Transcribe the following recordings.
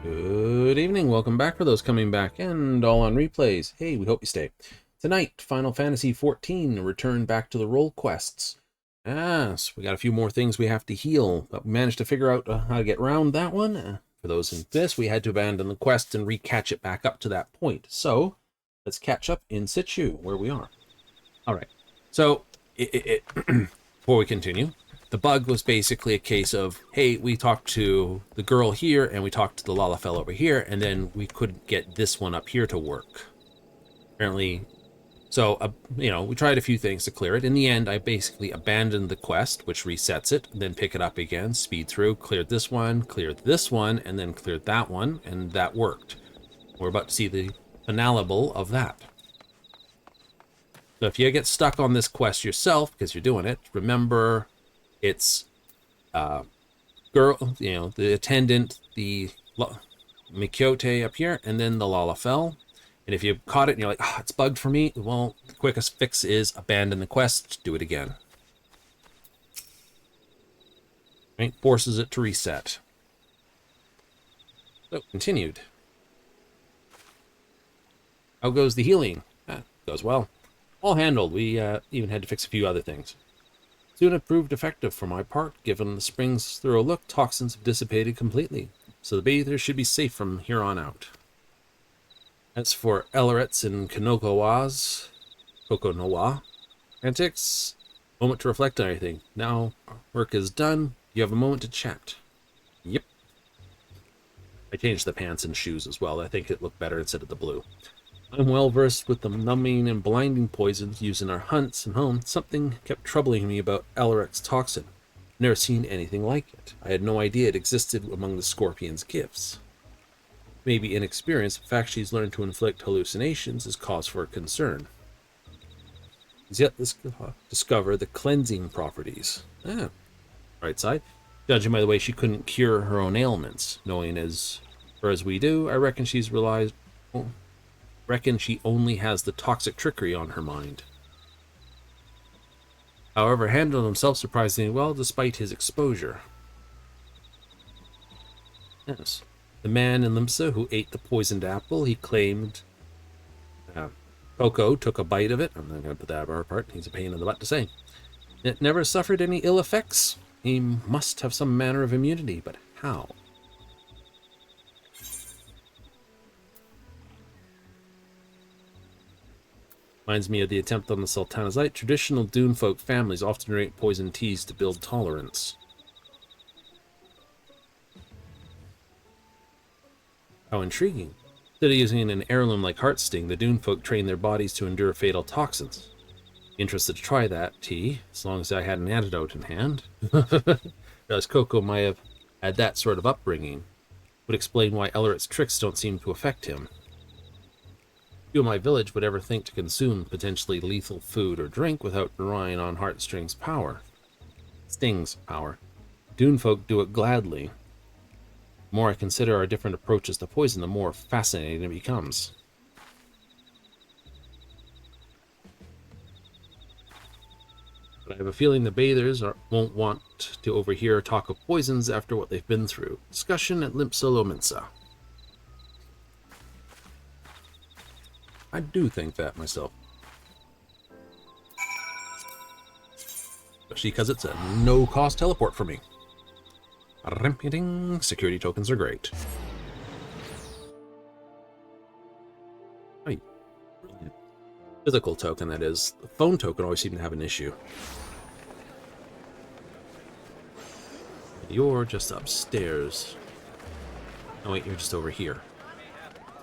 Good evening, welcome back for those coming back and all on replays. Hey, we hope you stay. Tonight, Final Fantasy XIV, return back to the role quests. Yes, we got a few more things we have to heal, but we managed to figure out how to get around that one. For those in this, we had to abandon the quest and recatch it back up to that point. So, let's catch up in situ, where we are. Alright, so, before we continue, the bug was basically a case of, hey, we talked to the girl here and we talked to the Lalafell over here, and then we couldn't get this one up here to work. Apparently, so, we tried a few things to clear it. In the end, I basically abandoned the quest, which resets it, then pick it up again, speed through, cleared this one, and then cleared that one, and that worked. We're about to see the finalable of that. So if you get stuck on this quest yourself, because you're doing it, remember it's girl, the attendant, the Mikyote up here, and then the Lalafell. And if you caught it and you're like, it's bugged for me, well, the quickest fix is abandon the quest, do it again. Right? Forces it to reset. So, continued. How goes the healing? Goes well. All handled. We even had to fix a few other things. Soon it proved effective for my part. Given the spring's thorough look, toxins have dissipated completely, so the bathers should be safe from here on out. As for Ellerets and Kokonowa antics, moment to reflect on everything. Now work is done. You have a moment to chat. Yep. I changed the pants and shoes as well. I think it looked better instead of the blue. I'm well versed with the numbing and blinding poisons used in our hunts and home. Something kept troubling me about Elleret's toxin. Never seen anything like it. I had no idea it existed among the scorpion's gifts. Maybe inexperience, the fact she's learned to inflict hallucinations is cause for concern. He's yet to discover the cleansing properties. Right side. Judging by the way she couldn't cure her own ailments, knowing as we do, I reckon she only has the toxic trickery on her mind. However, handled himself surprisingly well despite his exposure. Yes. The man in Limsa who ate the poisoned apple, he claimed Coco took a bite of it. I'm not going to put that apart. He's a pain in the butt to say. It never suffered any ill effects. He must have some manner of immunity, but how? Reminds me of the attempt on the Sultanazite. Traditional Dune folk families often drink poison teas to build tolerance. How intriguing. Instead of using an heirloom like Heartsting, the Dune folk train their bodies to endure fatal toxins. Interested to try that tea, as long as I had an antidote in hand. Realize Coco might have had that sort of upbringing. Would explain why Elleret's tricks don't seem to affect him. Few in my village would ever think to consume potentially lethal food or drink without relying on Heartsting's power. Sting's power. Dune folk do it gladly. The more I consider our different approaches to poison, the more fascinating it becomes. But I have a feeling the bathers won't want to overhear talk of poisons after what they've been through. Discussion at Limpsolominsa. I do think that myself. Especially because it's a no-cost teleport for me. Security tokens are great. Hey, physical token, that is. The phone token always seemed to have an issue. You're just upstairs. Oh wait, you're just over here.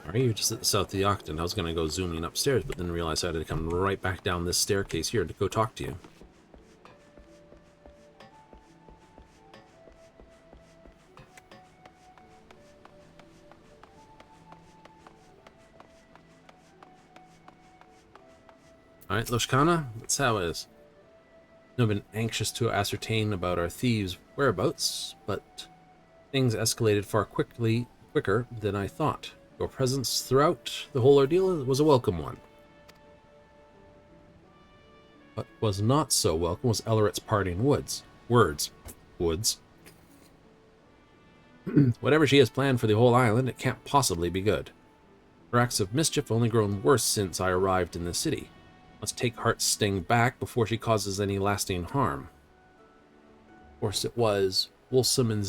Alright, you're just at the south of the Octon. I was going to go zooming upstairs, but then realized I had to come right back down this staircase here to go talk to you. Alright, Loshkana, that's how it is. I've been anxious to ascertain about our thieves' whereabouts, but things escalated far quicker than I thought. Your presence throughout the whole ordeal was a welcome one. What was not so welcome was Elleret's parting words. Whatever she has planned for the whole island, it can't possibly be good. Her acts of mischief have only grown worse since I arrived in the city. Let's take Heartsting back before she causes any lasting harm. Of course, it was Wolsum and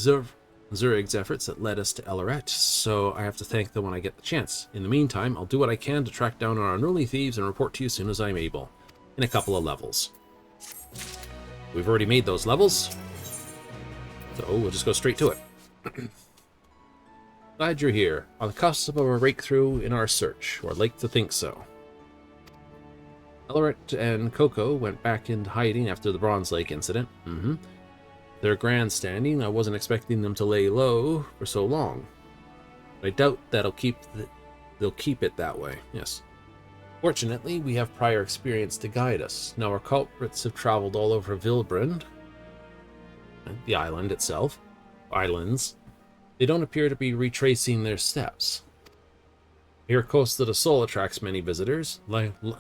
Zurig's efforts that led us to Elleret, so I have to thank them when I get the chance. In the meantime, I'll do what I can to track down our unruly thieves and report to you as soon as I'm able, in a couple of levels. We've already made those levels, so we'll just go straight to it. Glad you're here, on the cusp of a breakthrough in our search, or I'd like to think so. Elleret and Coco went back into hiding after the Bronze Lake incident. They're grandstanding. I wasn't expecting them to lay low for so long. But I doubt that'll they'll keep it that way. Yes. Fortunately, we have prior experience to guide us. Now our culprits have traveled all over Vilbrand, the island itself, islands. They don't appear to be retracing their steps. Here, Costa del Sol attracts many visitors.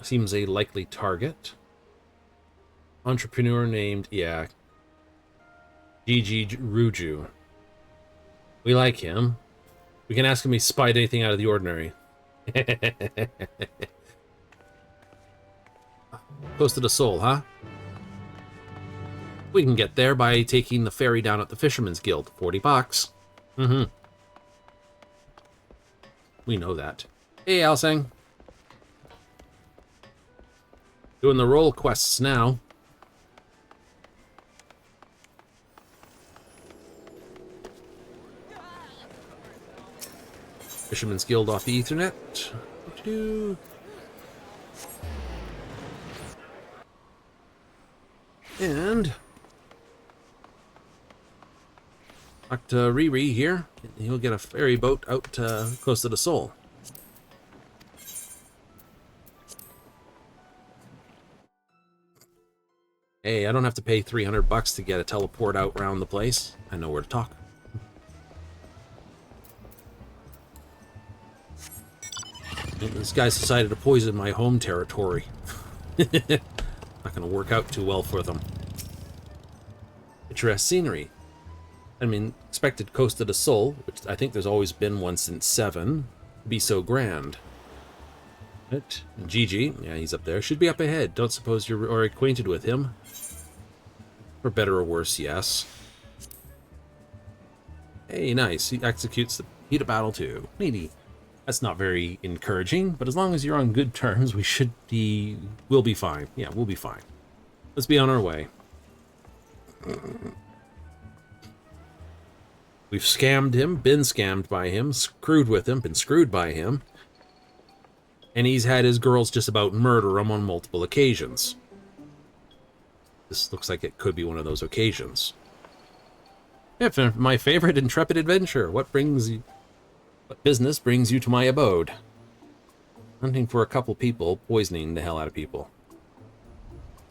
Seems a likely target. Entrepreneur named, GG Ruju. We like him. We can ask him if he spied anything out of the ordinary. Close to the soul, huh? We can get there by taking the ferry down at the Fisherman's Guild. 40 bucks. Mm-hmm. We know that. Hey, Alsang. Doing the role quests now. Fisherman's Guild off the Ethernet. And talk to Riri here. He'll get a ferry boat out close to the Soul. Hey, I don't have to pay 300 bucks to get a teleport out around the place. I know where to talk. These guys decided to poison my home territory. Not going to work out too well for them. Picturesque scenery. I mean, expected Coast of the Soul, which I think there's always been one since 7, be so grand. Right. Gigi, yeah, he's up there. Should be up ahead. Don't suppose you're already acquainted with him? For better or worse, yes. Hey, nice. He executes the heat of battle too. Needy. That's not very encouraging, but as long as you're on good terms, we'll be fine. Yeah, we'll be fine. Let's be on our way. We've scammed him, been scammed by him, screwed with him, been screwed by him. And he's had his girls just about murder him on multiple occasions. This looks like it could be one of those occasions. If my favorite intrepid adventure, what business brings you to my abode? Hunting for a couple people, poisoning the hell out of people.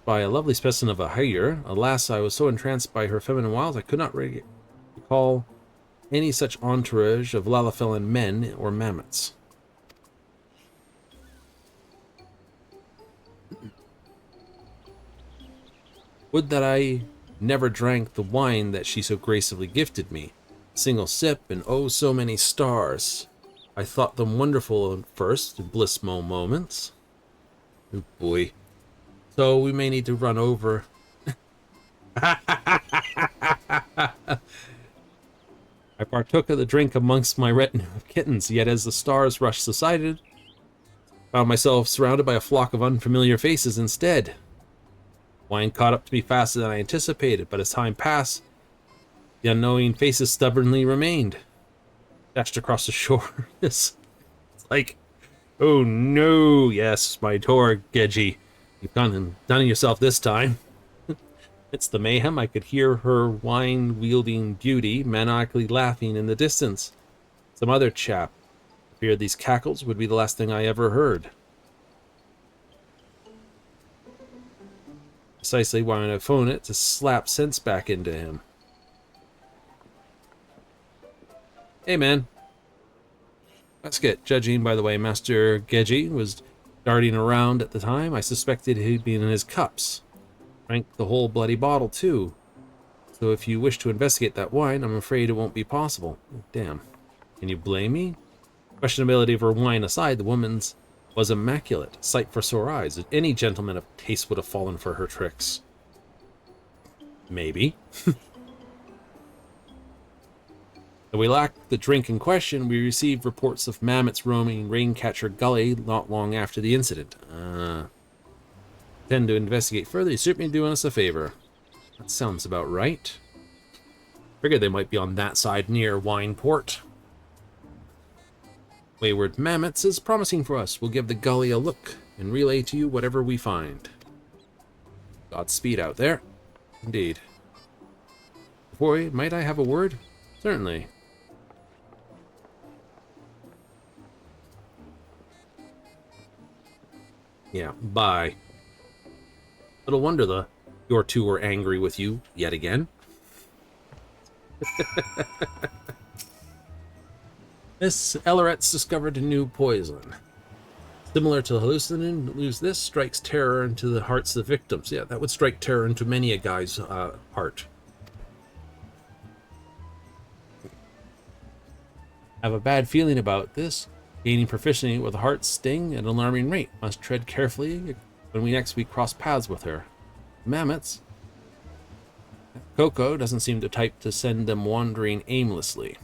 By a lovely specimen of a hire, alas, I was so entranced by her feminine wiles I could not recall any such entourage of Lalafellan men or mammoths. Would that I never drank the wine that she so gracefully gifted me. Single sip, and oh, so many stars. I thought them wonderful at first, blissful moments. Oh boy. So we may need to run over. I partook of the drink amongst my retinue of kittens, yet as the stars rushed subsided, found myself surrounded by a flock of unfamiliar faces instead. Wine caught up to me faster than I anticipated, but as time passed, the unknowing faces stubbornly remained. Dashed across the shore. It's like, oh no, yes, my poor Geji. You've done it yourself this time. It's the mayhem. I could hear her wine-wielding beauty maniacally laughing in the distance. Some other chap. I feared these cackles would be the last thing I ever heard. Precisely why I phone it to slap sense back into him. Hey, man. Basket. Judging by the way Master Geji was darting around at the time, I suspected he'd been in his cups. Drank the whole bloody bottle, too. So if you wish to investigate that wine, I'm afraid it won't be possible. Damn. Can you blame me? Questionability of her wine aside, the woman's was immaculate. Sight for sore eyes. Any gentleman of taste would have fallen for her tricks. Maybe. Though we lacked the drink in question, we received reports of mammoths roaming Raincatcher Gully not long after the incident. Intend to investigate further. You certainly doing us a favor. That sounds about right. Figured they might be on that side near Wineport. Wayward mammoths is promising for us. We'll give the gully a look and relay to you whatever we find. Godspeed out there. Indeed. Boy, might I have a word? Certainly. Yeah, bye. Little wonder your two were angry with you yet again. Miss Elleret's discovered a new poison. Similar to the hallucinogen, lose this strikes terror into the hearts of the victims. Yeah, that would strike terror into many a guy's heart. Have a bad feeling about this. Gaining proficiency with a heart sting at an alarming rate. Must tread carefully when we next week cross paths with her. Mammoths. Coco doesn't seem the type to send them wandering aimlessly.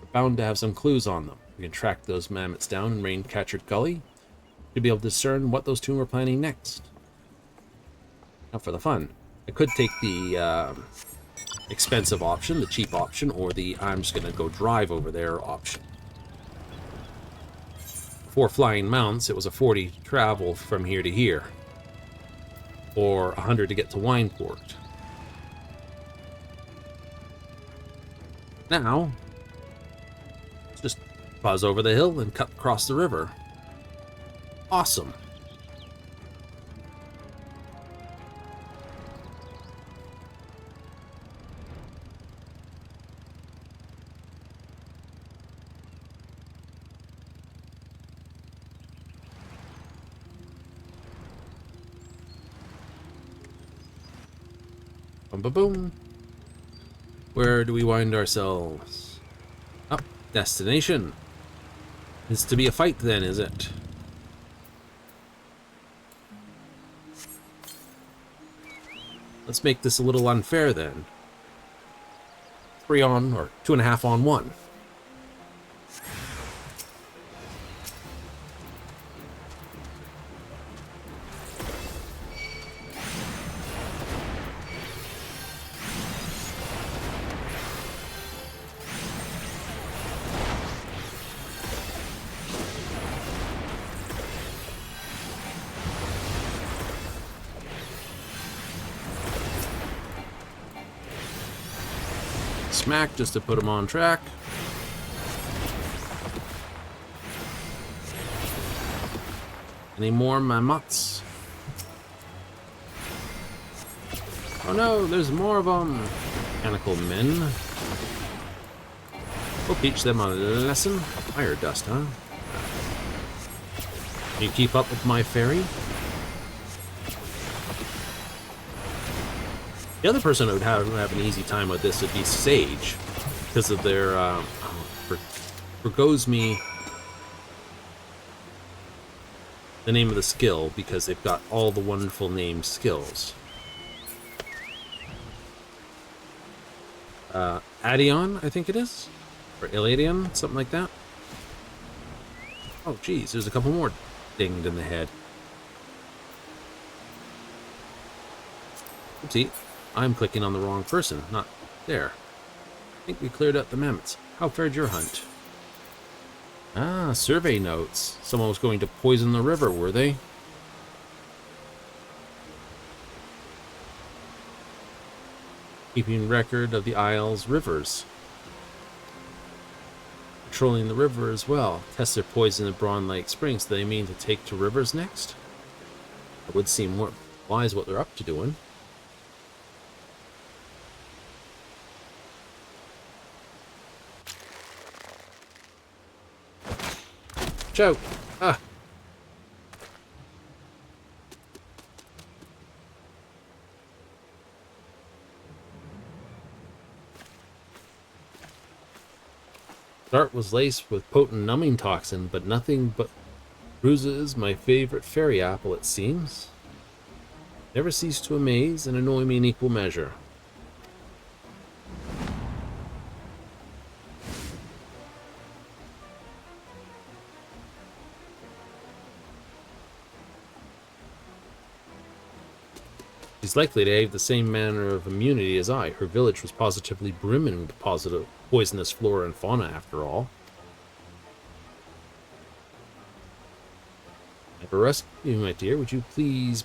We're bound to have some clues on them. We can track those mammoths down in Raincatcher Gully to be able to discern what those two were planning next. Now for the fun. I could take the expensive option, the cheap option, or the I'm just going to go drive over there option. For flying mounts, it was a 40 to travel from here to here, or 100 to get to Wineport. Now, let's just buzz over the hill and cut across the river. Awesome. Boom, boom, boom. Where do we wind ourselves? Up, destination. It's to be a fight then, is it? Let's make this a little unfair then. 3 on, or 2.5 on 1. Smack just to put them on track. Any more mammoths? Oh no, there's more of them. Mechanical men. We'll teach them a lesson. Fire dust, huh? Can you keep up with my fairy? The other person who would have an easy time with this would be Sage, because of their, forgoes me the name of the skill, because they've got all the wonderful named skills. Adion, I think it is? Or Iladion, something like that. Oh, geez, there's a couple more dinged in the head. Oopsie. I'm clicking on the wrong person, not there. I think we cleared out the mammoths. How fared your hunt? Ah, survey notes. Someone was going to poison the river, were they? Keeping record of the Isle's rivers. Patrolling the river as well. Test their poison at Brawn Lake Springs. Do they mean to take to rivers next? It would seem more wise what they're up to doing. Out. Ah. Dart was laced with potent numbing toxin, but nothing but bruises my favorite fairy apple, it seems. Never cease to amaze and annoy me in equal measure. She's likely to have the same manner of immunity as I. Her village was positively brimming with positive poisonous flora and fauna, after all. Never rescue, my dear. Would you please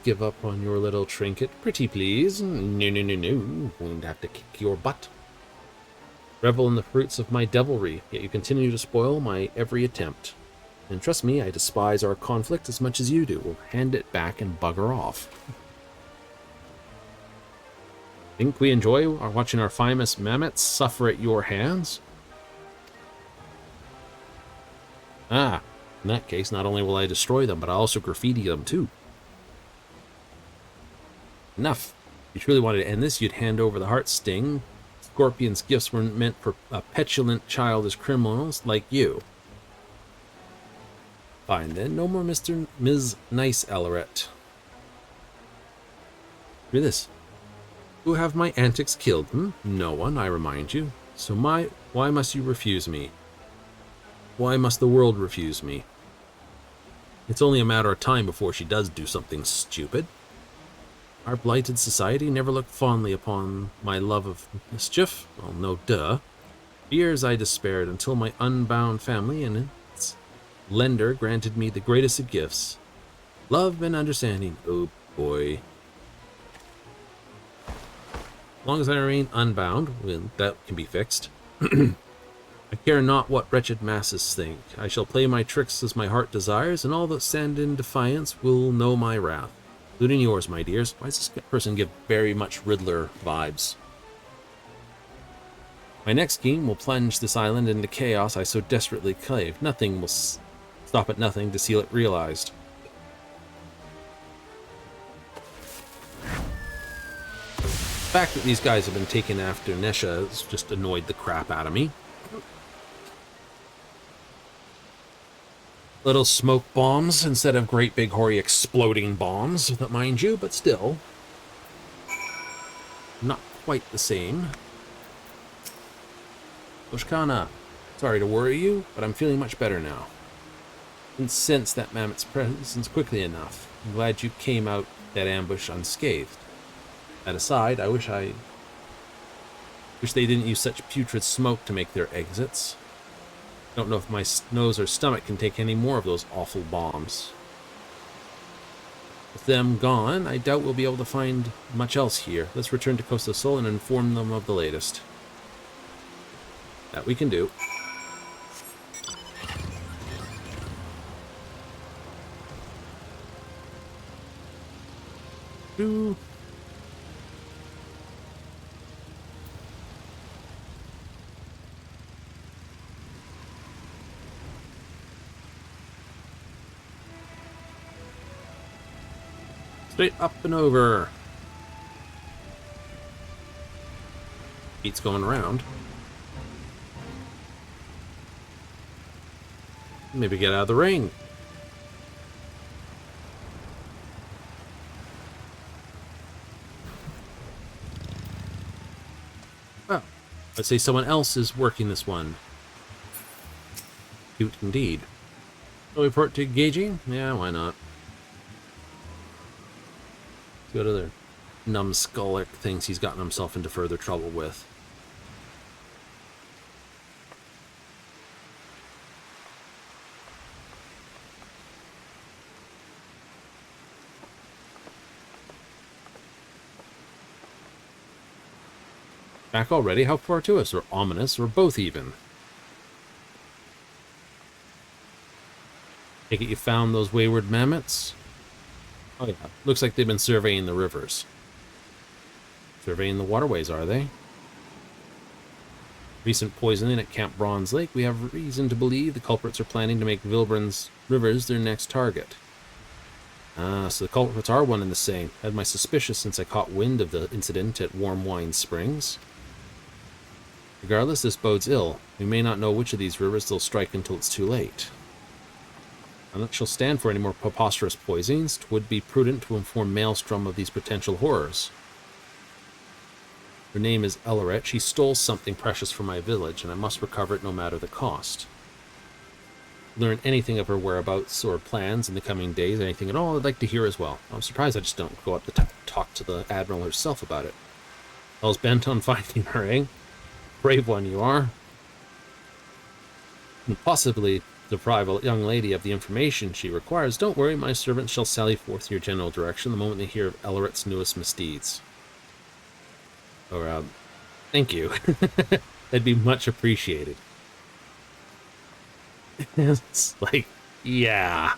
give up on your little trinket? Pretty please. No. Won't have to kick your butt. Revel in the fruits of my devilry, yet you continue to spoil my every attempt. And trust me, I despise our conflict as much as you do. We'll hand it back and bugger off. Think we enjoy watching our famous mammoths suffer at your hands? Ah, in that case, not only will I destroy them, but I'll also graffiti them too. Enough. If you truly wanted to end this, you'd hand over the heart sting Scorpion's gifts were meant for petulant, childish criminals like you. Fine then, no more Ms. Nice Elleret. Read this. Who have my antics killed? No one, I remind you. So why must you refuse me? Why must the world refuse me? It's only a matter of time before she does do something stupid. Our blighted society never looked fondly upon my love of mischief. Well, no duh. For years I despaired until my unbound family and its lender granted me the greatest of gifts. Love and understanding. Oh boy. As long as I remain unbound, well, that can be fixed. I care not what wretched masses think. I shall play my tricks as my heart desires, and all that stand in defiance will know my wrath. Including yours, my dears. Why does this person give very much Riddler vibes? My next scheme will plunge this island into chaos I so desperately crave. Nothing will stop at nothing to see it realized. The fact that these guys have been taken after Nesha has just annoyed the crap out of me. Little smoke bombs instead of great big hoary exploding bombs, mind you, but still not quite the same. Oshkana, sorry to worry you, but I'm feeling much better now. Didn't sense that mammoth's presence quickly enough. I'm glad you came out that ambush unscathed. That aside, I wish they didn't use such putrid smoke to make their exits. Don't know if my nose or stomach can take any more of those awful bombs. With them gone, I doubt we'll be able to find much else here. Let's return to Costa Sol and inform them of the latest. That we can do. Straight up and over. Beat's going around. Maybe get out of the ring. Oh, let's say someone else is working this one. Cute indeed. No report to Gagey? Yeah, why not? What other numbskullic things he's gotten himself into further trouble with. Back already? How fortuitous, or ominous, or both even? Take it you found those wayward mammoths? Oh yeah, looks like they've been surveying the rivers. Surveying the waterways, are they? Recent poisoning at Camp Bronze Lake, we have reason to believe the culprits are planning to make Vilburn's rivers their next target. Ah, so the culprits are one and the same. Had my suspicious since I caught wind of the incident at Warm Wine Springs. Regardless, this bodes ill. We may not know which of these rivers they'll strike until it's too late. I'm not she'll stand for any more preposterous poisonings. It would be prudent to inform Maelstrom of these potential horrors. Her name is Elleret. She stole something precious from my village, and I must recover it no matter the cost. Learn anything of her whereabouts or plans in the coming days, anything at all, I'd like to hear as well. I'm surprised I just don't go up to talk to the Admiral herself about it. Hell's bent on finding her, eh? Brave one you are. And possibly deprive a young lady of the information she requires. Don't worry, my servants shall sally forth in your general direction the moment they hear of Elleret's newest misdeeds. Or, thank you. That'd be much appreciated. It's like, yeah,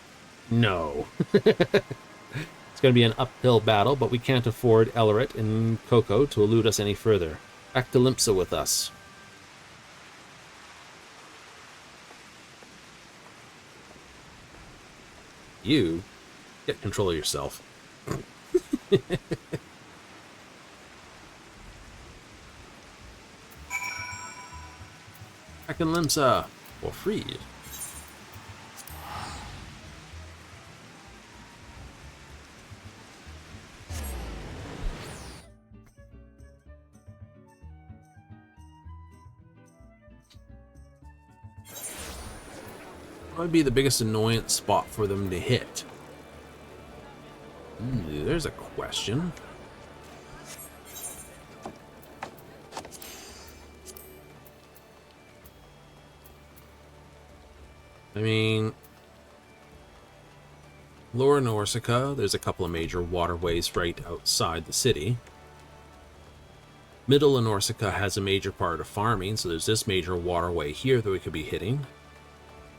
no. It's going to be an uphill battle, but we can't afford Elleret and Coco to elude us any further. Back to Limpsa with us. You get control of yourself. Back in Limsa. For free. What would be the biggest annoyance spot for them to hit? There's a question. I mean, Lower Norsca, there's a couple of major waterways right outside the city. Middle Norsca has a major part of farming, so there's this major waterway here that we could be hitting.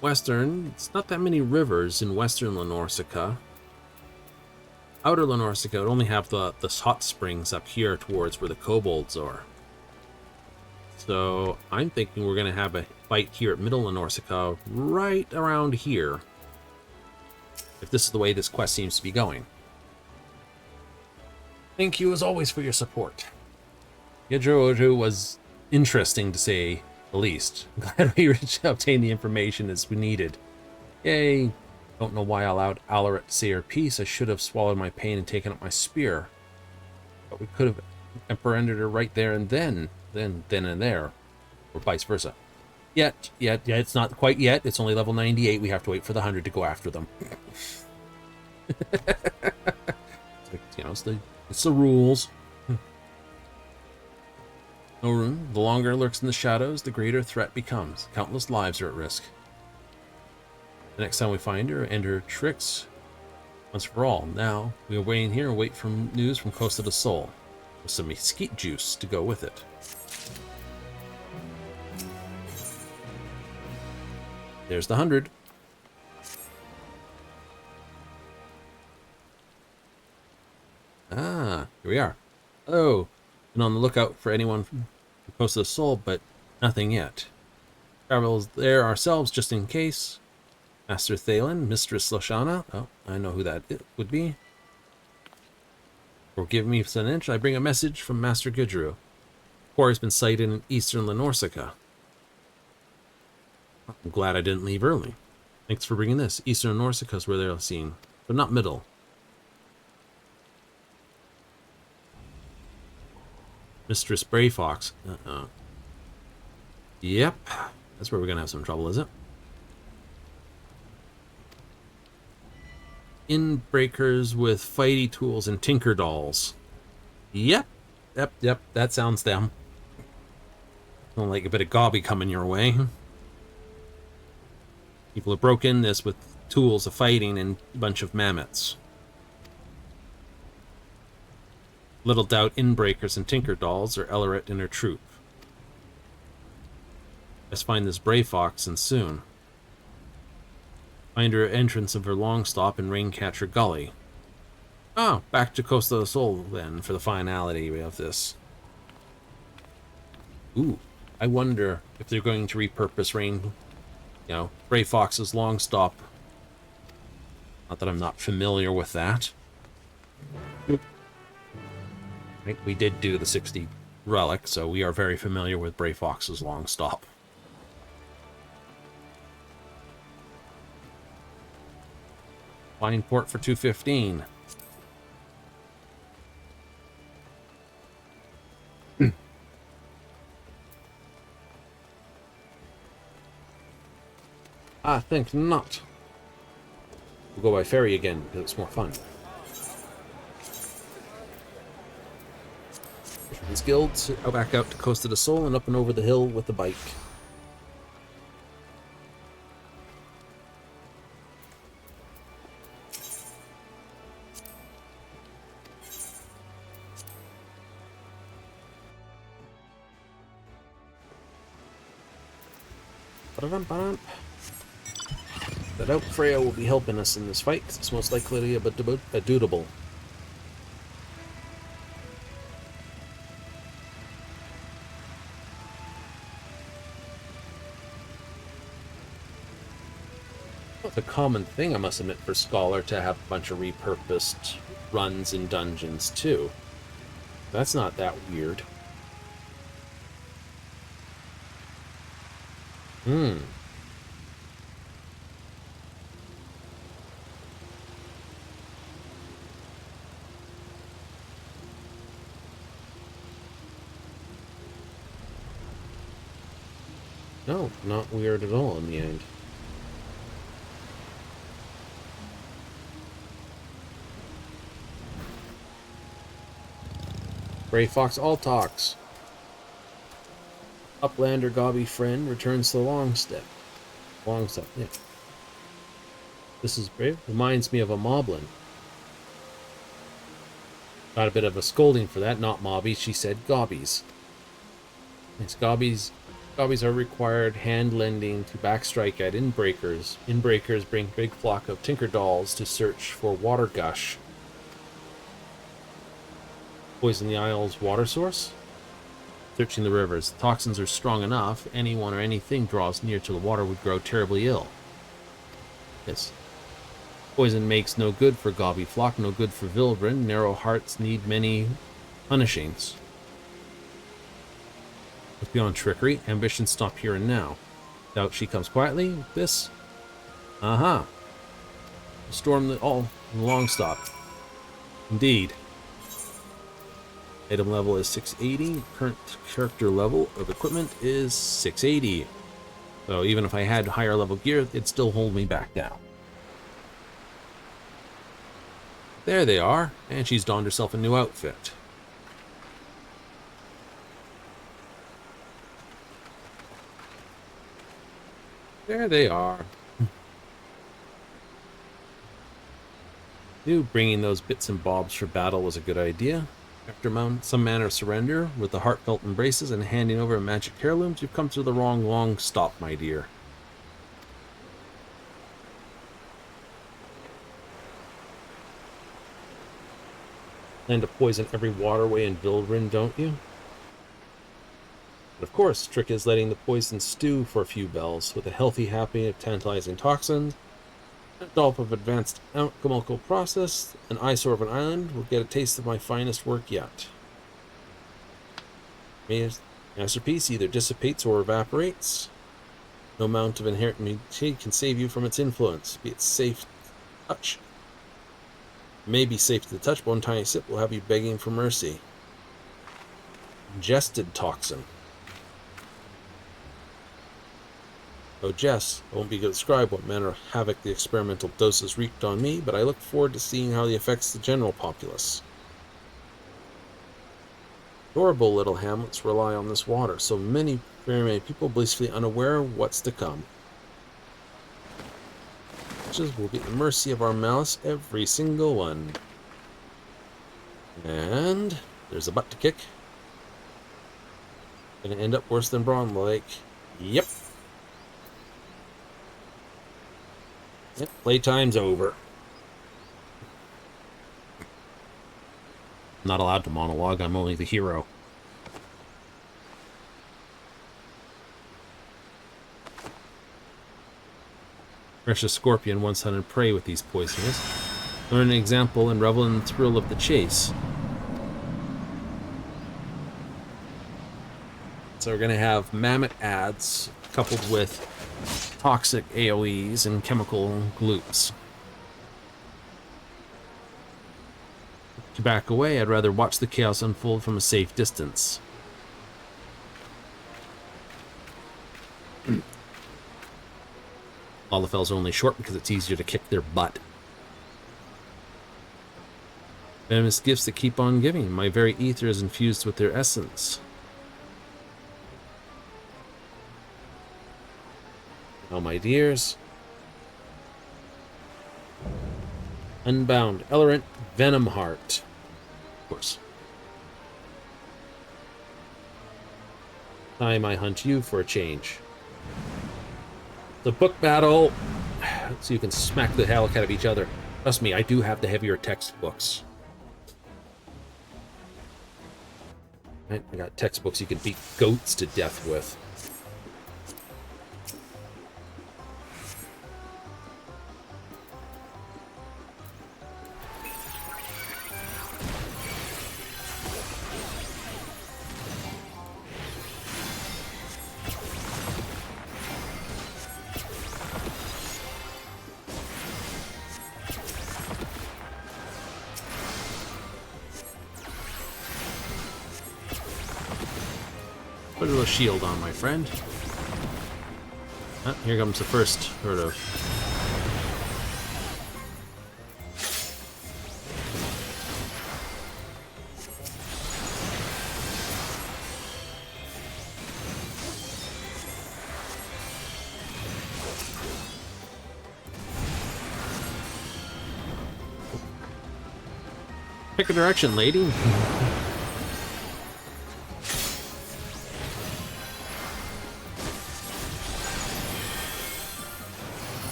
Western, it's not that many rivers in Western Lenorsica. Outer Lenorsica would only have the hot springs up here towards where the kobolds are. So I'm thinking we're going to have a fight here at Middle Lenorsica right around here. If this is the way this quest seems to be going. Thank you as always for your support. Yadro was interesting to say the least. I'm glad we obtained the information as we needed. Yay! Don't know why I allowed Alaret to say her piece. I should have swallowed my pain and taken up my spear. But we could have emperended her right there and then and there. Or vice versa. Yet, it's not quite yet. It's only level 98. We have to wait for the 100 to go after them. You know, it's the rules. No room. The longer it lurks in the shadows, the greater threat becomes. Countless lives are at risk. The next time we find her, end her tricks once for all. Now, we are waiting here and wait for news from Costa del Sol, with some mesquite juice to go with it. There's the 100. Ah, here we are. Oh, been on the lookout for anyone from Costa del Sol, but nothing yet. Travel's there ourselves just in case. Master Thalen, Mistress Loshana. Oh, I know who that would be. Forgive me for an inch. I bring a message from Master Gudru. Quarry's been sighted in eastern Lenorsica. I'm glad I didn't leave early. Thanks for bringing this. Eastern Lenorsica is where they're seen, but not middle. Mistress Brayfox. Yep. That's where we're gonna have some trouble, is it? Inbreakers with fighty tools and tinker dolls. Yep. That sounds them. Don't like a bit of gobby coming your way. People have broken this with tools of fighting and a bunch of mammoths. Little doubt inbreakers and tinker dolls are Elleret and her troop. Let's find this Bray Fox and soon. Find her entrance of her long stop in Raincatcher Gully. Oh, back to Costa del Sol then for the finality of this. Ooh, I wonder if they're going to repurpose Bray Fox's long stop. Not that I'm not familiar with that. I think we did do the 60 relic, so we are very familiar with Bray Fox's long stop. Fine port for 215. I think not. We'll go by ferry again, because it's more fun. Fisherman's Guild, go back out to Costa del Sol and up and over the hill with the bike. I doubt Freya will be helping us in this fight, because it's most likely a doodable. It's a common thing, I must admit, for Scholar to have a bunch of repurposed runs in dungeons, too. That's not that weird. Hmm. No, not weird at all in the end. Gray Fox all talks. Uplander Gobby friend returns to the long step. Long step, yeah. This is brave. Reminds me of a moblin. Got a bit of a scolding for that, not mobbies. She said gobbies. Yes, gobbies. Gobbies are required hand lending to backstrike at inbreakers. Inbreakers bring big flock of tinker dolls to search for water gush. Poison the Isle's water source. Searching the rivers. Toxins are strong enough. Anyone or anything draws near to the water would grow terribly ill. Yes. Poison makes no good for Gobby flock, no good for Vilbrin. Narrow hearts need many punishings. Look beyond trickery. Ambition stop here and now. Doubt she comes quietly. This. Aha. Storm the all long stop. Indeed. Item level is 680. Current character level of equipment is 680. So even if I had higher level gear, it'd still hold me back down. There they are, and she's donned herself a new outfit. There they are. Knew bringing those bits and bobs for battle was a good idea. After some manner of surrender, with the heartfelt embraces and handing over magic heirlooms, you've come to the wrong long stop, my dear. Plan to poison every waterway in Vilbrin, don't you? But of course, the trick is letting the poison stew for a few bells, with a healthy happy of tantalizing toxins, a dollop of advanced alchemical process, an eyesore of an island will get a taste of my finest work yet. Masterpiece either dissipates or evaporates. No amount of inherent immunity can save you from its influence. Be it safe to touch. It may be safe to the touch, but one tiny sip will have you begging for mercy. Ingested toxin. Oh, Jess, I won't be able to describe what manner of havoc the experimental doses wreaked on me, but I look forward to seeing how they affects the general populace. Adorable little hamlets rely on this water, so very many people blissfully unaware of what's to come. Witches will be at the mercy of our malice, every single one. And there's a butt to kick. Gonna end up worse than Braun Lake. Yep. Yep, playtime's over. I'm not allowed to monologue, I'm only the hero. Precious Scorpion once hunted prey with these poisoners. Learn an example and revel in the thrill of the chase. So we're going to have mammoth ads coupled with toxic AoEs and chemical gloops. To back away, I'd rather watch the chaos unfold from a safe distance. Lalafells are only short because it's easier to kick their butt. Venomous gifts that keep on giving. My very ether is infused with their essence. Oh, my dears. Unbound, Ellerant, Venom Heart. Of course. Time I hunt you for a change. The book battle, so you can smack the hell out of each other. Trust me, I do have the heavier textbooks. Right, I got textbooks you can beat goats to death with. Put a little shield on, my friend. Ah, here comes the first sort of. Pick a direction, lady.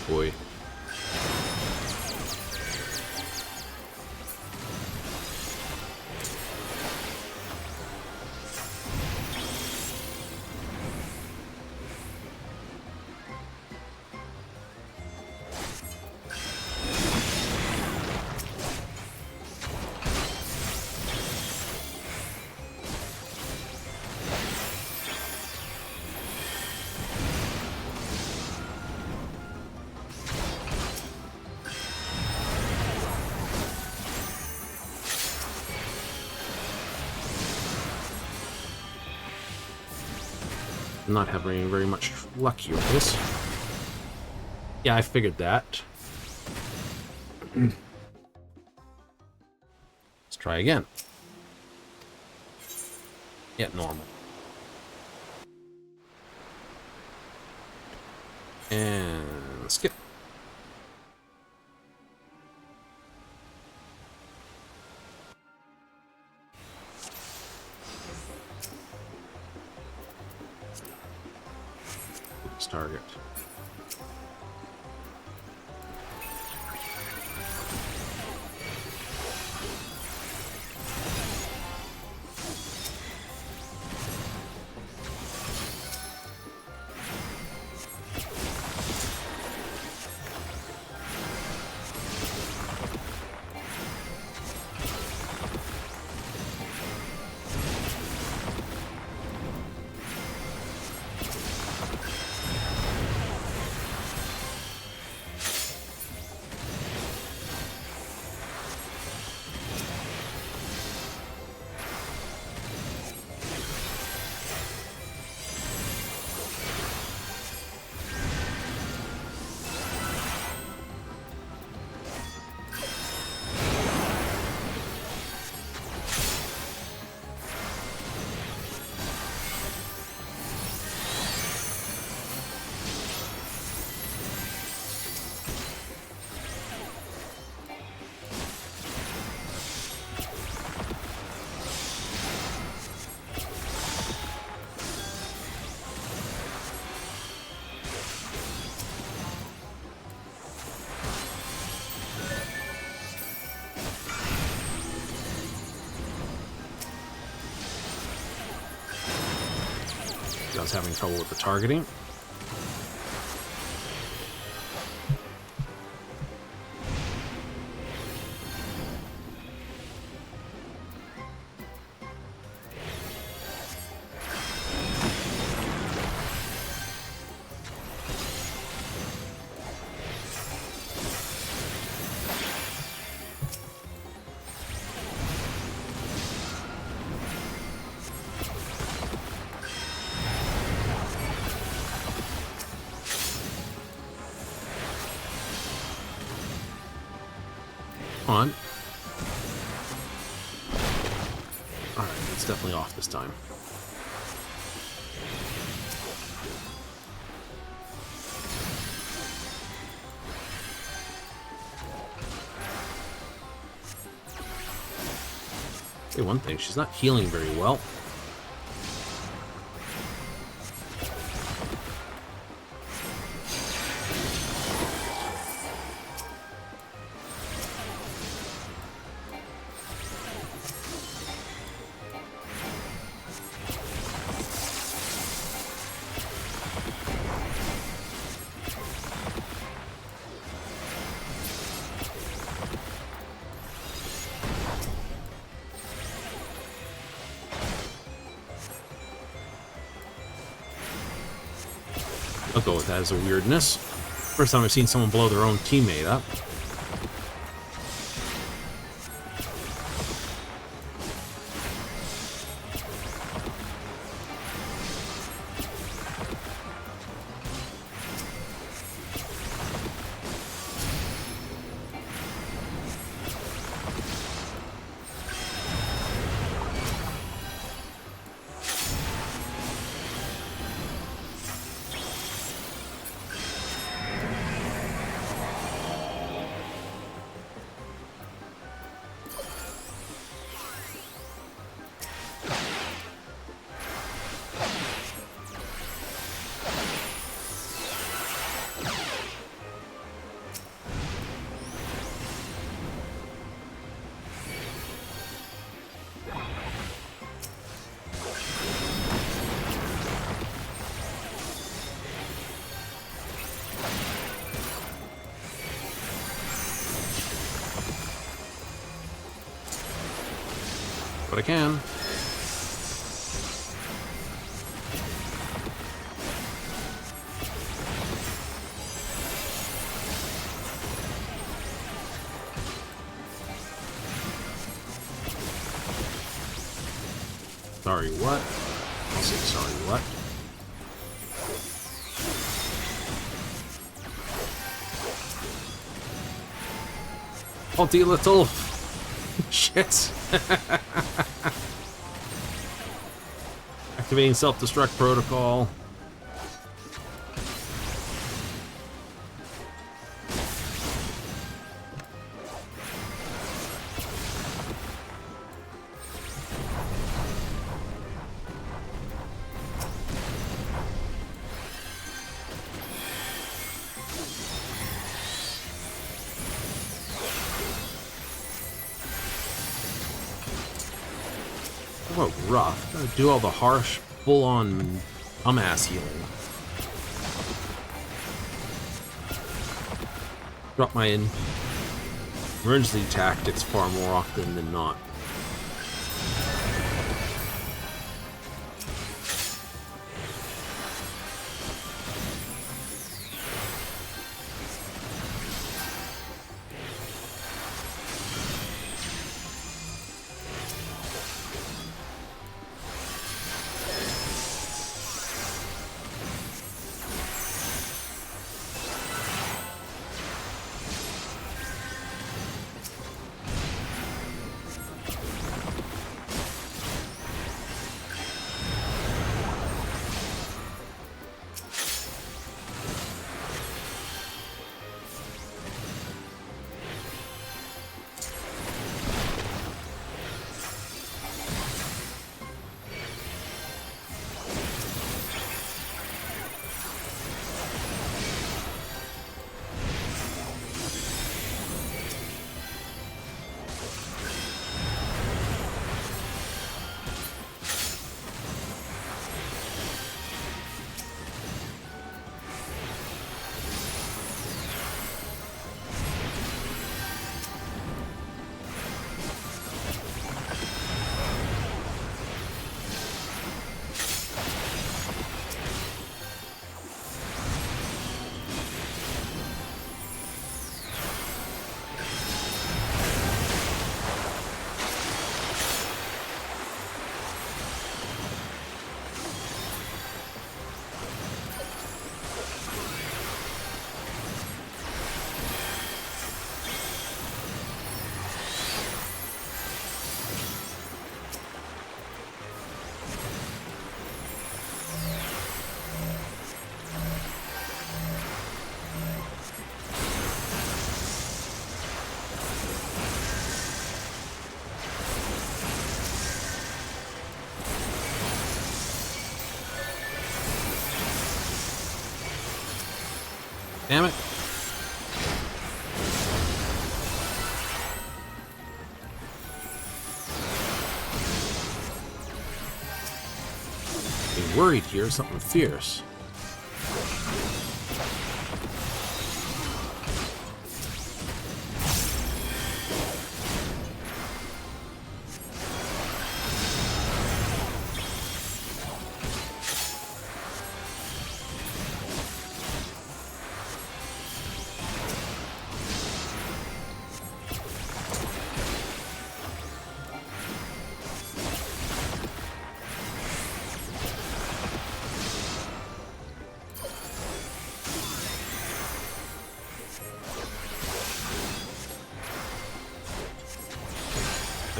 Boy. I'm not having very much luck here with this. Yeah, I figured that. Let's try again. Yeah, normal. And skip. Target. I was having trouble with the targeting. On. Alright, it's definitely off this time. Say one thing, she's not healing very well. I'll go with that as a weirdness. First time I've seen someone blow their own teammate up. But I can. Sorry, what? I'll say sorry, what? Faulty little shit. Activating self-destruct protocol. What rough. Gotta do all the harsh, full-on dumbass healing. Drop my emergency tactics far more often than not. Damn it. Be worried here, something fierce.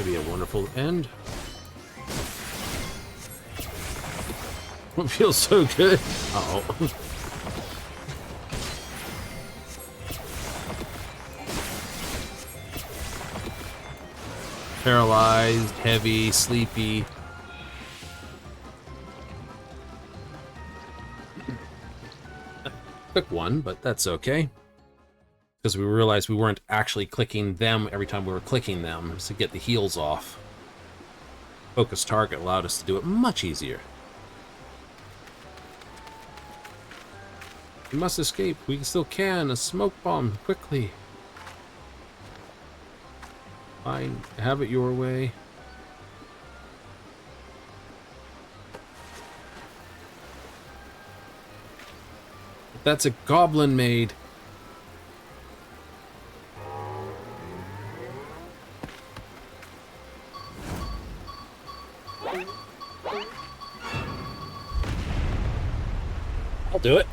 be a wonderful end. It feels so good. Uh-oh. Paralyzed, heavy, sleepy. Took one, but that's okay. Because we realized we weren't actually clicking them every time we were clicking them to get the heals off. Focus target allowed us to do it much easier. We must escape. We still can. A smoke bomb, quickly. Fine, have it your way. But that's a goblin maid. I'll do it.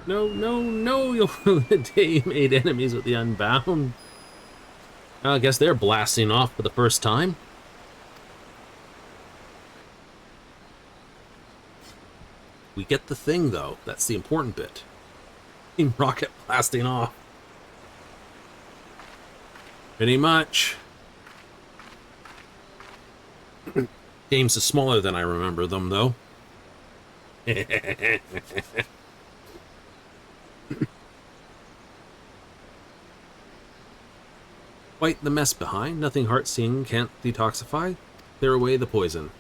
No, no, no, you'll ruin the day you made enemies with the Unbound. I guess they're blasting off for the first time. We get the thing, though. That's the important bit. Team Rocket blasting off. Pretty much. Games is smaller than I remember them, though. Wipe the mess behind. Nothing heart-seeing can't detoxify. Clear away the poison.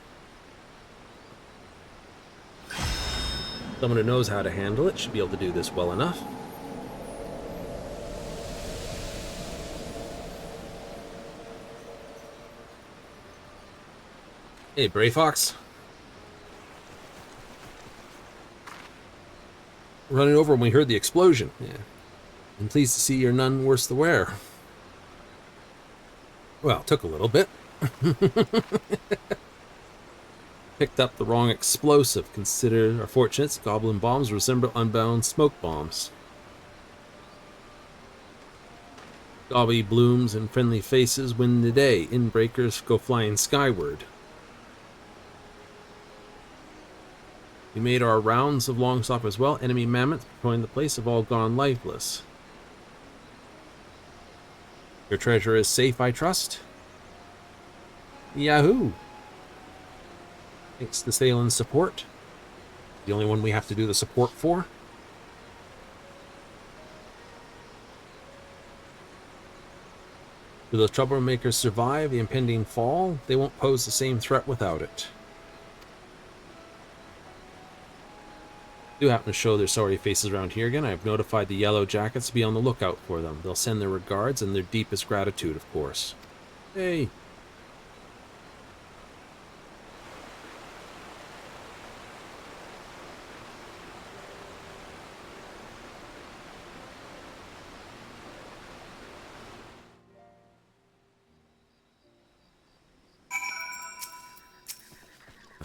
Someone who knows how to handle it should be able to do this well enough. Hey, Bray Fox. Running over when we heard the explosion. Yeah. I'm pleased to see you're none worse the wear. Well, it took a little bit. Picked up the wrong explosive. Consider our fortunates. Goblin bombs resemble Unbound smoke bombs. Gobby blooms and friendly faces win the day. Inbreakers go flying skyward. We made our rounds of long stop as well. Enemy mammoths patrolling the place have all gone lifeless. Your treasure is safe, I trust? Yahoo! Thanks to Salen's support. The only one we have to do the support for. Do the troublemakers survive the impending fall? They won't pose the same threat without it. Do happen to show their sorry faces around here again. I have notified the Yellow Jackets to be on the lookout for them. They'll send their regards and their deepest gratitude, of course. Hey.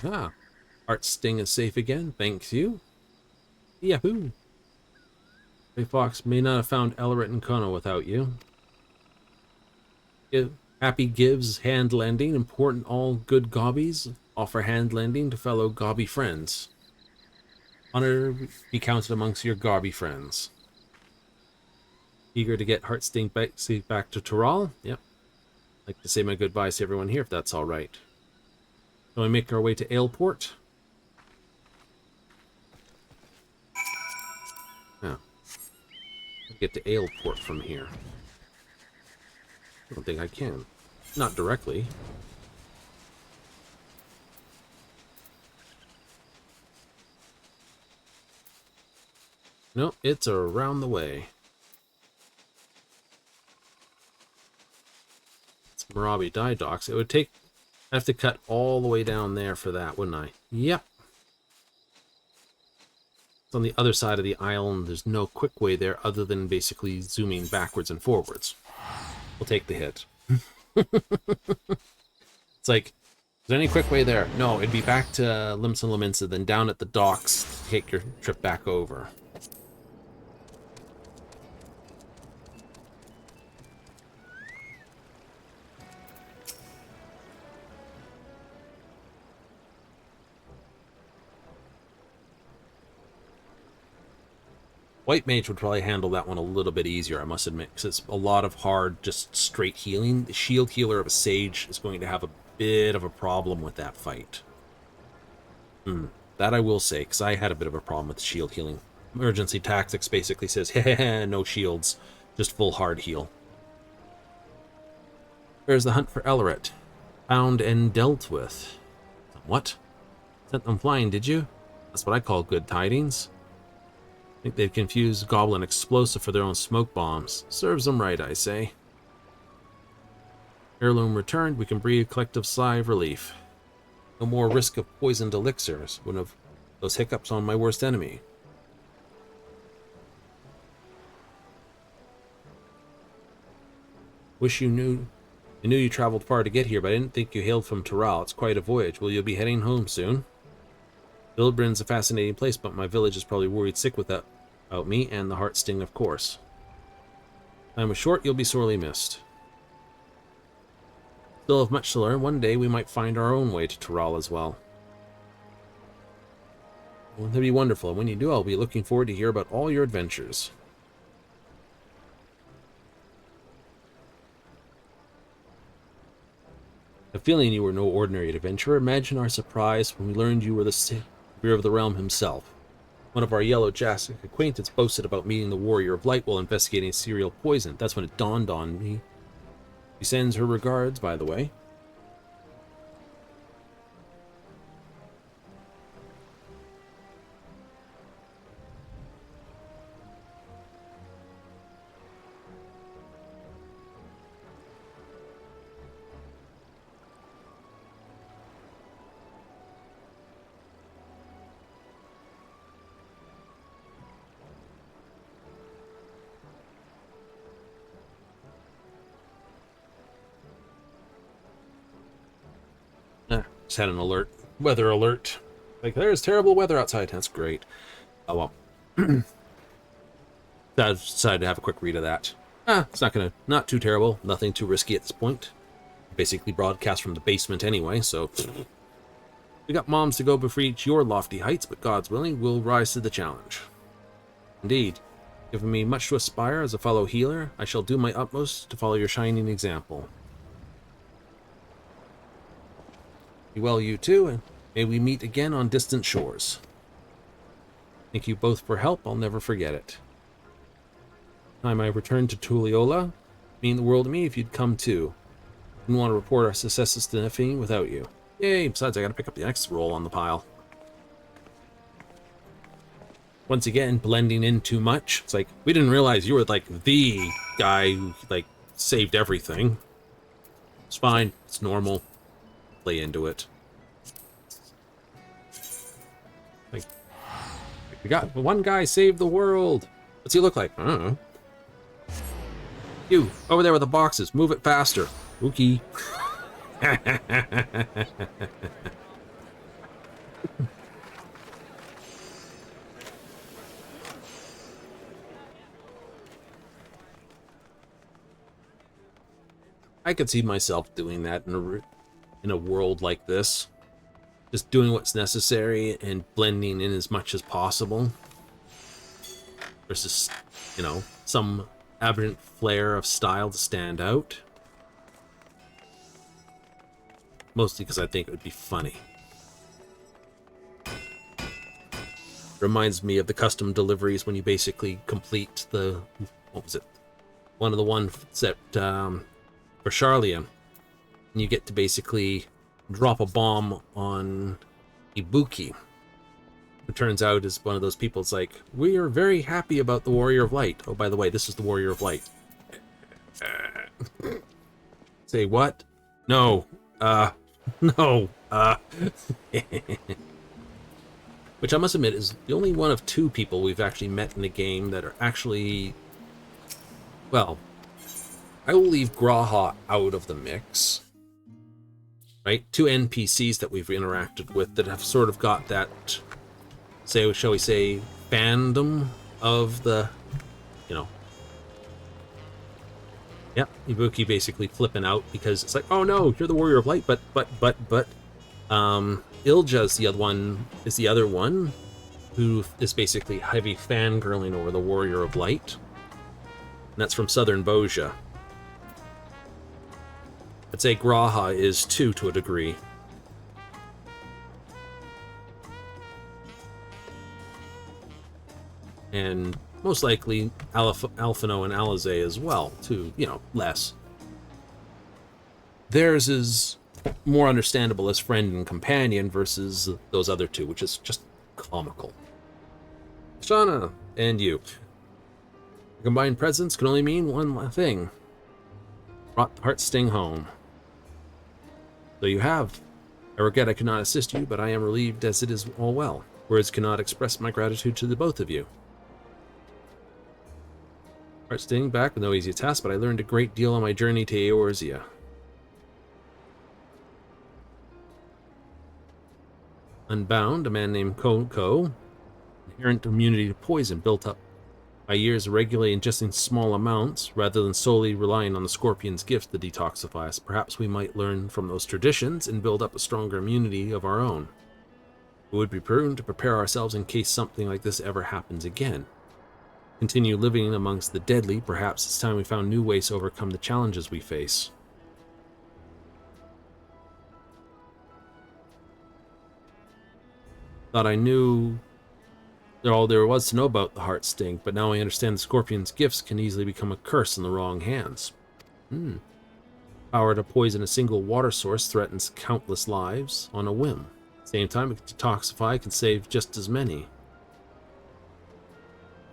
Aha. Art Sting is safe again. Thanks you. Yahoo! Ray Fox may not have found Elrit and Kono without you. Happy gives hand lending. Important all good gobbies offer hand lending to fellow gobby friends. Honor be counted amongst your gobby friends. Eager to get Heartsting back to Toral? Yep. Like to say my goodbyes to everyone here if that's alright. Shall we make our way to Aleport? Yeah. Get to Aleport from here. I don't think I can. Not directly. Nope, it's around the way. It's Marabi Dye Docks. It would take... I'd have to cut all the way down there for that, wouldn't I? Yep. It's on the other side of the island. There's no quick way there other than basically zooming backwards and forwards. We'll take the hit. It's like, is there any quick way there? No, it'd be back to Limsa Laminsa, then down at the docks to take your trip back over. White Mage would probably handle that one a little bit easier, I must admit, because it's a lot of hard, just straight healing. The shield healer of a Sage is going to have a bit of a problem with that fight. That I will say, because I had a bit of a problem with the shield healing. Emergency Tactics basically says, heh, no shields, just full hard heal. There's the hunt for Ellerit. Found and dealt with. What? Sent them flying, did you? That's what I call good tidings. I think they've confused Goblin explosive for their own smoke bombs. Serves them right, I say. Heirloom returned, we can breathe a collective sigh of relief. No more risk of poisoned elixirs. One of those hiccups on my worst enemy. Wish you knew. I knew you traveled far to get here, but I didn't think you hailed from Tural. It's quite a voyage. Will you be heading home soon? Villebrin's a fascinating place, but my village is probably worried sick without me, and the heart sting, of course. Time was short, you'll be sorely missed. Still have much to learn. One day we might find our own way to Tural as well. Well, that'd be wonderful. When you do, I'll be looking forward to hear about all your adventures. A feeling you were no ordinary adventurer. Imagine our surprise when we learned you were the savior of the realm himself. One of our yellow Jassic acquaintance boasted about meeting the Warrior of Light while investigating cereal poison. That's when it dawned on me. She sends her regards, by the way. Just had an alert. Weather alert. Like, there's terrible weather outside. That's great. Oh, well. I decided to have a quick read of that. It's not too terrible. Nothing too risky at this point. Basically broadcast from the basement anyway, so... We got moms to go before reach your lofty heights, but God's willing, we'll rise to the challenge. Indeed. Given me much to aspire as a fellow healer, I shall do my utmost to follow your shining example. Be well, you too, and may we meet again on distant shores. Thank you both for help. I'll never forget it. Time I return to Tulliola, mean the world to me if you'd come too. Didn't want to report our successes to Neffing without you. Yay, besides I gotta pick up the next roll on the pile. Once again, blending in too much. It's like, we didn't realize you were like the guy who like saved everything. It's fine, it's normal. Play into it. Like, we got one guy saved the world. What's he look like? I don't know. You over there with the boxes, move it faster. Okay. I could see myself doing that in a world like this. Just doing what's necessary and blending in as much as possible. Versus, you know, some aberrant flair of style to stand out. Mostly because I think it would be funny. Reminds me of the custom deliveries when you basically complete the... What was it? One of the ones that... for Charlian. And you get to basically drop a bomb on Ibuki. It turns out is one of those people. It's like, we are very happy about the Warrior of Light. Oh, by the way, this is the Warrior of Light. Say what? No. No. Which I must admit is the only one of two people we've actually met in the game that are actually... Well, I will leave Graha out of the mix. Right? Two NPCs that we've interacted with that have sort of got that... Say, shall we say, fandom of the, you know. Yep, Ibuki basically flipping out because it's like, oh no, you're the Warrior of Light, but, Ilja's the other one, who is basically heavy fangirling over the Warrior of Light. And that's from Southern Bosia. I'd say Graha is too, to a degree. And most likely Alphino and Alizé as well, too, less. Theirs is more understandable as friend and companion versus those other two, which is just comical. Shauna, and you. The combined presence can only mean one thing. Brought the Heartsting home. So you have. I regret I could not assist you, but I am relieved as it is all well. Words cannot express my gratitude to the both of you. Heartsting back with no easy task, but I learned a great deal on my journey to Eorzea. Unbound, a man named Co, inherent immunity to poison built up by years of regularly ingesting small amounts, rather than solely relying on the scorpion's gift to detoxify us. Perhaps we might learn from those traditions and build up a stronger immunity of our own. It would be prudent to prepare ourselves in case something like this ever happens again. Continue living amongst the deadly, perhaps it's time we found new ways to overcome the challenges we face. Thought I knew all there was to know about the Heartsting, but now I understand the Scorpion's gifts can easily become a curse in the wrong hands. Power to poison a single water source threatens countless lives on a whim. At the same time, it can detoxify can save just as many.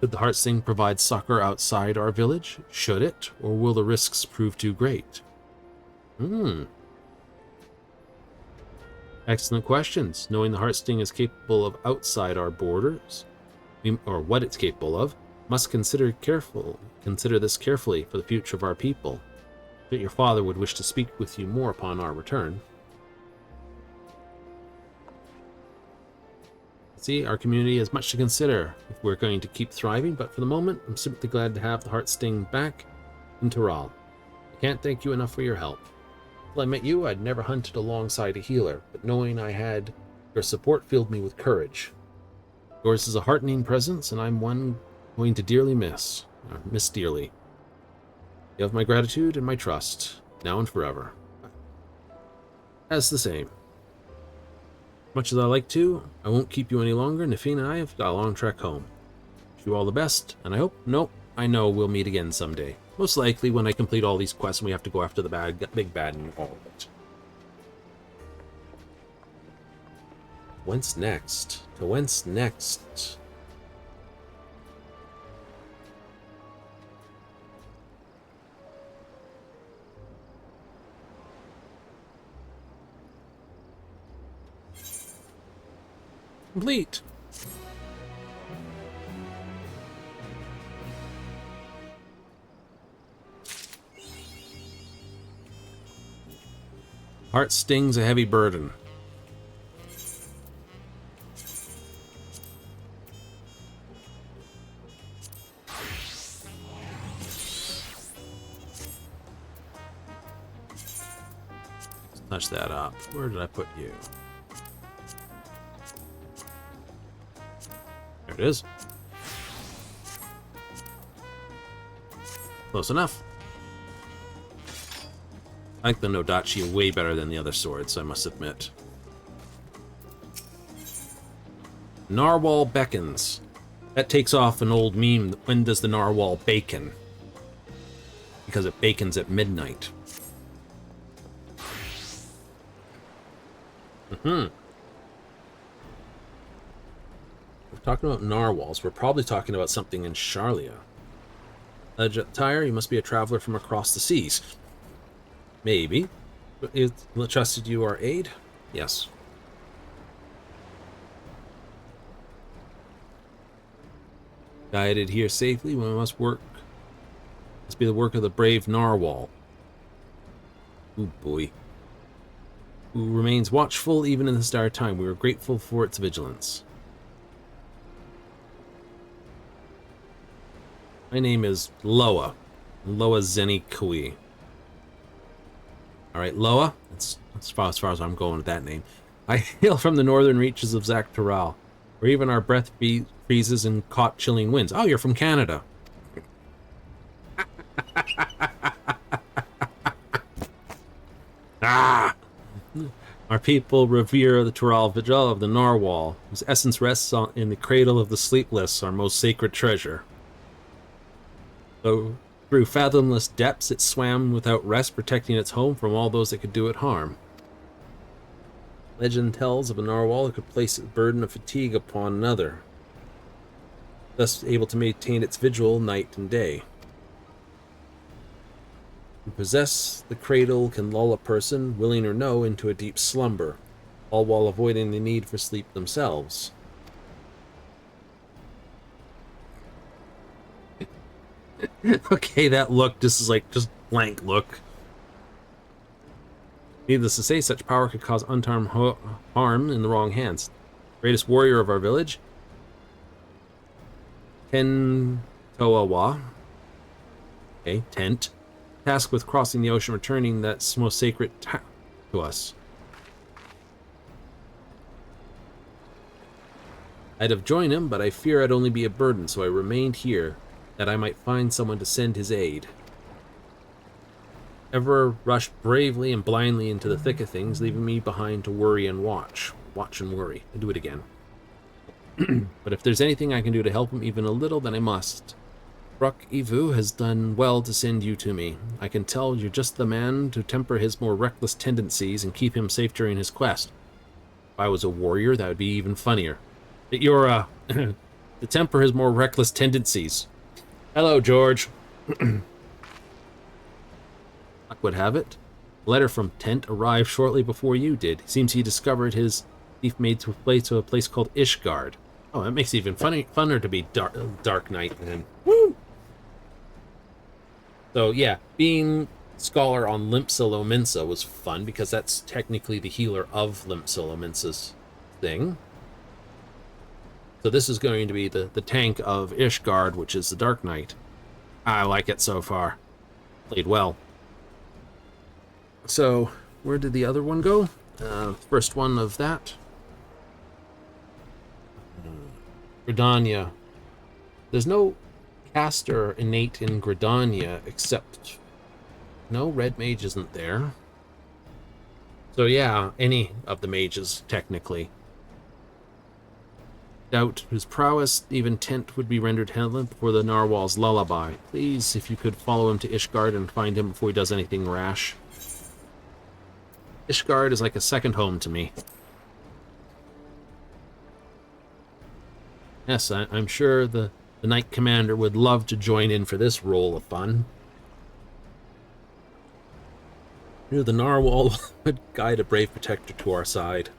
Could the Heartsting provide succor outside our village? Should it? Or will the risks prove too great? Excellent questions. Knowing the Heartsting is capable of outside our borders, or what it's capable of, must consider this carefully for the future of our people. That your father would wish to speak with you more upon our return. See, our community has much to consider if we're going to keep thriving, but for the moment, I'm simply glad to have the Heartsting back in Toral. I can't thank you enough for your help. Until I met you, I'd never hunted alongside a healer, but knowing I had your support filled me with courage. Yours is a heartening presence, and I'm one going to dearly miss dearly. You have my gratitude and my trust, now and forever. As the same. Much as I like to, I won't keep you any longer. Nafine and I have got a long trek home. Wish you all the best, and I know we'll meet again someday. Most likely when I complete all these quests and we have to go after the big bad and all of it. Whence next? To whence next? Complete. Heart stings a heavy burden. Let's touch that up. Where did I put you? There it is. Close enough. I like the Nodachi way better than the other swords, I must admit. Narwhal beckons. That takes off an old meme. When does the narwhal bacon? Because it bacons at midnight. We're talking about narwhals. We're probably talking about something in Charlia. Tyre, you must be a traveler from across the seas. Maybe. It trusted you our aid? Yes. Guided here safely, we must be the work of the brave narwhal. Ooh boy. Who remains watchful even in this dire time. We are grateful for its vigilance. My name is Loa. Loa Zeni Kui. Alright, Loa. That's as far as I'm going with that name. I hail from the northern reaches of Zaktoral. or even our breath freezes and caught chilling winds. Oh, you're from Canada. Ah! Our people revere the Tural Vigil of the Narwhal, whose essence rests in the cradle of the sleepless, our most sacred treasure. Though through fathomless depths it swam without rest, protecting its home from all those that could do it harm. Legend tells of a narwhal that could place its burden of fatigue upon another, thus able to maintain its vigil night and day. To possess the cradle can lull a person, willing or no, into a deep slumber, all while avoiding the need for sleep themselves. Okay, that look, this is like just blank look. Needless to say, such power could cause unharmed harm in the wrong hands. Greatest warrior of our village, Tentoawa, okay, Tent, tasked with crossing the ocean, returning that's most sacred to us. I'd have joined him, but I fear I'd only be a burden, so I remained here, that I might find someone to send his aid. Ever rushed bravely and blindly into the thick of things, leaving me behind to worry and watch. Watch and worry. I do it again. But if there's anything I can do to help him even a little, then I must. Bruck Ivu has done well to send you to me. I can tell you're just the man to temper his more reckless tendencies and keep him safe during his quest. If I was a warrior, that would be even funnier. That you're, to temper his more reckless tendencies. Hello, George. Luck would have it. A letter from Tent arrived shortly before you did. It seems he discovered his thief made to a place called Ishgard. Oh, that makes it even funner to be Dark Knight then. Woo! So yeah, being scholar on Limpsa Lominsa was fun because that's technically the healer of Limpsa Lominsa's thing. So this is going to be the tank of Ishgard, which is the Dark Knight. I like it so far. Played well. So, where did the other one go? First one of that. Gridania. There's no caster innate in Gridania except... No, Red Mage isn't there. So yeah, any of the mages, technically. Doubt whose prowess even Tent would be rendered helen before the Narwhal's lullaby. Please, if you could follow him to Ishgard and find him before he does anything rash. Ishgard is like a second home to me. Yes, I'm sure the Knight Commander would love to join in for this roll of fun. You know, the Narwhal would guide a brave protector to our side.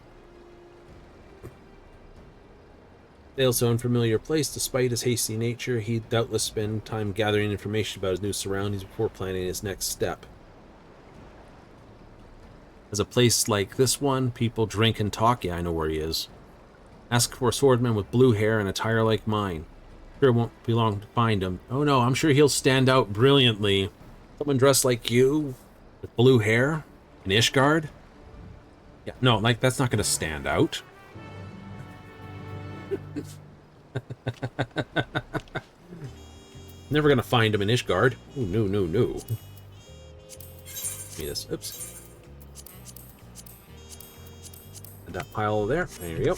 Dale so unfamiliar place, despite his hasty nature, he'd doubtless spend time gathering information about his new surroundings before planning his next step. As a place like this one, people drink and talk. Yeah, I know where he is. Ask for a swordman with blue hair and attire like mine. Sure won't be long to find him. Oh no, I'm sure he'll stand out brilliantly. Someone dressed like you, with blue hair, in Ishgard? Yeah, no, like, that's not going to stand out. Never going to find him in Ishgard. Ooh, no. Give me this. Oops. And that pile there. There you go.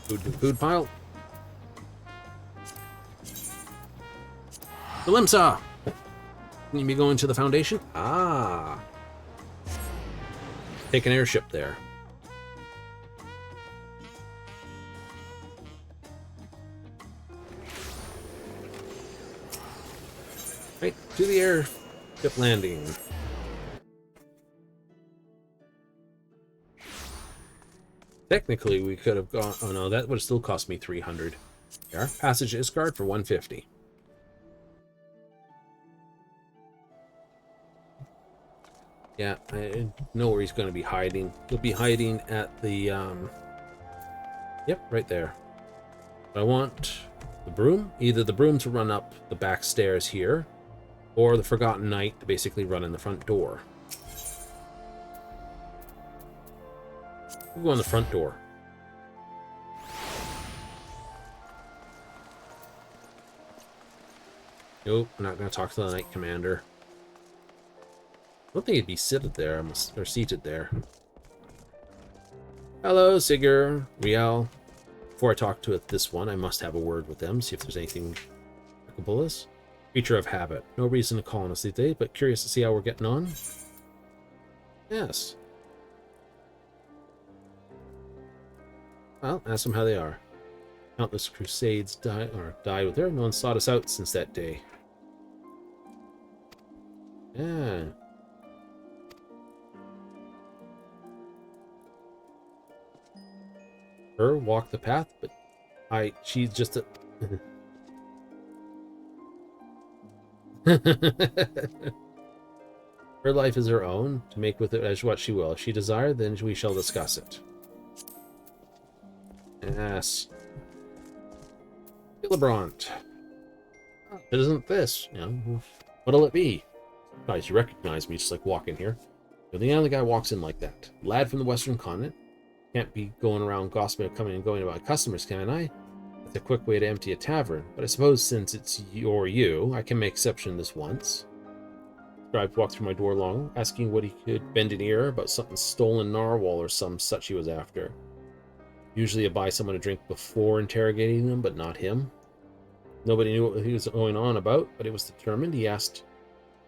Food pile. The Limsa! Can you be going to the Foundation? Ah. Take an airship there. Right, to the airship landing. Technically, we could have gone... Oh no, that would have still cost me 300. There. Passage to Ishgard for 150. Yeah, I know where he's going to be hiding. He'll be hiding at the... Yep, right there. I want the broom. Either the broom to run up the back stairs here, or the Forgotten Knight to basically run in the front door. We'll go in the front door. Nope, I'm not going to talk to the Knight Commander. I don't think he'd be seated there. Or seated there. Hello, Sigurd, Riel. Before I talk to this one, I must have a word with them, see if there's anything applicable. Creature of habit. No reason to call on us these days, but curious to see how we're getting on. Yes. Well, ask them how they are. Countless crusades died with her. No one sought us out since that day. Yeah. Her walk the path, but she's just a her life is her own, to make with it as what she will. If she desire, then we shall discuss it. Yes. Hillebrand. It isn't this, you know. What'll it be? Guys, you recognize me just like walking here. You're the only guy walks in like that. Lad from the Western Continent. Can't be going around gossiping, coming and going about customers, can I? That's a quick way to empty a tavern. But I suppose since it's you, I can make exception this once. Scribe walked through my door long, asking what he could bend an ear about something stolen narwhal or some such he was after. Usually I buy someone a drink before interrogating them, but not him. Nobody knew what he was going on about, but it was determined. He asked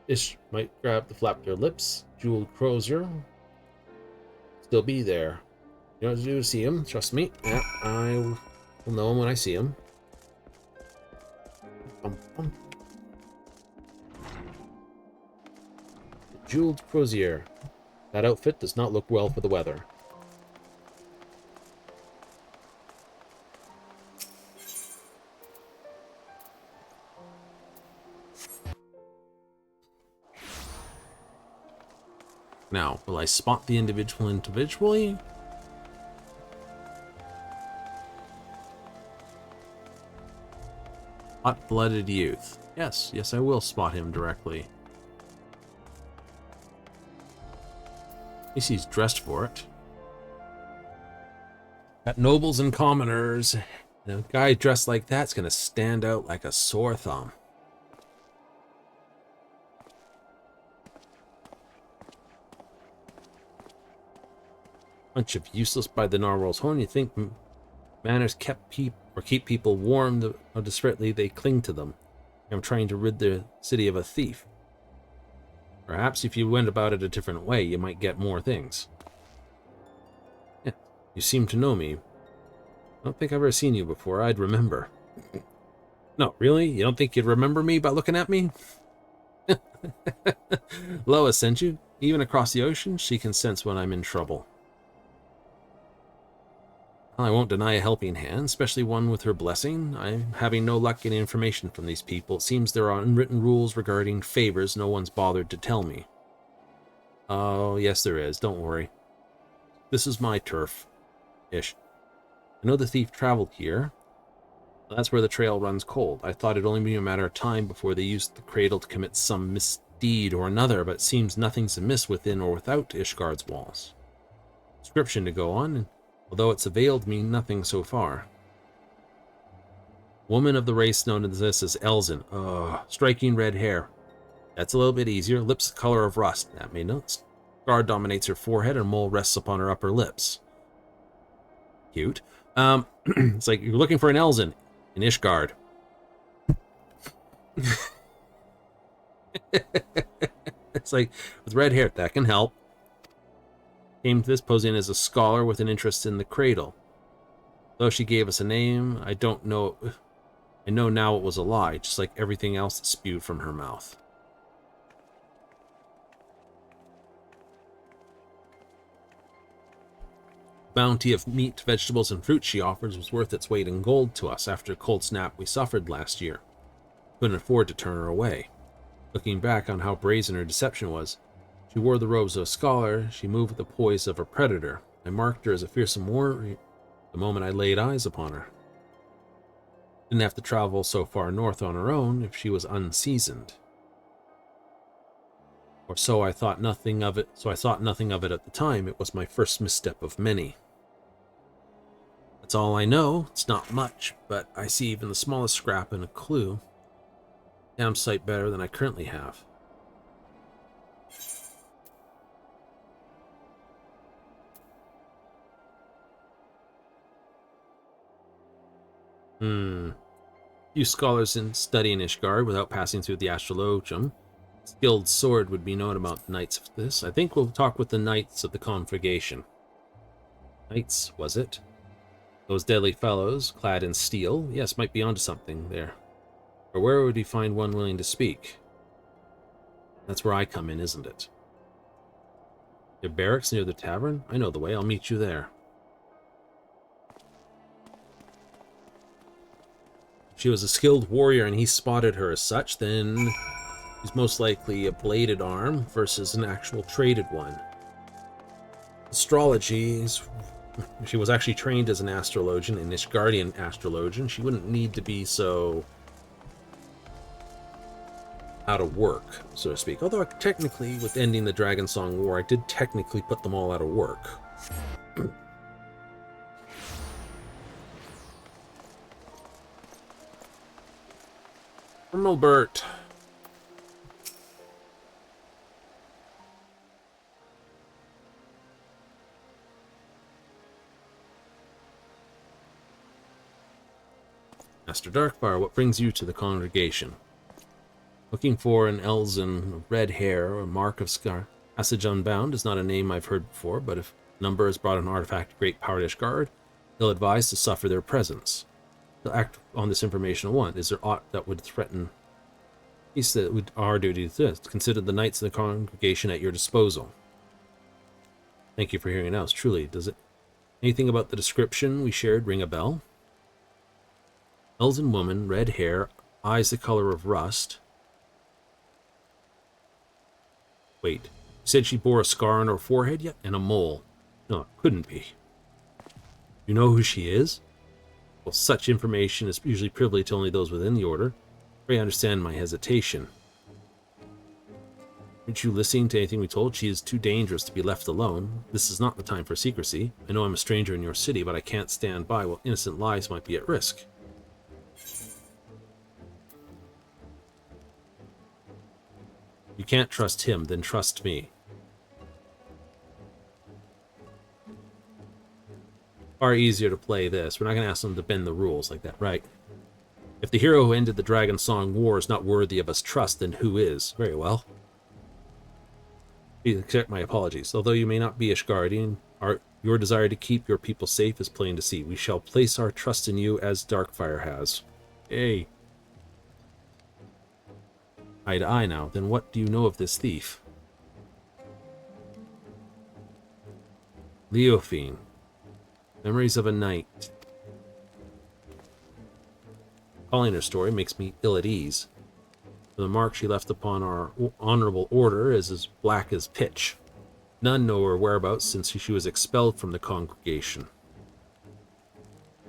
Ish might grab the flap their lips. Jeweled crozier still be there. You know what to do to see him, trust me. Yeah, I will know him when I see him. The jeweled crozier. That outfit does not look well for the weather. Now, will I spot the individual individually? Hot-blooded youth. Yes, I will spot him directly. At least he's dressed for it. Got nobles and commoners. A guy dressed like that's gonna stand out like a sore thumb. Bunch of useless by the narwhal's horn. You think manners keep people warm, how desperately they cling to them. I'm trying to rid the city of a thief. Perhaps if you went about it a different way, you might get more things. Yeah, you seem to know me. I don't think I've ever seen you before. I'd remember. No, really? You don't think you'd remember me by looking at me? Lois sent you. Even across the ocean, she can sense when I'm in trouble. I won't deny a helping hand, especially one with her blessing. I'm having no luck getting information from these people. It seems there are unwritten rules regarding favors no one's bothered to tell me. Oh, yes there is. Don't worry. This is my turf. Ish. I know the thief traveled here. That's where the trail runs cold. I thought it'd only be a matter of time before they used the cradle to commit some misdeed or another, but it seems nothing's amiss within or without Ishgard's walls. Inscription to go on, and although it's availed me nothing so far. Woman of the race known as this as Elzen. Striking red hair. That's a little bit easier. Lips the color of rust. That made notes. Scar dominates her forehead and mole rests upon her upper lips. Cute. It's like you're looking for an Elzen in Ishgard. It's like with red hair, that can help. Came to this posing as a scholar with an interest in the cradle. Though she gave us a name, I don't know. I know now it was a lie, just like everything else that spewed from her mouth. Bounty of meat, vegetables, and fruit she offers was worth its weight in gold to us after the cold snap we suffered last year. Couldn't afford to turn her away. Looking back on how brazen her deception was, she wore the robes of a scholar, she moved with the poise of a predator. I marked her as a fearsome warrior the moment I laid eyes upon her. Didn't have to travel so far north on her own if she was unseasoned. Or so I thought nothing of it. So I thought nothing of it at the time. It was my first misstep of many. That's all I know. It's not much, but I see even the smallest scrap and a clue. Damn sight better than I currently have. Few scholars in studying Ishgard without passing through the astrologium. Skilled sword would be known about the knights of this. I think we'll talk with the knights of the congregation. Knights, was it? Those deadly fellows, clad in steel? Yes, might be onto something there. Or where would he find one willing to speak? That's where I come in, isn't it? Your barracks near the tavern? I know the way. I'll meet you there. She was a skilled warrior and he spotted her as such, then he's most likely a bladed arm versus an actual traded one. Astrology, she was actually trained as an astrologian, an Ishgardian astrologian. She wouldn't need to be so out of work, so to speak. Although technically, with ending the Dragon Song War, I did technically put them all out of work. Milbert. Master Darkfire, what brings you to the congregation? Looking for an Elzen, red hair, or mark of scar. Passage Unbound is not a name I've heard before, but if Number has brought an artifact of great power to Ishgard, they'll advise to suffer their presence. They'll act on this information at once. Is there aught that would threaten? He said, "With our duty is this: consider the knights of the congregation at your disposal." Thank you for hearing it out. Truly, does it anything about the description we shared ring a bell? Elven woman, red hair, eyes the color of rust. Wait, you said she bore a scar on her forehead yet? And a mole. No, it couldn't be. You know who she is? Well, such information is usually privileged to only those within the order. I understand my hesitation. Aren't you listening to anything we told? She is too dangerous to be left alone. This is not the time for secrecy. I know I'm a stranger in your city, but I can't stand by while innocent lives might be at risk. You can't trust him, then trust me. Far easier to play this. We're not going to ask them to bend the rules like that, right? If the hero who ended the Dragon Song War is not worthy of us trust, then who is? Very well. Please accept my apologies. Although you may not be Ishgardian, your desire to keep your people safe is plain to see. We shall place our trust in you as Darkfire has. Hey. Eye to eye now. Then what do you know of this thief? Leofine. Memories of a night. Calling her story makes me ill at ease. The mark she left upon our honorable order is as black as pitch. None know her whereabouts since she was expelled from the congregation.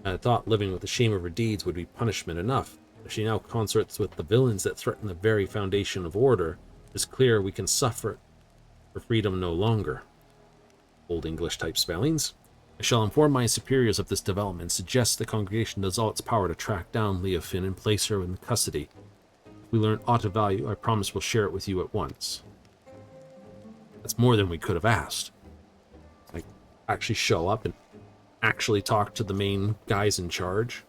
I thought living with the shame of her deeds would be punishment enough. If she now consorts with the villains that threaten the very foundation of order, it's clear we can suffer for freedom no longer. Old English type spellings. I shall inform my superiors of this development and suggest the congregation does all its power to track down Leofine and place her in custody. If we learn aught of value, I promise we'll share it with you at once. That's more than we could have asked. Like, actually show up and actually talk to the main guys in charge.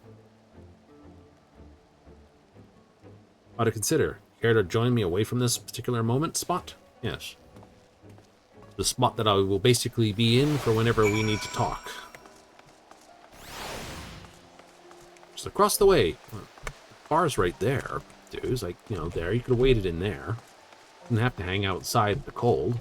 How to consider. Care to join me away from this particular spot? Yes. The spot that I will basically be in for whenever we need to talk. Just across the way. Bar's right there, dude. It's like, you know, there. You could have waited in there. Didn't have to hang outside in the cold.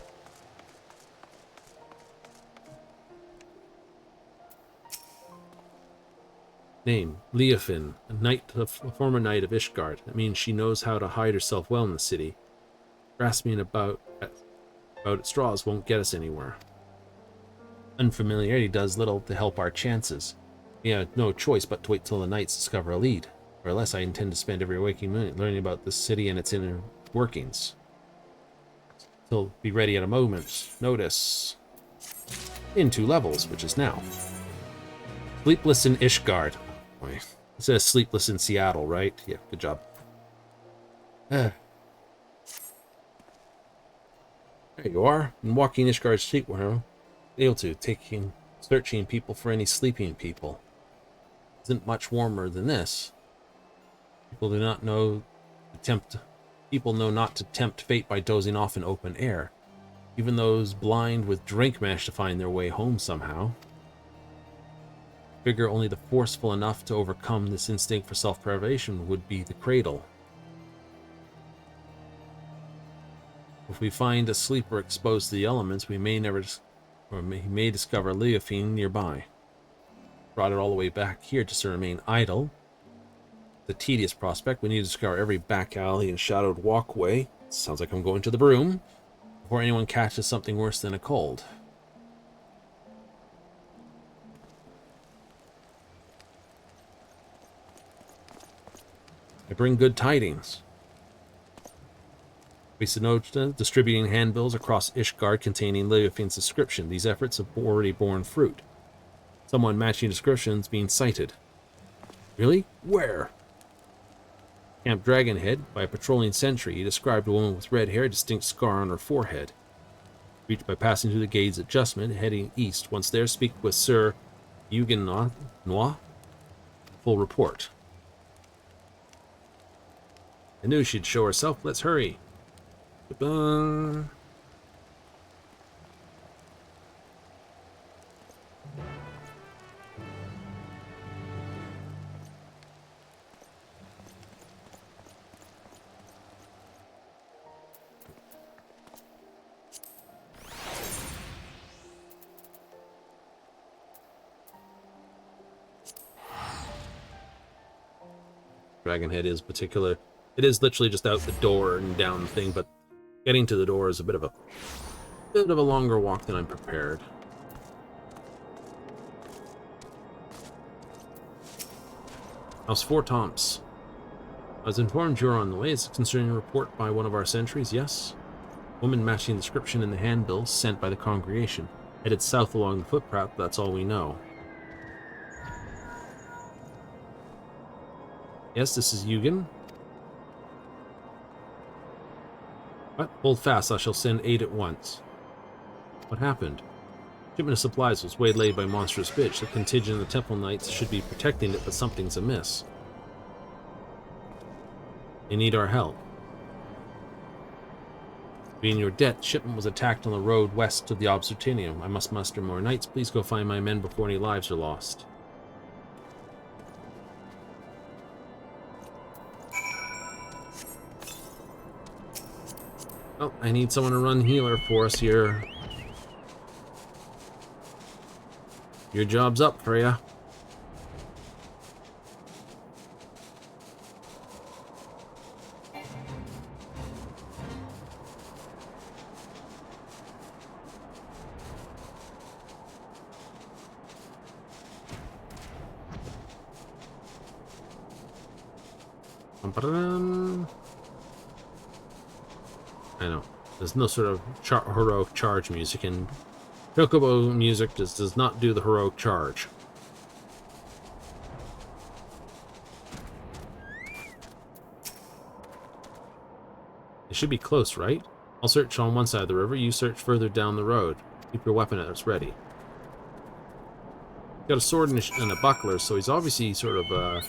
Name, Leofine, a former knight of Ishgard. That means she knows how to hide herself well in the city. Grasping about straws won't get us anywhere. Unfamiliarity does little to help our chances. We have no choice but to wait till the knights discover a lead, or else I intend to spend every waking minute learning about this city and its inner workings. He'll be ready at a moment's notice. In 2 levels, which is now. Sleepless in Ishgard. Boy, it says sleepless in Seattle, right? Yeah, good job. There you are. In walking Ishgard's street, where able to searching people for any sleeping people. Isn't much warmer than this. People do not know people know not to tempt fate by dozing off in open air. Even those blind with drink manage to find their way home somehow. Figure only the forceful enough to overcome this instinct for self-preservation would be the cradle. If we find a sleeper exposed to the elements, we may discover Leofine nearby. Brought it all the way back here just to remain idle. The tedious prospect. We need to discover every back alley and shadowed walkway. Sounds like I'm going to the broom. Before anyone catches something worse than a cold. I bring good tidings. Visinoda distributing handbills across Ishgard containing Leofine's description. These efforts have already borne fruit. Someone matching descriptions being cited. Really? Where? Camp Dragonhead, by a patrolling sentry. He described a woman with red hair, a distinct scar on her forehead. Reached by passing through the gates adjustment, heading east. Once there, speak with Sir Eugen Noir. Full report. I knew she'd show herself. Let's hurry. Ba-ba. Dragonhead is particular. It is literally just out the door and down the thing, but getting to the door is a bit of a longer walk than I'm prepared. House Four Tomps. I was informed you're on the way. It's a concerning report by one of our sentries, yes? Woman matching the description in the handbill sent by the congregation. Headed south along the footpath, that's all we know. Yes, this is Eugen. What? Hold fast, I shall send aid at once. What happened? Shipment of supplies was waylaid by monstrous bitch. The contingent of the Temple Knights should be protecting it, but something's amiss. They need our help. Being your debt, shipment was attacked on the road west to the Observatium. I must muster more knights. Please go find my men before any lives are lost. Oh, I need someone to run healer for us here. Your job's up, Freya. I know. There's no sort of heroic charge music, and Chocobo music does not do the heroic charge. It should be close, right? I'll search on one side of the river, you search further down the road. Keep your weapon at us ready. Got a sword and a buckler, so he's obviously sort of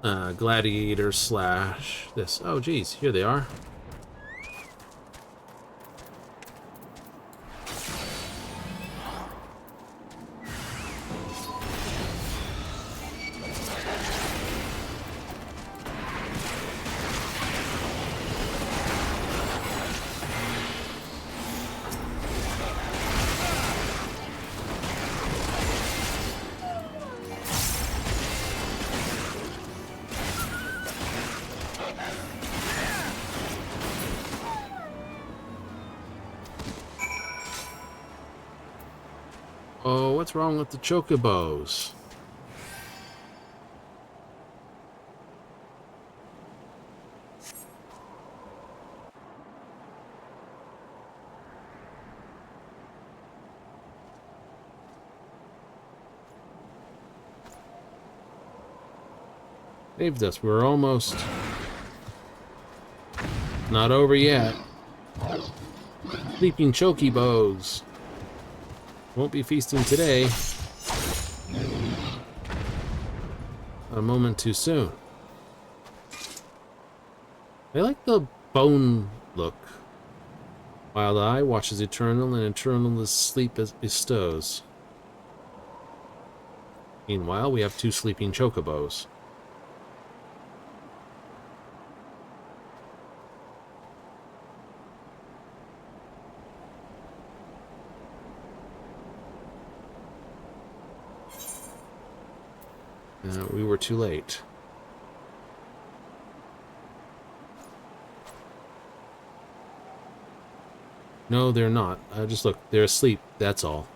a gladiator slash this. Oh, geez, here they are. Oh, what's wrong with the chocobos? Saved us. We're almost... not over yet. Sleeping chokibos. Won't be feasting today. A moment too soon. I like the bone look. Wild Eye watches eternal, and eternal is sleep as bestows. Meanwhile, we have 2 sleeping chocobos. We were too late. No, they're not. Just look, they're asleep, that's all.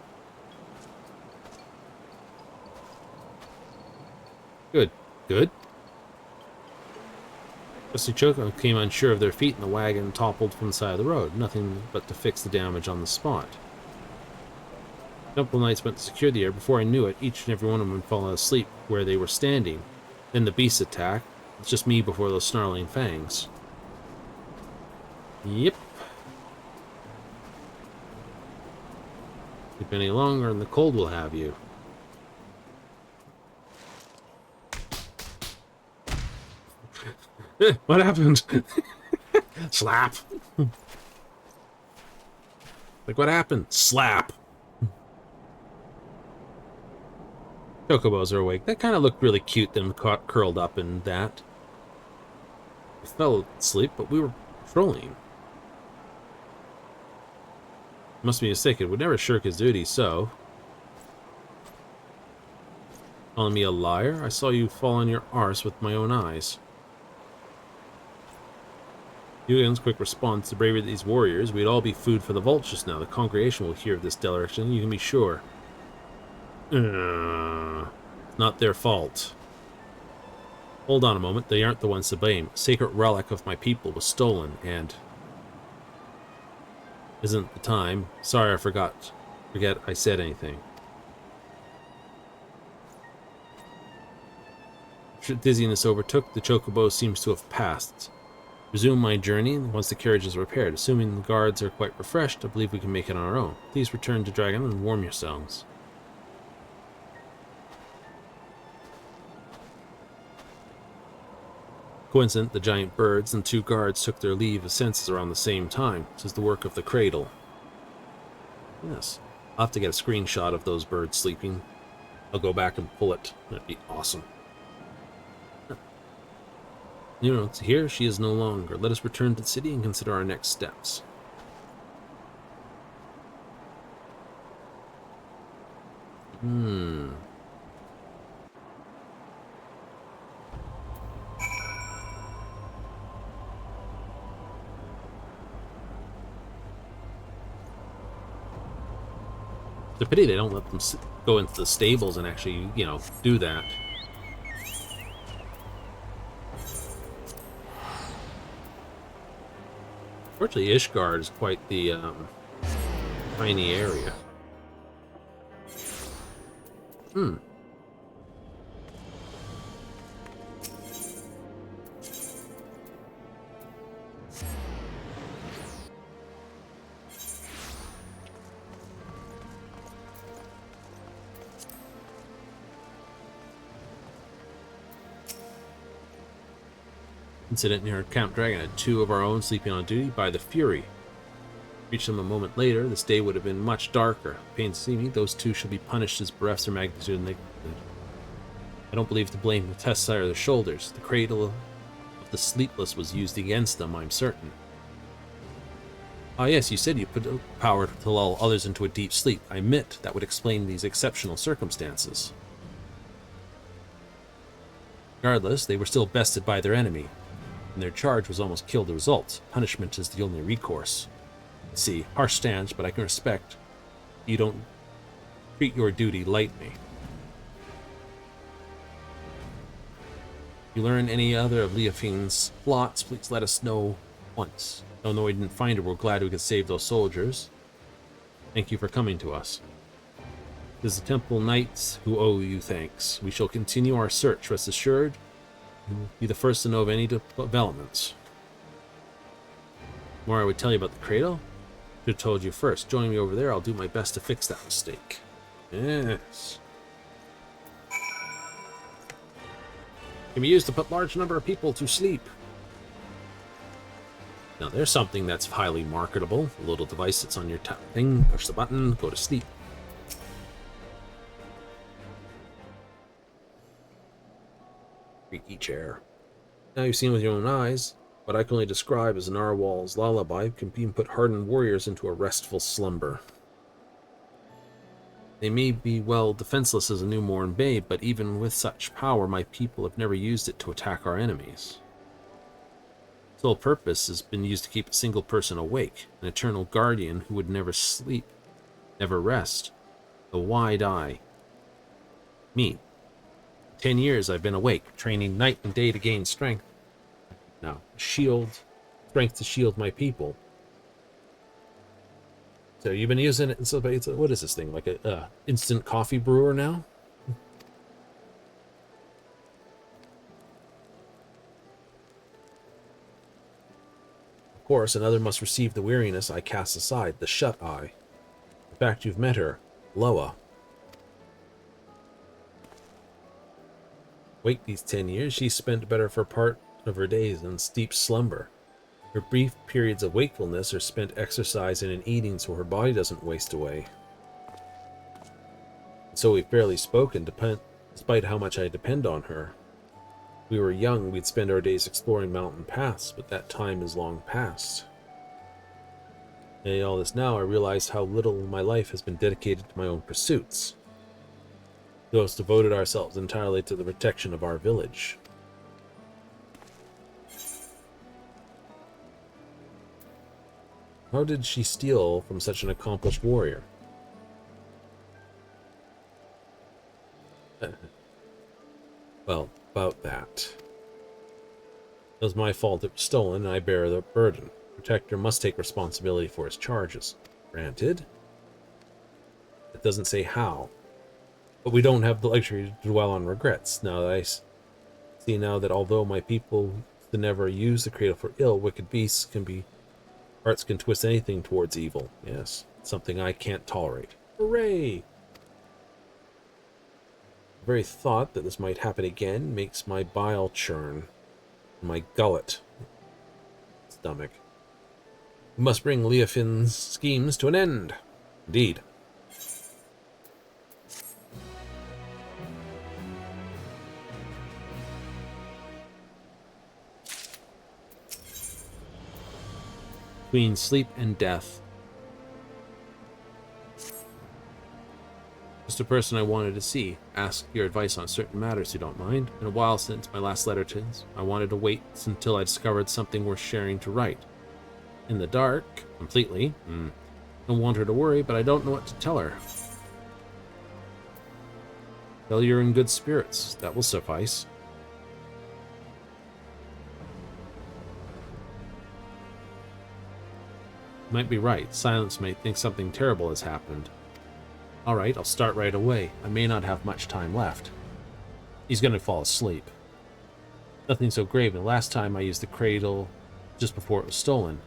Good. Good. Rusty Choco came unsure of their feet and the wagon toppled from the side of the road. Nothing but to fix the damage on the spot. Temple Knights went to secure the air. Before I knew it, each and every one of them had fallen asleep where they were standing. Then the beasts attacked. It's just me before those snarling fangs. Yep. Sleep any longer and the cold will have you. What happened? Slap. Like, what happened? Slap. Chocobos are awake. That kind of looked really cute, them curled up in that. We fell asleep, but we were patrolling. Must be mistaken. Would never shirk his duty, so... Calling me a liar? I saw you fall on your arse with my own eyes. Yugen's quick response to the bravery of these warriors. We'd all be food for the vultures now. The congregation will hear of this dereliction, you can be sure. Not their fault. Hold on a moment, they aren't the ones to blame. A sacred relic of my people was stolen, and... Isn't the time. Sorry, I forget I said anything. Dizziness overtook, the chocobo seems to have passed. Resume my journey once the carriage is repaired. Assuming the guards are quite refreshed, I believe we can make it on our own. Please return to Dragon and warm yourselves. Coincident, the giant birds and 2 guards took their leave of senses around the same time. This is the work of the cradle. Yes. I'll have to get a screenshot of those birds sleeping. I'll go back and pull it. That'd be awesome. You know, here she is no longer. Let us return to the city and consider our next steps. It's a pity they don't let them go into the stables and actually, you know, do that. Fortunately, Ishgard is quite the tiny area. Incident near Camp Dragon had 2 of our own sleeping on duty by the Fury. Reached them a moment later, this day would have been much darker. Pain to see me, those 2 shall be punished as bereft their magnitude and neglected. I don't believe to blame the test sire their shoulders. The cradle of the sleepless was used against them, I'm certain. Ah yes, you said you put power to lull others into a deep sleep. I admit that would explain these exceptional circumstances. Regardless, they were still bested by their enemy, and their charge was almost killed the result. Punishment is the only recourse. Let's see, harsh stance, but I can respect you don't treat your duty lightly. If you learn any other of Leofine's plots, please let us know once. Though we didn't find her, we're glad we could save those soldiers. Thank you for coming to us. It is the Temple Knights who owe you thanks. We shall continue our search, rest assured. You'll be the first to know of any developments. The more I would tell you about the cradle, should have told you first. Join me over there. I'll do my best to fix that mistake. Yes. Can be used to put large number of people to sleep. Now there's something that's highly marketable. A little device that's on your thing. Push the button, go to sleep. Creaky chair. Now you've seen with your own eyes, what I can only describe as a narwhal's lullaby can even put hardened warriors into a restful slumber. They may be well defenseless as a newborn babe, but even with such power, my people have never used it to attack our enemies. Its sole purpose has been used to keep a single person awake, an eternal guardian who would never sleep, never rest. The wide eye. Me. 10 years I've been awake, training night and day to gain strength. Now, strength to shield my people. So you've been using it, and so what is this thing, like a instant coffee brewer now? Of course, another must receive the weariness I cast aside, the shut eye. In fact, you've met her, Loa. Wait these 10 years, she spent better for part of her days in steep slumber. Her brief periods of wakefulness are spent exercising and eating so her body doesn't waste away. And so we've barely spoken, despite how much I depend on her. We were young, we'd spend our days exploring mountain paths, but that time is long past. In all this now, I realize how little my life has been dedicated to my own pursuits. We have devoted ourselves entirely to the protection of our village. How did she steal from such an accomplished warrior? Well, about that. It was my fault it was stolen, and I bear the burden. The protector must take responsibility for his charges. Granted. It doesn't say how. But we don't have the luxury to dwell on regrets. Now that I see now that although my people to never use the cradle for ill, wicked beasts hearts can twist anything towards evil. Yes, something I can't tolerate. Hooray! The very thought that this might happen again makes my bile churn. My gullet. Stomach. We must bring Leofin's schemes to an end. Indeed. Between sleep and death. Just a person I wanted to see. Ask your advice on certain matters, you don't mind. In a while since my last letter to him, I wanted to wait until I discovered something worth sharing to write. In the dark, completely. Don't want her to worry, but I don't know what to tell her. Tell you're in good spirits. That will suffice. Might be right. Silence may think something terrible has happened. Alright, I'll start right away. I may not have much time left. He's going to fall asleep. Nothing so grave. The last time I used the cradle just before it was stolen.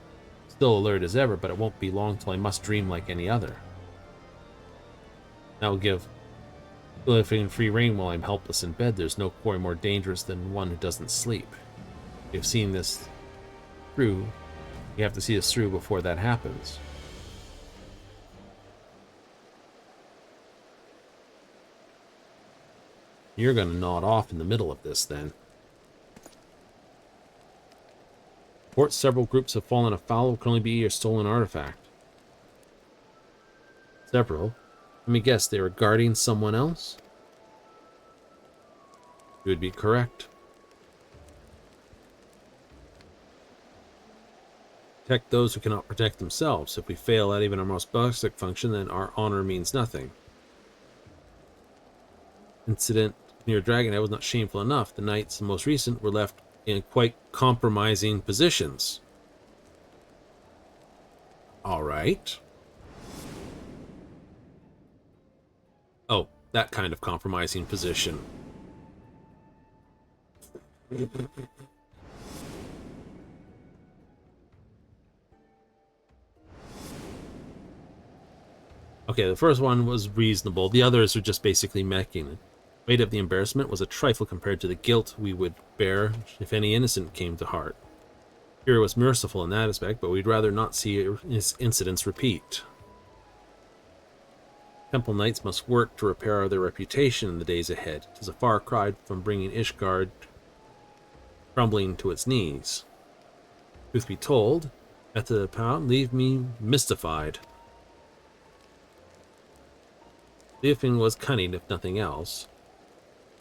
Still alert as ever, but it won't be long till I must dream like any other. That will give living free rein while I'm helpless in bed. There's no quarry more dangerous than one who doesn't sleep. You've seen this through. You have to see this through before that happens. You're going to nod off in the middle of this, then. Reports several groups have fallen afoul of can only be a stolen artifact. Several? Let me guess, they were guarding someone else? You would be correct. Protect those who cannot protect themselves. If we fail at even our most basic function, then our honor means nothing. Incident near Dragonhead was not shameful enough. The knights, the most recent, were left in quite compromising positions. All right. Oh, that kind of compromising position. Okay, the first one was reasonable. The others are just basically mecking. The weight of the embarrassment was a trifle compared to the guilt we would bear if any innocent came to heart. Kira was merciful in that aspect, but we'd rather not see his incidents repeat. Temple Knights must work to repair their reputation in the days ahead. It is a far cry from bringing Ishgard crumbling to its knees. Truth be told, at the pound, leave me mystified. Leofin was cunning, if nothing else.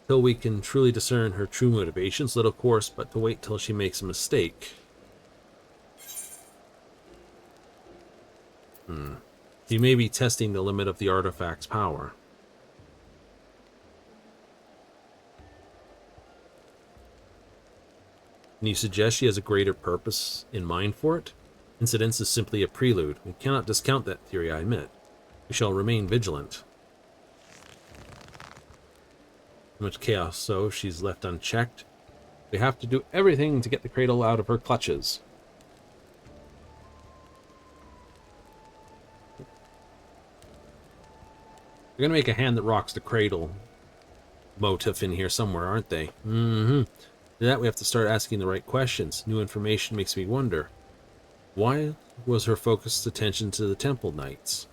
Till we can truly discern her true motivations, little course but to wait till she makes a mistake. She may be testing the limit of the artifact's power. Can you suggest she has a greater purpose in mind for it? Incidence is simply a prelude. We cannot discount that theory, I admit. We shall remain vigilant. Too much chaos, so she's left unchecked. We have to do everything to get the cradle out of her clutches. They're going to make a hand that rocks the cradle motif in here somewhere, aren't they? To that, we have to start asking the right questions. New information makes me wonder. Why was her focused attention to the Temple Knights?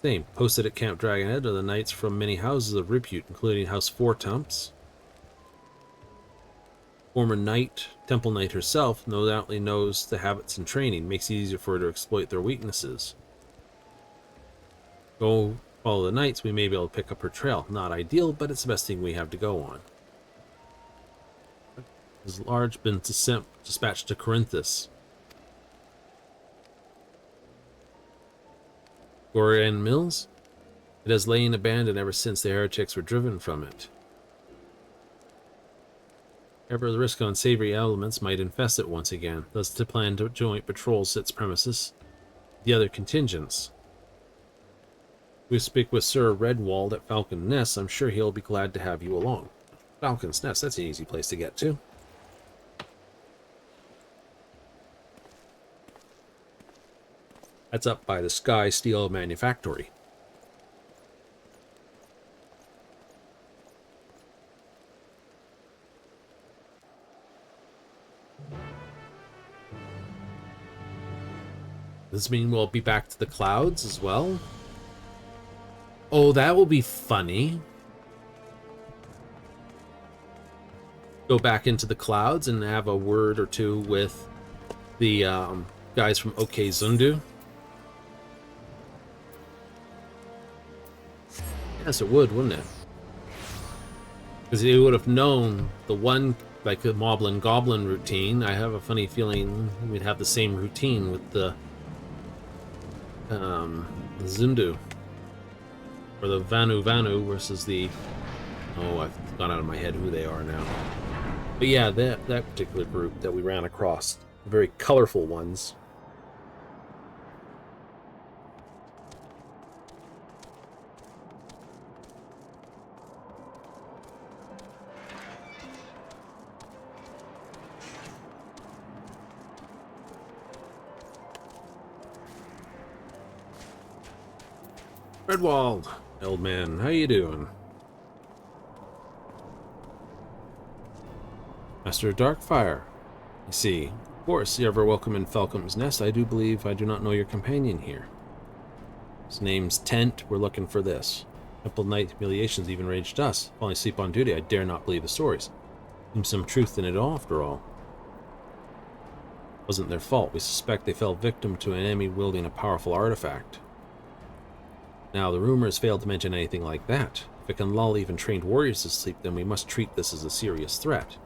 Same. Posted at Camp Dragonhead are the knights from many houses of repute, including House Fourtumps. Former knight, Temple Knight herself, no doubtly knows the habits and training. Makes it easier for her to exploit their weaknesses. Go follow the knights, we may be able to pick up her trail. Not ideal, but it's the best thing we have to go on. Has large been dispatched to Corinthus. Gorian Mills? It has lain abandoned ever since the heretics were driven from it. However, the risk of unsavory elements might infest it once again, thus to plan to joint patrols its premises. The other contingents. We speak with Sir Redwald at Falcon Nest. I'm sure he'll be glad to have you along. Falcon's Nest, that's an easy place to get to. That's up by the Sky Steel Manufactory. Does this mean we'll be back to the clouds as well? Oh, that will be funny. Go back into the clouds and have a word or two with the guys from OK Zundu. Yes, it would, wouldn't it? Because you would have known the one, like the Moblin Goblin routine. I have a funny feeling we'd have the same routine with the Zundu. Or the Vanu Vanu versus the... Oh, I've gone out of my head who they are now. But yeah, that particular group that we ran across. Very colorful ones. Redwald, old man, how you doing? Master of Darkfire. I see. Of course, you're ever welcome in Falcon's Nest. I do believe I do not know your companion here. His name's Tent. We're looking for this. Temple Knight humiliations even raged us. Falling asleep on duty, I dare not believe the stories. Seems some truth in it all, after all. Wasn't their fault. We suspect they fell victim to an enemy wielding a powerful artifact. Now, the rumors failed to mention anything like that. If it can lull even trained warriors to sleep, then we must treat this as a serious threat.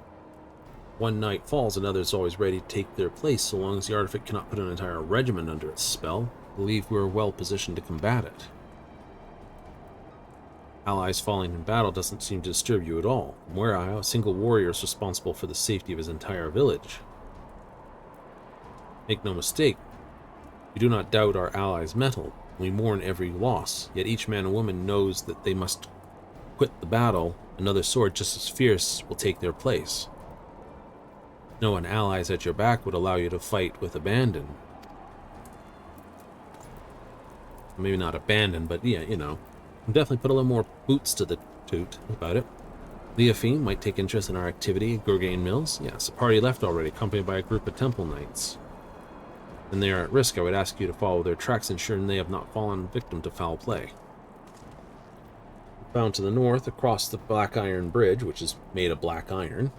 One knight falls, another is always ready to take their place, so long as the artifact cannot put an entire regiment under its spell. I believe we are well positioned to combat it. Allies falling in battle doesn't seem to disturb you at all. From where I am, a single warrior is responsible for the safety of his entire village. Make no mistake, we do not doubt our allies' mettle. We mourn every loss, yet each man and woman knows that they must quit the battle Another sword just as fierce will take their place. Knowing allies at your back would allow you to fight with abandon. Maybe not abandon, but yeah, you know. Definitely put a little more boots to the toot about it. Leofine might take interest in our activity at Gorgain Mills. Yes, a party left already, accompanied by a group of temple knights. When they are at risk, I would ask you to follow their tracks, ensuring they have not fallen victim to foul play. Bound to the north, across the Black Iron Bridge, which is made of black iron.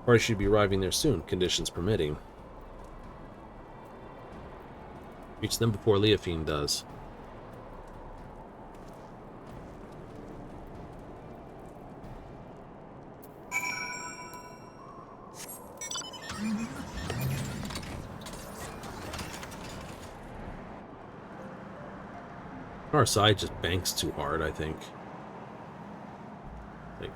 Party should be arriving there soon, conditions permitting. Reach them before Leofine does. Our side just banks too hard, I think. Like,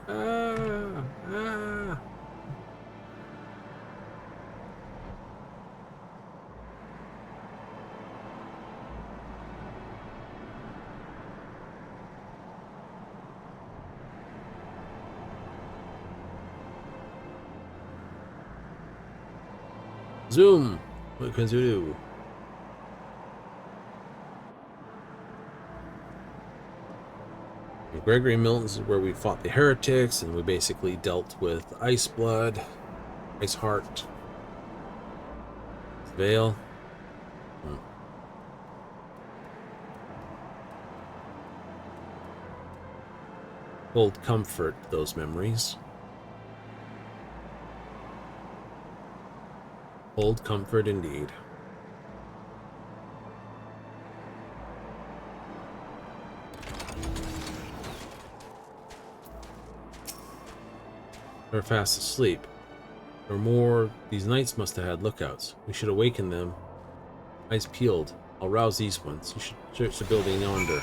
Zoom! What can you do? Gregory Milton's is where we fought the heretics, and we basically dealt with Ice Blood, Ice Heart, Veil. Hold comfort, those memories. Hold comfort indeed. They're fast asleep. Or more, these knights must have had lookouts. We should awaken them. Eyes peeled. I'll rouse these ones. You should search the building yonder.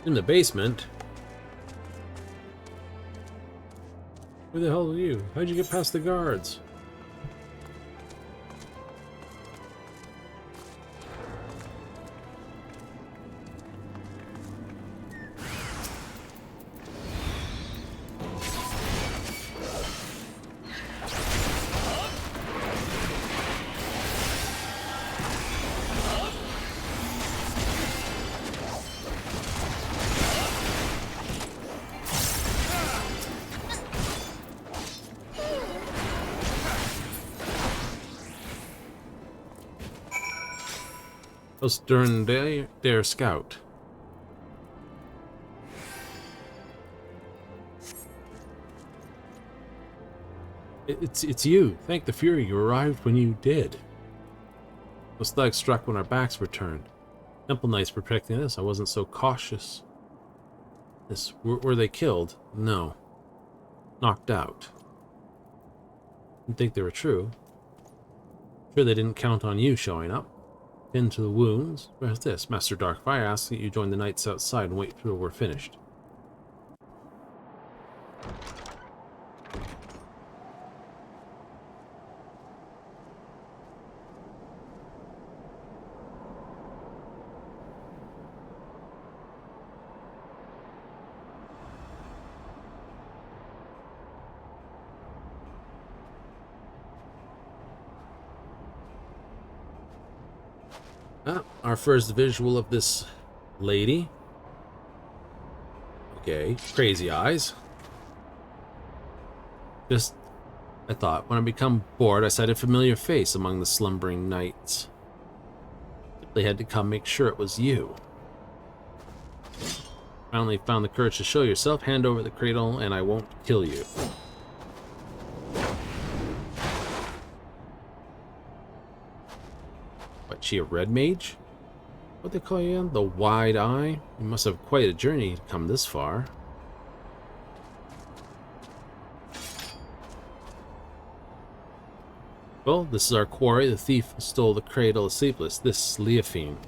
In the basement? Where the hell are you? How'd you get past the guards? Was during their scout. It's you. Thank the Fury you arrived when you did. Those thugs struck when our backs were turned. Temple Knights protecting us. I wasn't so cautious. Were they killed? No. Knocked out. Didn't think they were true. Sure they didn't count on you showing up. Pinned to the wounds. Where's this? Master Darkfire asks that you join the knights outside and wait till we're finished. Our first visual of this lady. Okay, crazy eyes. I thought, when I become bored, I sight a familiar face among the slumbering knights. They had to come make sure it was you. Finally found the courage to show yourself. Hand over the cradle and I won't kill you. What, she a red mage? What they call you? The Wide Eye? You must have quite a journey to come this far. Well, this is our quarry. The thief stole the cradle of Sleepless. This Leofine.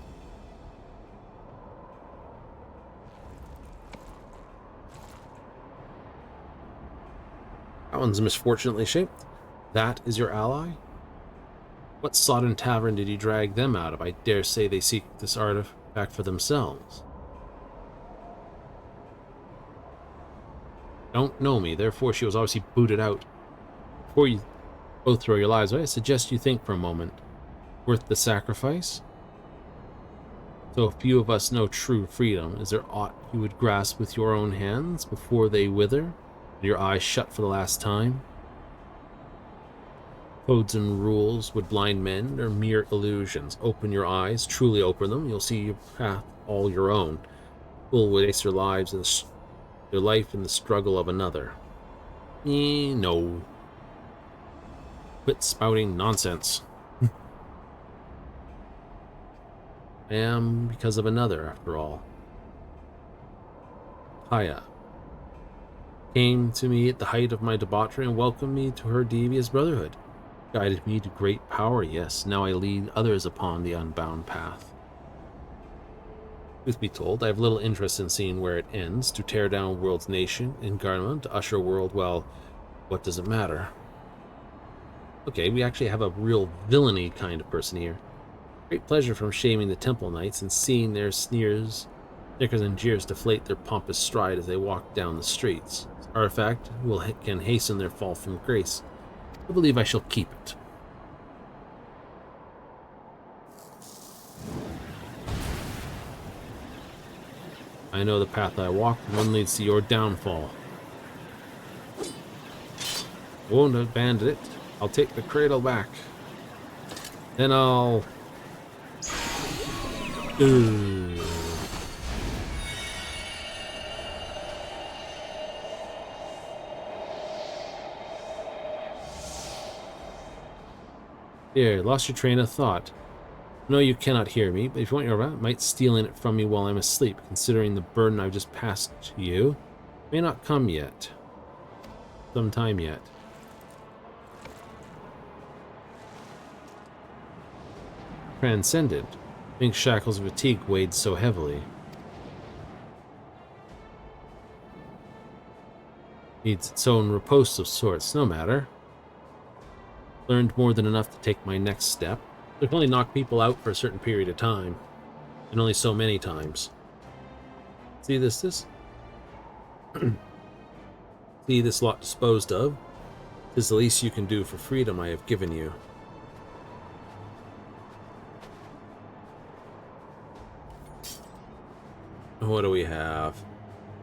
one's misfortunately shaped. That is your ally? What sodden tavern did you drag them out of? I dare say they seek this artifact for themselves. Don't know me, therefore she was obviously booted out. Before you both throw your lives away, I suggest you think for a moment. Worth the sacrifice? So few of us know true freedom. Is there aught you would grasp with your own hands before they wither, and your eyes shut for the last time? Codes and rules would blind men, or mere illusions. Open your eyes, truly open them, you'll see your path all your own. Will waste their lives and their life in the struggle of another. No. Quit spouting nonsense. I am because of another, after all. Haya came to me at the height of my debauchery and welcomed me to her devious brotherhood. Guided me to great power, yes. Now I lead others upon the unbound path. Truth be told, I have little interest in seeing where it ends. To tear down a world's nation in government, to usher a world, well, what does it matter? Okay, we actually have a real villainy kind of person here. Great pleasure from shaming the Temple Knights and seeing their snickers and jeers deflate their pompous stride as they walk down the streets. This artifact can hasten their fall from grace. I believe I shall keep it. I know the path I walk, one leads to your downfall. I won't abandon it. I'll take the cradle back. Then I'll... Here, lost your train of thought. No, you cannot hear me, but if you want your rat, might steal in it from me while I'm asleep, considering the burden I've just passed to you. May not come yet. Some time yet. Transcended. Pink shackles of fatigue weighed so heavily. Needs its own repose of sorts, no matter. Learned more than enough to take my next step. I can only knock people out for a certain period of time, and only so many times. See this? See this lot disposed of? 'Tis the least you can do for freedom I have given you. What do we have?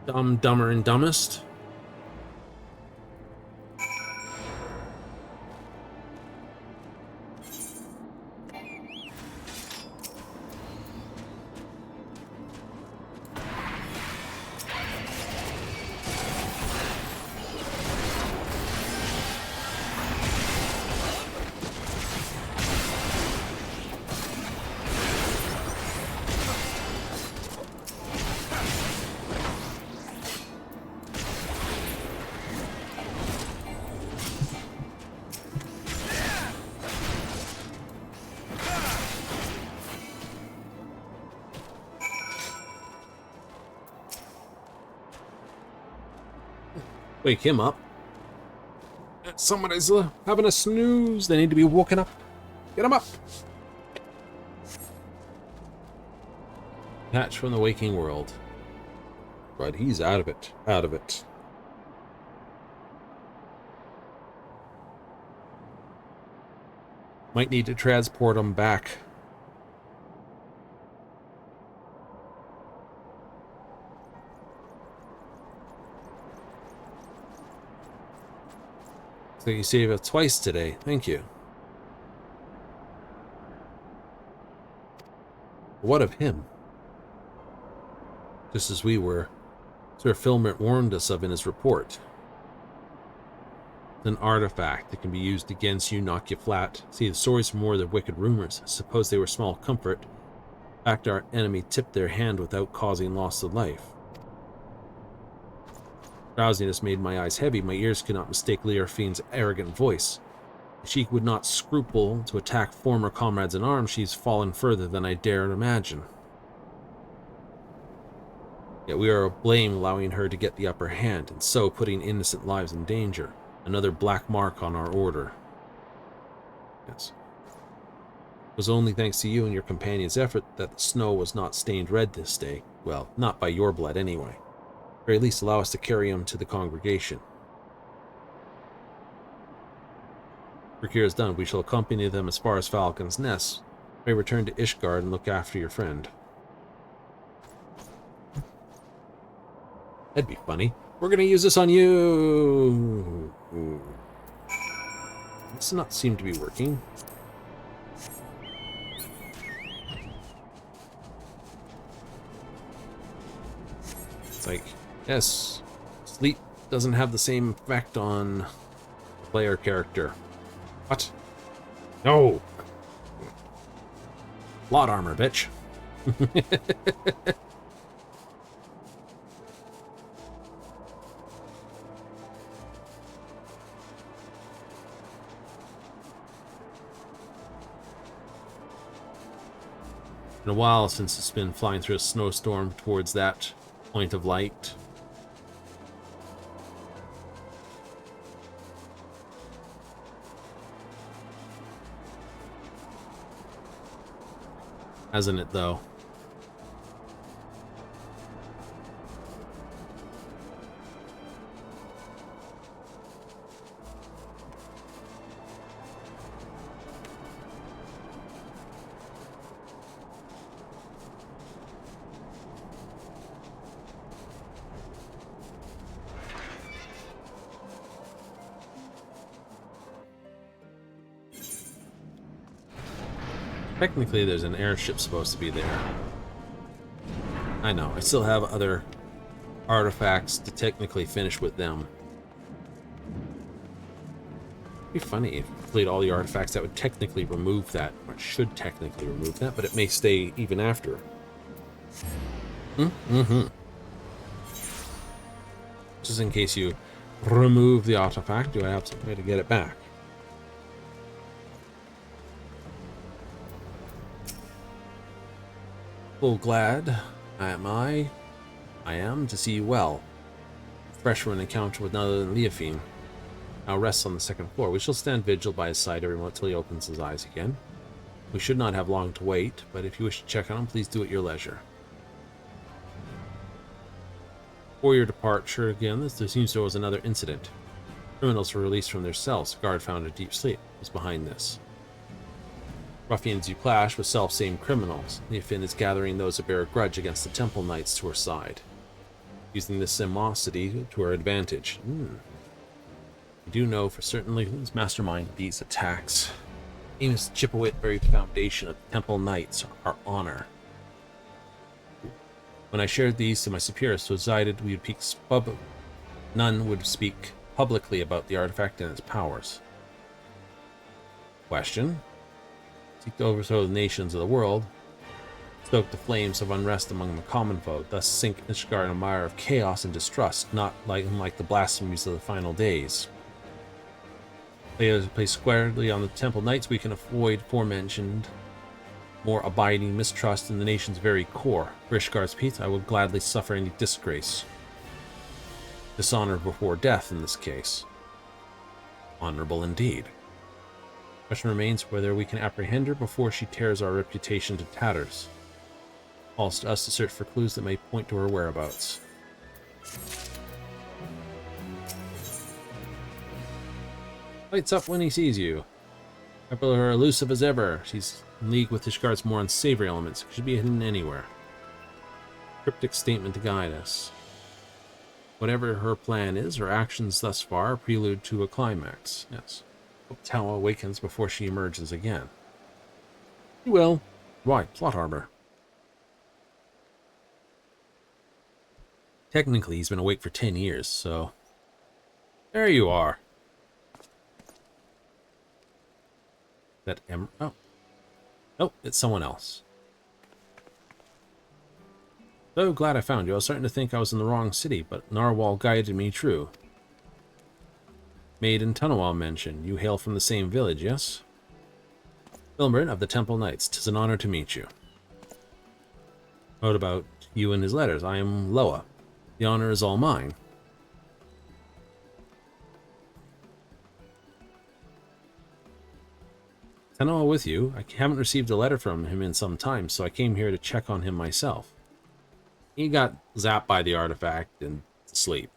Dumb, Dumber, and Dumbest? Wake him up. Somebody's having a snooze. They need to be woken up. Get him up. Patch from the waking world. But he's out of it. Out of it. Might need to transport him back. So you saved it twice today. Thank you. What of him? Just as we were. Sir Filmert warned us of in his report. It's an artifact that can be used against you, knock you flat. See, the stories were more than wicked rumors. Suppose they were small comfort. In fact, our enemy tipped their hand without causing loss of life. Drowsiness made my eyes heavy. My ears could not mistake Learfiend's arrogant voice. If she would not scruple to attack former comrades in arms, she's fallen further than I dared imagine. Yet we are to blame allowing her to get the upper hand, and so putting innocent lives in danger. Another black mark on our order. Yes. It was only thanks to you and your companion's effort that the snow was not stained red this day. Well, not by your blood anyway. Or at least allow us to carry him to the congregation. Work here is done. We shall accompany them as far as Falcon's Nest. You may return to Ishgard and look after your friend. That'd be funny. We're gonna use this on you! This does not seem to be working. It's like, yes, sleep doesn't have the same effect on the player character. What? No! Plot armor, bitch. Been a while since it's been flying through a snowstorm towards that point of light. Hasn't it, though? Technically, there's an airship supposed to be there. I know, I still have other artifacts to technically finish with them. It'd be funny if you complete all the artifacts that would technically remove that, or should technically remove that, but it may stay even after. Just in case you remove the artifact, do I have some way to get it back? Full glad I am to see you well. Fresh from an encounter with none other than Leofine. Now rests on the second floor. We shall stand vigil by his side every moment till he opens his eyes again. We should not have long to wait, but if you wish to check on him, please do at your leisure. Before your departure again, there seems there was another incident. Criminals were released from their cells. The guard found a deep sleep was behind this. Ruffians you clash with self-same criminals. Leofine is gathering those who bear a grudge against the Temple Knights to her side, using this animosity to her advantage. We do know for certain Leofine's mastermind these attacks. Aim is to chip away at the very foundation of the Temple Knights, our honor. When I shared these to my superiors, so decided we would none would speak publicly about the artifact and its powers. Question. Seek to overthrow the nations of the world, stoke the flames of unrest among the common folk, thus sink Ishgard in a mire of chaos and distrust, not unlike the blasphemies of the final days. Placed squarely on the Temple Knights, we can avoid aforementioned more abiding mistrust in the nation's very core. For Ishgard's peace, I would gladly suffer any disgrace. Dishonor before death in this case. Honorable indeed. Question remains whether we can apprehend her before she tears our reputation to tatters. Falls to us to search for clues that may point to her whereabouts. Lights up when he sees you. Couple her elusive as ever. She's in league with Ishgard's more unsavory elements. Should be hidden anywhere. Cryptic statement to guide us. Whatever her plan is, her actions thus far are prelude to a climax. Yes. Hope Tao awakens before she emerges again. He will. Why? Plot armor. Technically, he's been awake for 10 years, so... There you are. That oh. Nope, it's someone else. So glad I found you. I was starting to think I was in the wrong city, but Narwhal guided me true. Maid and Tunawal mentioned. You hail from the same village, yes? Filmbert of the Temple Knights. 'Tis an honor to meet you. What about you and his letters? I am Loa. The honor is all mine. Tanoa with you. I haven't received a letter from him in some time, so I came here to check on him myself. He got zapped by the artifact and asleep.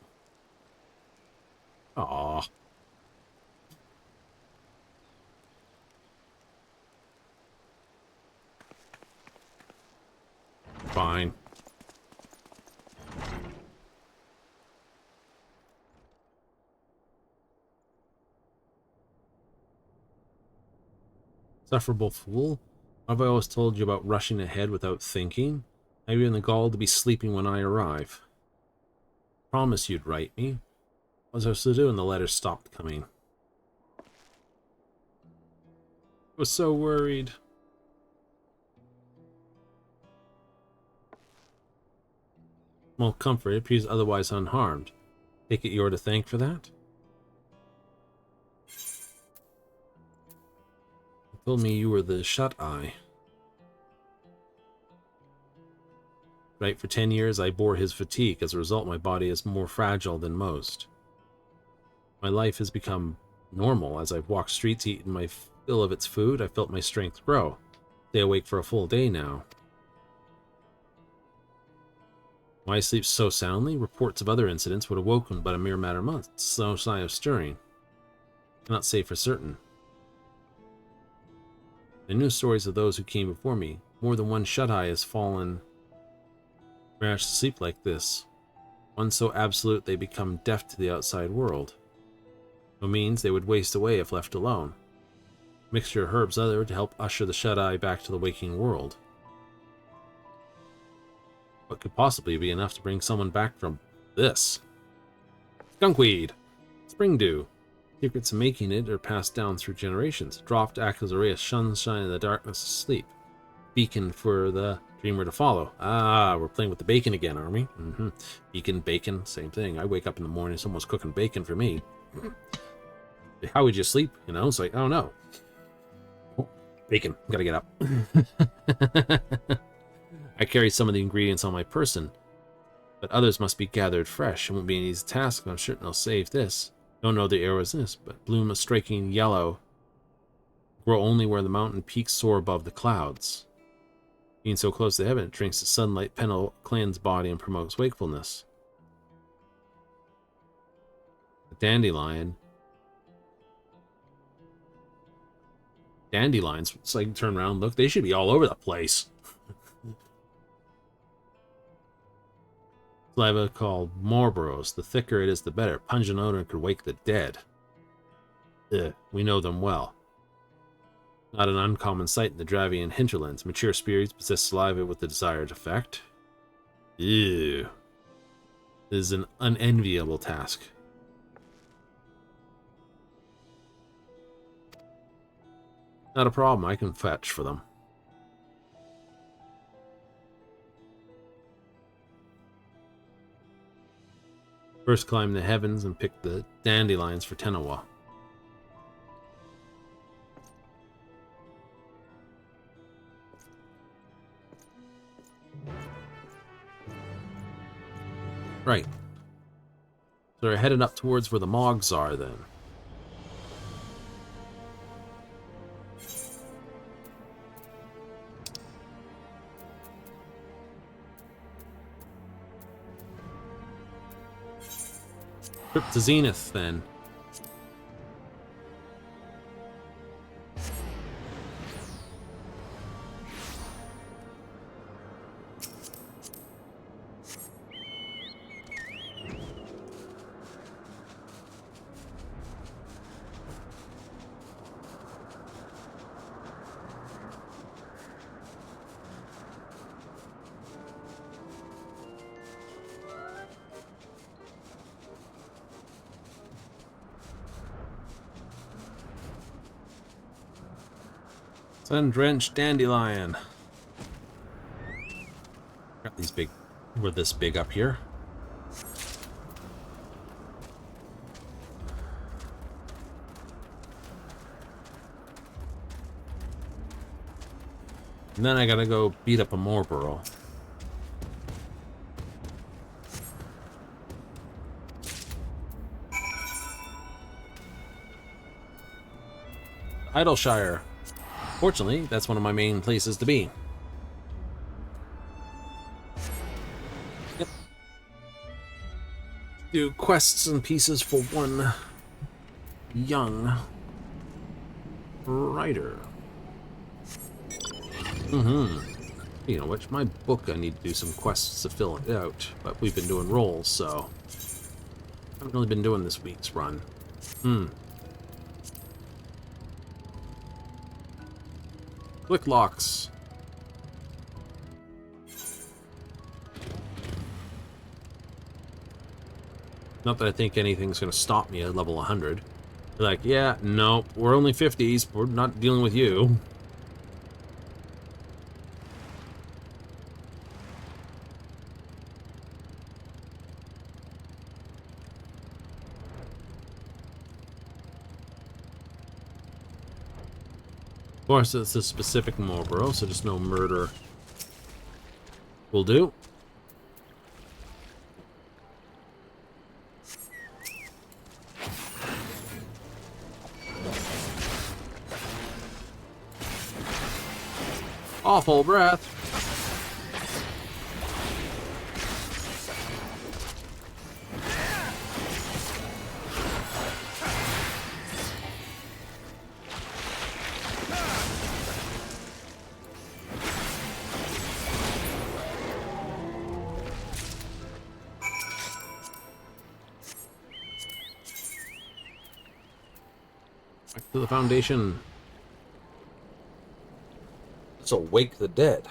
Aww. Fine. Sufferable fool. What have I always told you about rushing ahead without thinking? Have you in the gall to be sleeping when I arrive? Promise you'd write me. What was I supposed to do when the letters stopped coming? I was so worried. Well, comfort, it appears otherwise unharmed. Take it you're to thank for that? You told me you were the shut-eye. Right, for 10 years I bore his fatigue. As a result, my body is more fragile than most. My life has become normal. As I've walked streets, eaten my fill of its food, I felt my strength grow. Stay awake for a full day now. Why I sleep so soundly? Reports of other incidents would have woken but a mere matter of months. No sign of stirring. Cannot say for certain. I knew stories of those who came before me. More than one shut-eye has fallen rash to sleep like this. One so absolute they become deaf to the outside world. No means they would waste away if left alone. A mixture of herbs other to help usher the shut-eye back to the waking world. What could possibly be enough to bring someone back from this? Skunkweed! Spring dew. Secrets of making it are passed down through generations. Dropped act as a ray of sunshine in the darkness of sleep. Beacon for the dreamer to follow. Ah, we're playing with the bacon again, aren't we? Beacon, bacon, same thing. I wake up in the morning, someone's cooking bacon for me. How would you sleep? You know, it's like, oh no. Oh, bacon, gotta get up. I carry some of the ingredients on my person, but others must be gathered fresh. It won't be an easy task, but I'm certain I'll save this. Don't know the arrow is this, but bloom a striking yellow. Grow only where the mountain peaks soar above the clouds. Being so close to heaven, it drinks the sunlight, cleanses body, and promotes wakefulness. A dandelion. Dandelions, it's like turn around, look, they should be all over the place. Saliva called Marlboros. The thicker it is, the better. Pungent odor could wake the dead. Ugh, we know them well. Not an uncommon sight in the Dravian hinterlands. Mature spirits possess saliva with the desired effect. Ew. This is an unenviable task. Not a problem, I can fetch for them. First climb the heavens and pick the dandelions for Tanoa. Right. So we're headed up towards where the Mogs are then. Trip to Zenith then. Sun-drenched dandelion. Got these big. We're this big up here. And then I gotta go beat up a Marlboro. Idleshire. Fortunately, that's one of my main places to be. Yep. Do quests and pieces for one young writer. You know which, my book, I need to do some quests to fill it out, but we've been doing rolls, so I haven't really been doing this week's run. Click locks. Not that I think anything's going to stop me at level 100. They're like, yeah, no, we're only 50s. We're not dealing with you. Of course, it's a specific Marlboro, so just no murder will do. Awful breath. Back to the Foundation. Let's awake the dead.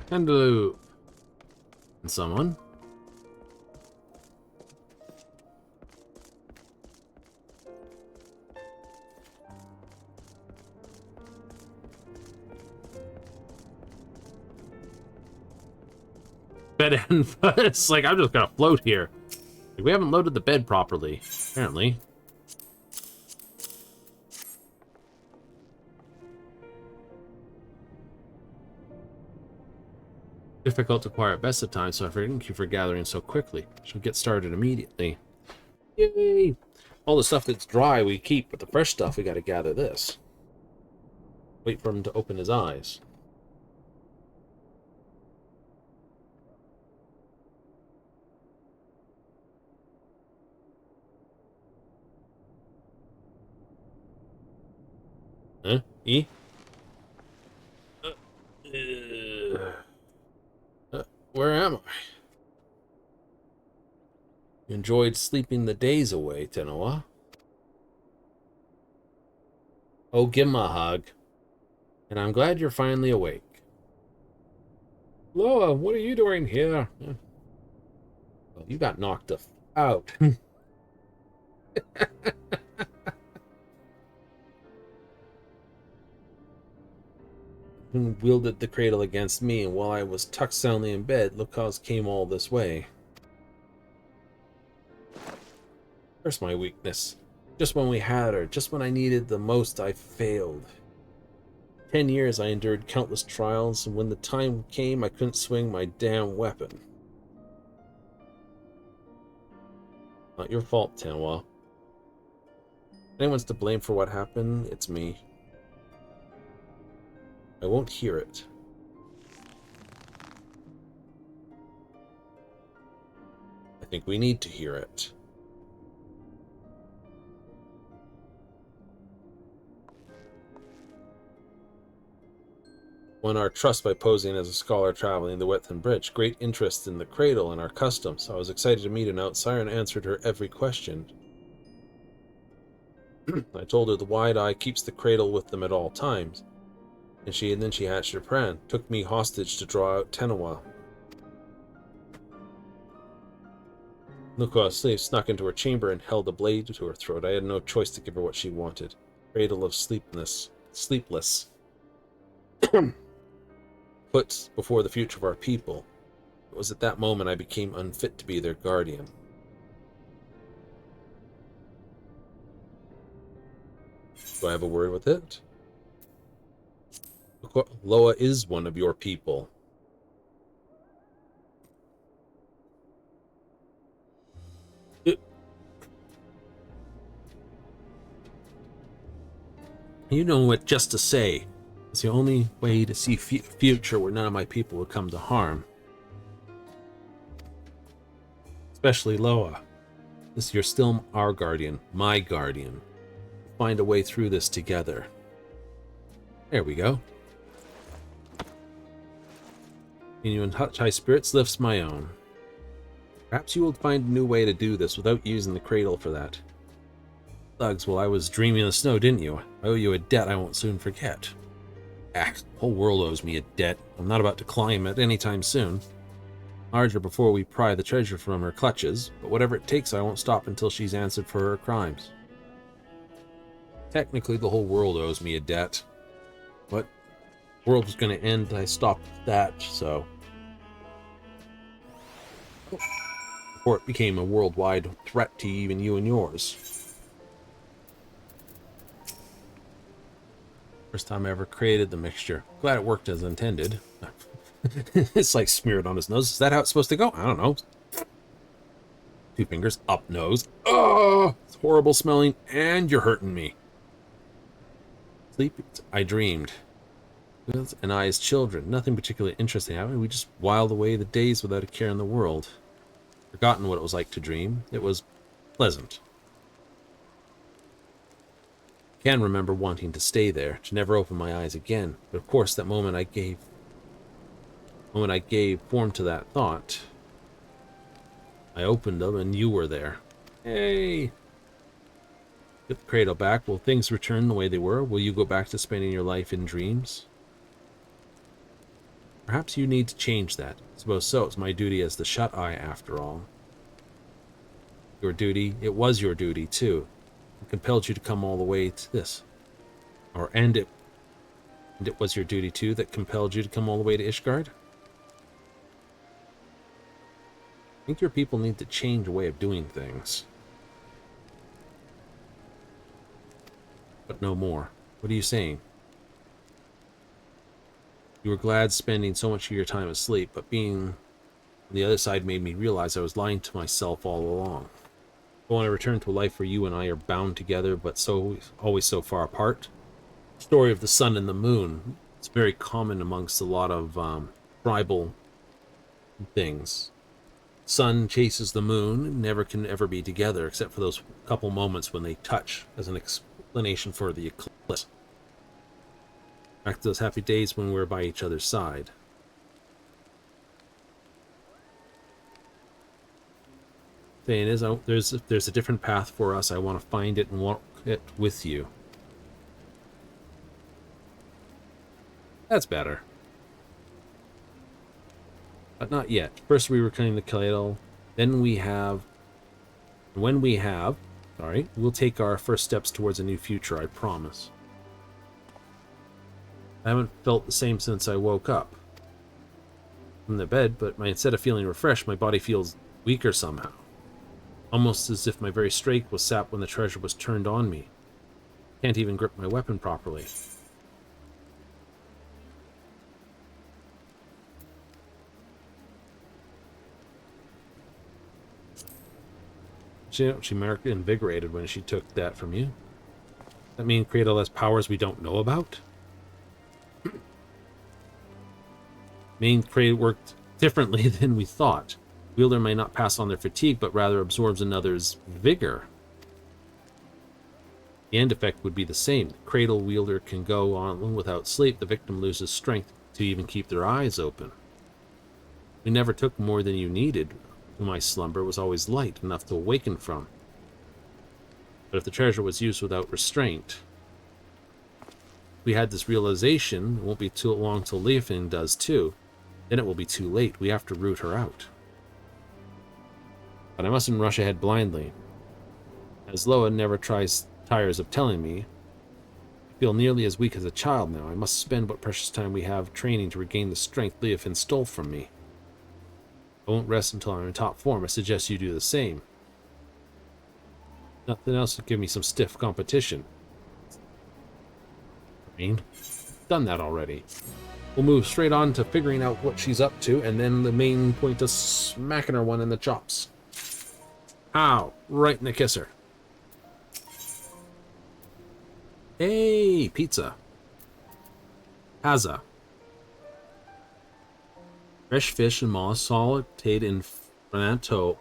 Hello. And someone. Bed and it's like I'm just gonna float here. Like, we haven't loaded the bed properly, apparently. Difficult to acquire at best of times, so thank you for gathering so quickly. Should get started immediately. Yay! All the stuff that's dry we keep, but the fresh stuff we gotta gather this. Wait for him to open his eyes. Huh? E? Where am I? You enjoyed sleeping the days away, Tenoa. Oh, give him a hug. And I'm glad you're finally awake. Loa, what are you doing here? Well, you got knocked out. And wielded the cradle against me, and while I was tucked soundly in bed, look how it came all this way. Where's my weakness? Just when we had her, just when I needed the most, I failed. 10 years I endured countless trials, and when the time came, I couldn't swing my damn weapon. Not your fault, Tanoa. If anyone's to blame for what happened, it's me. I won't hear it. I think we need to hear it. Won our trust by posing as a scholar traveling the Wethen Bridge. Great interest in the cradle and our customs. I was excited to meet an outsider and answered her every question. I told her the wide eye keeps the cradle with them at all times. And then she hatched her plan, took me hostage to draw out Tenoa. Nuka, slave, snuck into her chamber and held a blade to her throat. I had no choice to give her what she wanted. Cradle of sleepless. Put before the future of our people. It was at that moment I became unfit to be their guardian. Do I have a word with it? Loa is one of your people. You know what just to say. It's the only way to see future where none of my people will come to harm. Especially Loa. You're still our guardian, my guardian. We'll find a way through this together. There we go. You in high spirits lifts my own. Perhaps you will find a new way to do this without using the cradle for that. Thugs, well, I was dreaming of the snow, didn't you? I owe you a debt I won't soon forget. The whole world owes me a debt. I'm not about to climb it anytime soon. Larger before we pry the treasure from her clutches, but whatever it takes, I won't stop until she's answered for her crimes. Technically, the whole world owes me a debt. But the world was going to end, I stopped that, so... Before it became a worldwide threat to even you and yours. First time I ever created the mixture. Glad it worked as intended. It's like smeared on his nose. Is that how it's supposed to go? I don't know. 2 fingers up nose. Oh, it's horrible smelling, and you're hurting me. Sleep. I dreamed. And I as children. Nothing particularly interesting happened. We just whiled away the days without a care in the world. Forgotten what it was like to dream. It was pleasant. I can remember wanting to stay there, to never open my eyes again. But of course, that moment I gave form to that thought, I opened them and you were there. Hey! Get the cradle back. Will things return the way they were? Will you go back to spending your life in dreams? Perhaps you need to change that. I suppose so. It's my duty as the shut-eye, after all. Your duty. It was your duty, too. It compelled you to come all the way to this. And it was your duty, too, that compelled you to come all the way to Ishgard? I think your people need to change a way of doing things. But no more. What are you saying? You were glad spending so much of your time asleep, but being on the other side made me realize I was lying to myself all along. I want to return to a life where you and I are bound together, but always so far apart. The story of the sun and the moon. It's very common amongst a lot of tribal things. Sun chases the moon, never can ever be together, except for those couple moments when they touch as an explanation for the eclipse. Back to those happy days when we were by each other's side. Saying is, there's a different path for us. I want to find it and walk it with you. That's better. But not yet. First we reclaim the cradle, then we'll take our first steps towards a new future, I promise. I haven't felt the same since I woke up from the bed, but instead of feeling refreshed, my body feels weaker somehow. Almost as if my very strength was sapped when the treasure was turned on me. Can't even grip my weapon properly. She marked invigorated when she took that from you. That mean Cradle has powers we don't know about? Main Cradle worked differently than we thought. Wielder may not pass on their fatigue, but rather absorbs another's vigor. The end effect would be the same. The cradle wielder can go on without sleep. The victim loses strength to even keep their eyes open. We never took more than you needed. My slumber was always light, enough to awaken from. But if the treasure was used without restraint, we had this realization, it won't be too long till Leofin does too. Then it will be too late. We have to root her out. But I mustn't rush ahead blindly. As Loa never tires of telling me, I feel nearly as weak as a child now. I must spend what precious time we have training to regain the strength Leofin stole from me. I won't rest until I'm in top form. I suggest you do the same. Nothing else would give me some stiff competition. I mean, done that already. We'll move straight on to figuring out what she's up to, and then the main point is smacking her one in the chops. Ow! Right in the kisser. Hey, pizza. Hazza. Fresh fish and mollusk sauteed in Fernolio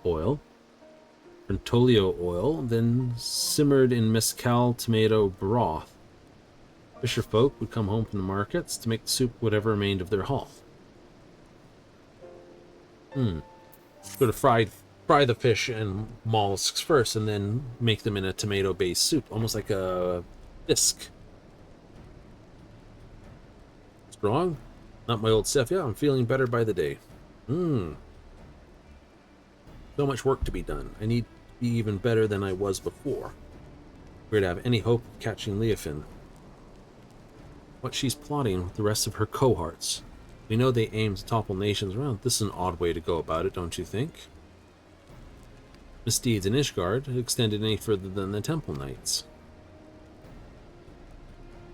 oil, then simmered in mezcal tomato broth. Fisher folk would come home from the markets to make the soup whatever remained of their haul. Sort of fry the fish and mollusks first, and then make them in a tomato-based soup, almost like a bisque. Strong? Not my old stuff. Yeah, I'm feeling better by the day. So much work to be done. I need to be even better than I was before. We're to have any hope of catching Leofin. What she's plotting with the rest of her cohorts. We know they aim to topple nations around. This is an odd way to go about it, don't you think? Misdeeds in Ishgard extended any further than the Temple Knights.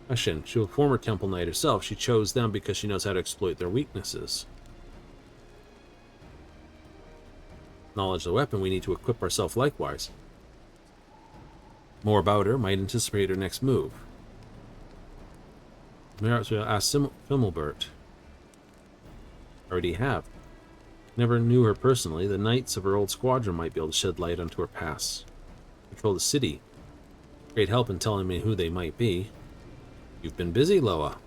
Question. She was a former Temple Knight herself. She chose them because she knows how to exploit their weaknesses. Knowledge of the weapon, we need to equip ourselves likewise. More about her might anticipate her next move. Perhaps we'll ask Fimmelbert. Already have. Never knew her personally. The knights of her old squadron might be able to shed light onto her past. Control the city. Great help in telling me who they might be. You've been busy, Loa.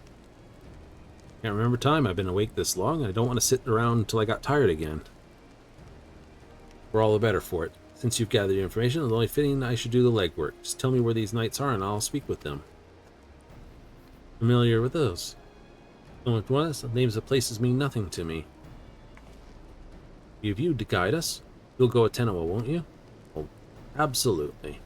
Can't remember time I've been awake this long, and I don't want to sit around until I got tired again. We're all the better for it. Since you've gathered the information, it's only fitting I should do the legwork. Just tell me where these knights are, and I'll speak with them. Familiar with those? Don't want us. The names of places mean nothing to me. You've you to guide us. You'll go at Tenoa, won't you? Oh, absolutely.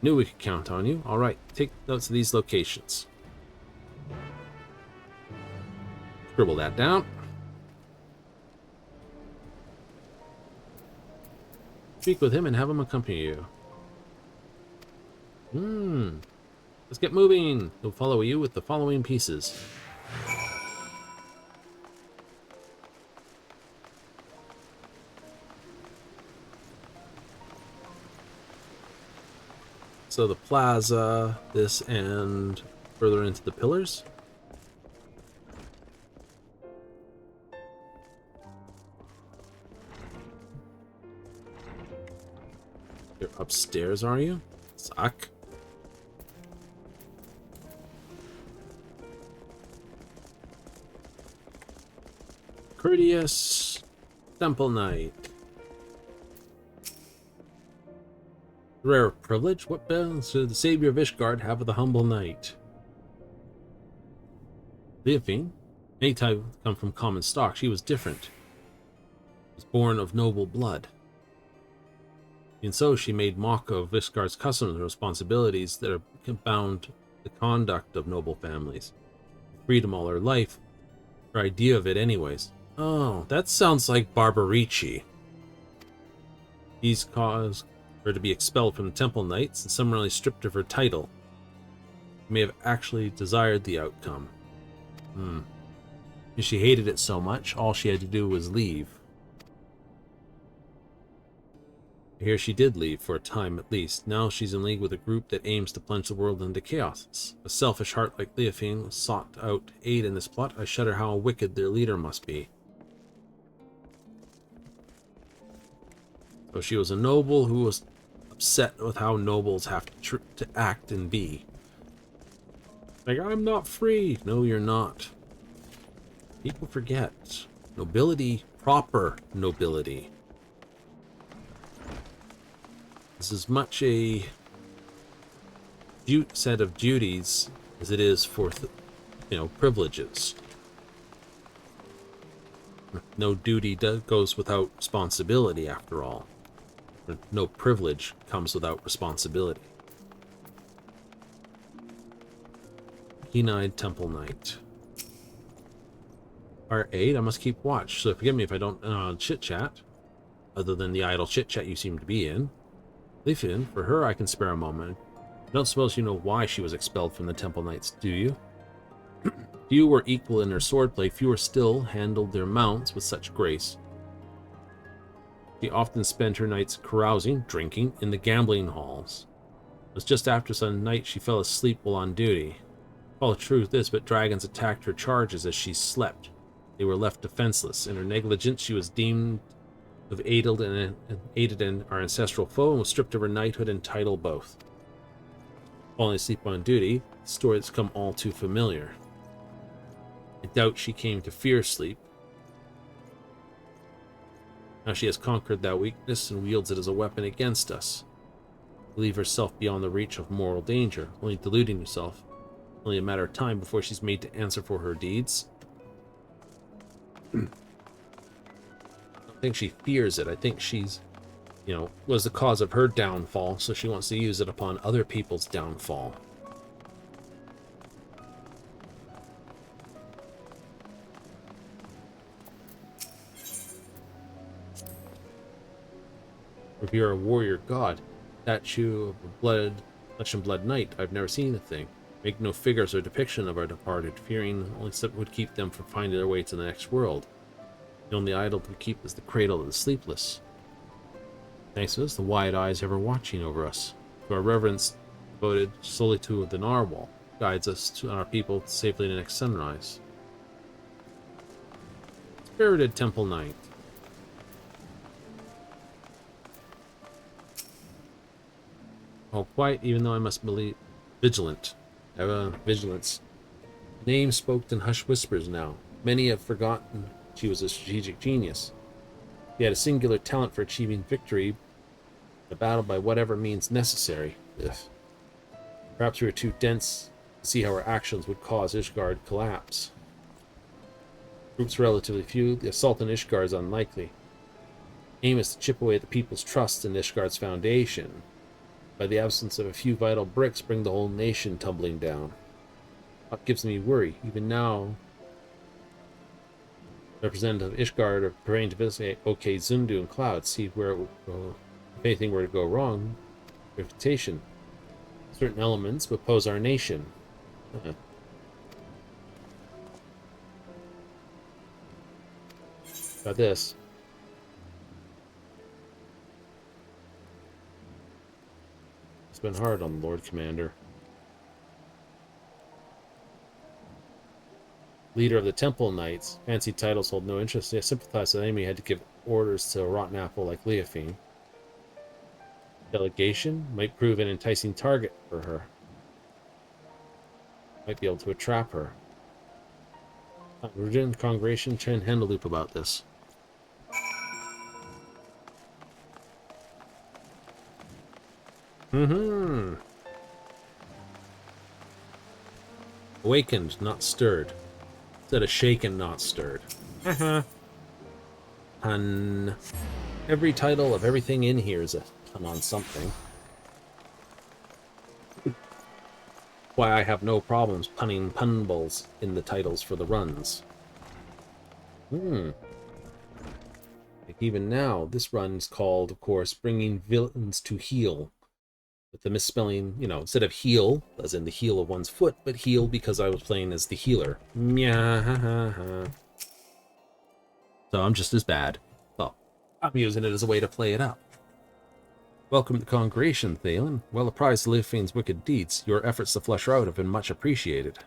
Knew we could count on you. All right, take notes of these locations. Scribble that down. Speak with him and have him accompany you. Let's get moving. He'll follow you with the following pieces. So the plaza, this, and further into the pillars. You're upstairs, are you? Suck. Courteous Temple Knight. Rare privilege? What bells should the savior of Ishgard have with the humble knight? Leofin may come from common stock. She was different. She was born of noble blood. And so she made mock of Ishgard's customs and responsibilities that are bound the conduct of noble families. Freedom all her life. Her idea of it anyways. Oh, that sounds like Barbarici. He's caused her to be expelled from the Temple Knights and summarily stripped of her title. She may have actually desired the outcome. If she hated it so much, all she had to do was leave. Here she did leave, for a time at least. Now she's in league with a group that aims to plunge the world into chaos. A selfish heart like Leofin sought out aid in this plot. I shudder how wicked their leader must be. So she was a noble who was upset with how nobles have to act and be. Like, I'm not free. No, you're not. People forget. Nobility, proper nobility, is as much a set of duties as it is for, privileges. No duty goes without responsibility, after all. No privilege comes without responsibility. Keen-eyed Temple Knight. R8, I must keep watch, so forgive me if I don't chit-chat, other than the idle chit-chat you seem to be in. Leafin, for her I can spare a moment. I don't suppose you know why she was expelled from the Temple Knights, do you? Few were equal in their swordplay, fewer still handled their mounts with such grace. She often spent her nights carousing, drinking, in the gambling halls. It was just after some night she fell asleep while on duty. Well, the truth is, but dragons attacked her charges as she slept. They were left defenseless. In her negligence, she was deemed to have aided in our ancestral foe and was stripped of her knighthood and title both. Falling asleep on duty, the story has come all too familiar. I doubt she came to fear sleep. Now she has conquered that weakness and wields it as a weapon against us. To leave herself beyond the reach of mortal danger, only deluding herself. Only a matter of time before she's made to answer for her deeds. I don't think she fears it. I think she's, was the cause of her downfall, so she wants to use it upon other people's downfall. If you're a warrior god, statue of a flesh and blood knight, I've never seen a thing. Make no figures or depiction of our departed, fearing only something would keep them from finding their way to the next world. The only idol we keep is the cradle of the sleepless. Thanks to us, the wide eyes ever watching over us. To our reverence devoted solely to the narwhal, guides us to our people safely to the next sunrise. Spirited Temple Knight. All quiet, even though I must believe vigilant. Vigilance. Name spoke in hushed whispers now. Many have forgotten she was a strategic genius. She had a singular talent for achieving victory, a battle by whatever means necessary. Ugh. Perhaps we were too dense to see how our actions would cause Ishgard collapse. Groups relatively few, the assault on Ishgard is unlikely. Aim is to chip away at the people's trust in Ishgard's foundation. By the absence of a few vital bricks, bring the whole nation tumbling down. What gives me worry, even now. Representative Ishgard are preparing to visit OK Zundu and Cloud, see where it would go. If anything were to go wrong, reputation. Certain elements would oppose our nation. Got this. It's been hard on the Lord Commander. Leader of the Temple Knights. Fancy titles hold no interest. They sympathize with the enemy had to give orders to a rotten apple like Leofine. Delegation might prove an enticing target for her. Might be able to trap her. Regent Congregation, Chen Hendeloop about this. Awakened, not stirred. Instead of shaken, not stirred. Pun. Every title of everything in here is a pun on something. Why I have no problems punning punballs in the titles for the runs. Like even now, this run's called, of course, Bringing Villains to Heel. With the misspelling, instead of heel, as in the heel of one's foot, but heel because I was playing as the healer. So I'm just as bad. Well, I'm using it as a way to play it up. Welcome to the congregation, Thalen. Well apprised of Leofine's wicked deeds, your efforts to flush her out have been much appreciated.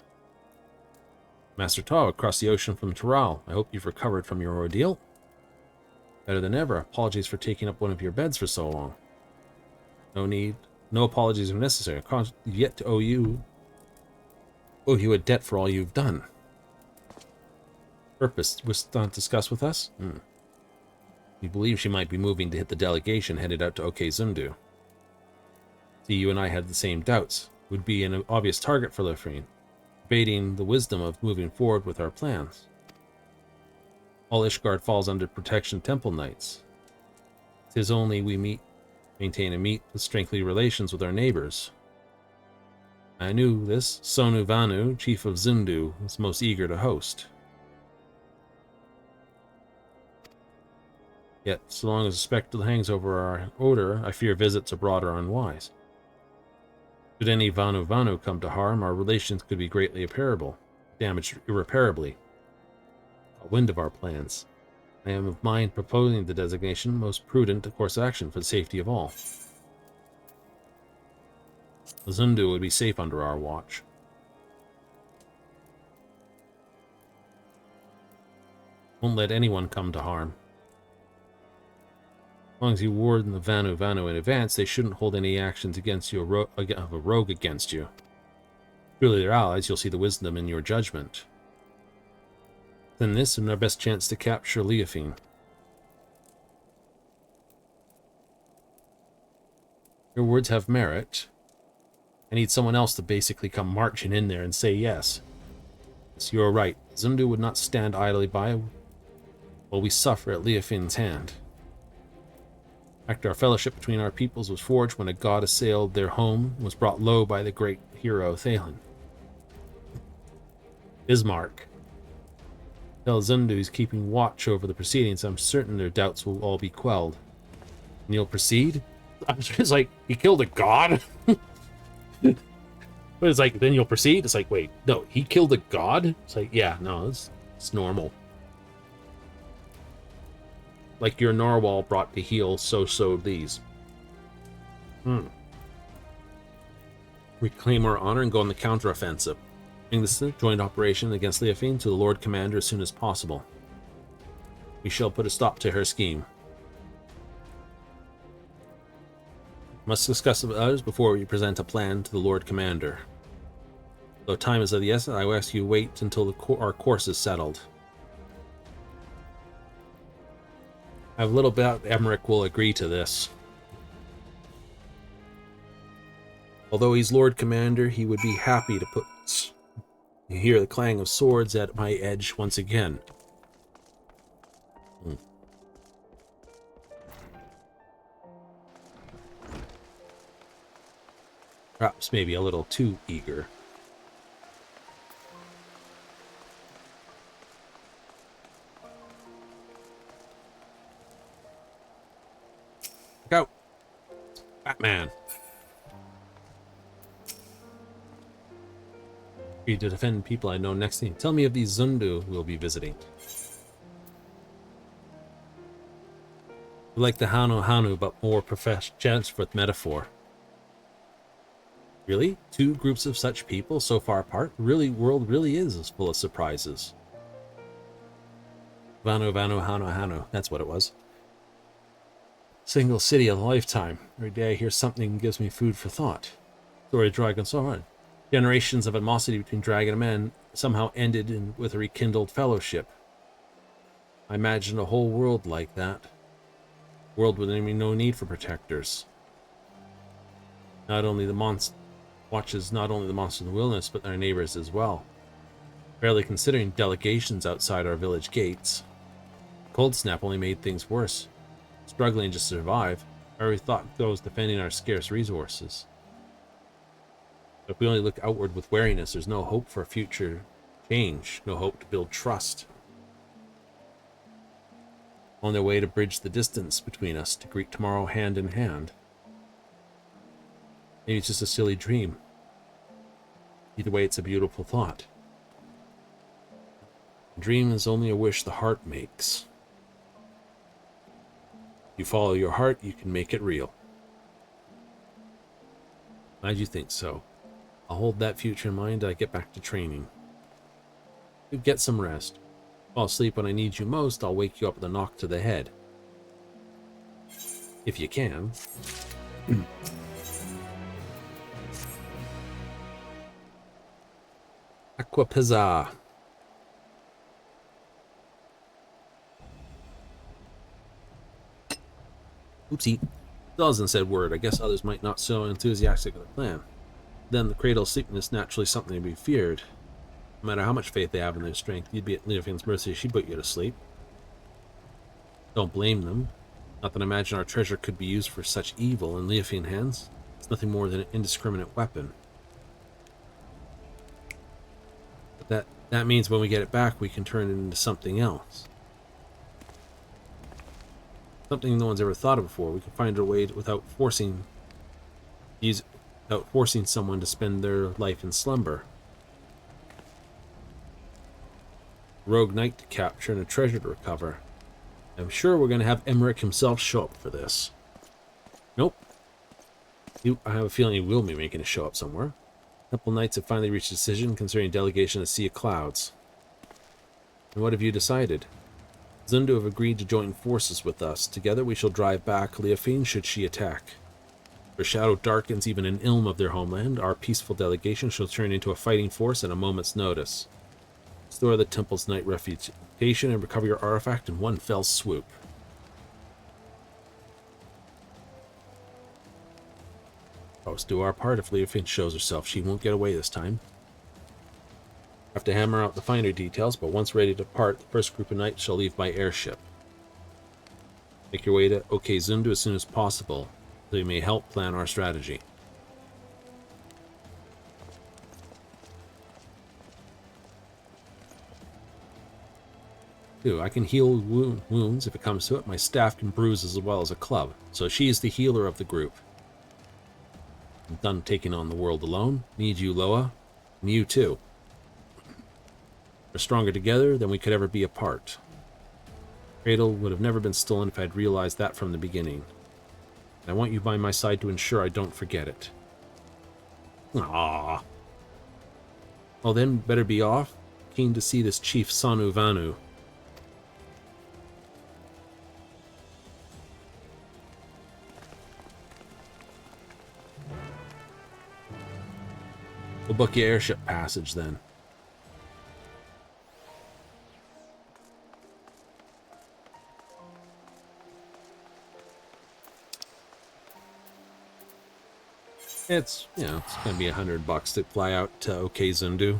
Master Tau, across the ocean from Taral, I hope you've recovered from your ordeal. Better than ever. Apologies for taking up one of your beds for so long. No apologies are necessary. I've yet to owe you a debt for all you've done. Purpose was not discussed with us? You believe she might be moving to hit the delegation headed out to OK Zundu. See, you and I had the same doubts. Would be an obvious target for Leofine, debating the wisdom of moving forward with our plans. All Ishgard falls under protection of Temple Knights. 'Tis only we maintain and strengthly relations with our neighbors. I knew this. Sonu Vanu, chief of Zundu, was most eager to host. Yet, so long as a spectre hangs over our odor, I fear visits abroad are unwise. Should any Vanu Vanu come to harm, our relations could be greatly damaged irreparably. A wind of our plans. I am of mind proposing the designation most prudent course of action for the safety of all. Zundu would be safe under our watch. Won't let anyone come to harm. As long as you warn the Vanu Vanu in advance, they shouldn't hold any actions against you, of a rogue against you. Truly their allies, you'll see the wisdom in your judgment. Then this is our best chance to capture Leofine. Your words have merit. I need someone else to basically come marching in there and say yes. Yes, you're right. Zundu would not stand idly by while we suffer at Leofine's hand. After our fellowship between our peoples was forged when a god assailed their home and was brought low by the great hero Thalen. Bismarck. Tell Zundu he's keeping watch over the proceedings. I'm certain their doubts will all be quelled. And you'll proceed? It's like, he killed a god? But it's like, then you'll proceed? It's like, wait, no, he killed a god? It's like, yeah, no, it's normal. Like your narwhal brought to heal, so these. Reclaim our honor and go on the counteroffensive. Bring this joint operation against Leofine to the Lord Commander as soon as possible. We shall put a stop to her scheme. Must discuss with others before we present a plan to the Lord Commander. Though time is of the essence, I will ask you to wait until our course is settled. I have little doubt Emmerich will agree to this. Although he's Lord Commander, he would be happy to hear the clang of swords at my edge once again. Perhaps maybe a little too eager. Go! Batman! Free to defend people I know next thing. Tell me of these Zundu we'll be visiting. Like the Hanu, but more professional with metaphor. Really? Two groups of such people so far apart? Really, world really is full of surprises. Hanu. That's what it was. Single city of a lifetime. Every day I hear something that gives me food for thought. Story of Dragon so on. Generations of animosity between dragon and man somehow ended with a rekindled fellowship. I imagine a whole world like that. A world with no need for protectors. Not only the monsters in the wilderness, but their neighbors as well. Barely considering delegations outside our village gates. Cold snap only made things worse. Struggling to survive, every thought goes defending our scarce resources. If we only look outward with wariness, there's no hope for a future change, no hope to build trust. On their way to bridge the distance between us, to greet tomorrow hand in hand. Maybe it's just a silly dream. Either way, it's a beautiful thought. A dream is only a wish the heart makes. If you follow your heart, you can make it real. Glad you think so. I'll hold that future in mind as I get back to training. You get some rest. Fall asleep when I need you most, I'll wake you up with a knock to the head. If you can. Aqua Pizza. Oopsie. Dawson said word. I guess others might not so enthusiastic of the plan. Then the cradle of sleepiness naturally something to be feared. No matter how much faith they have in their strength, you'd be at Leofine's mercy if she put you to sleep. Don't blame them. Not that I imagine our treasure could be used for such evil in Leofine hands. It's nothing more than an indiscriminate weapon. But that means when we get it back, we can turn it into something else. Something no one's ever thought of before. We can find our way without forcing someone to spend their life in slumber. A rogue knight to capture and a treasure to recover. I'm sure we're going to have Emmerich himself show up for this. Nope. I have a feeling he will be making a show up somewhere. Temple Knights have finally reached a decision concerning delegation of Sea of Clouds. And what have you decided? Zundu have agreed to join forces with us. Together we shall drive back Leofine should she attack. If her shadow darkens even an ilm of their homeland, our peaceful delegation shall turn into a fighting force at a moment's notice. Restore the temple's night reputation and recover your artifact in one fell swoop. Let's do our part. If Leofine shows herself, she won't get away this time. Have to hammer out the finer details, but once ready to depart, the first group of knights shall leave by airship. Make your way to Okezundu as soon as possible, so you may help plan our strategy. I can heal wounds if it comes to it. My staff can bruise as well as a club, so she is the healer of the group. I'm done taking on the world alone. Need you, Loa, and you too. We're stronger together than we could ever be apart. Cradle would have never been stolen if I'd realized that from the beginning. And I want you by my side to ensure I don't forget it. Ah. Well then, better be off. Keen to see this Chief Sanu Vanu. We'll book your airship passage then. It's, you know, it's going to be $100 to fly out to Okezundu.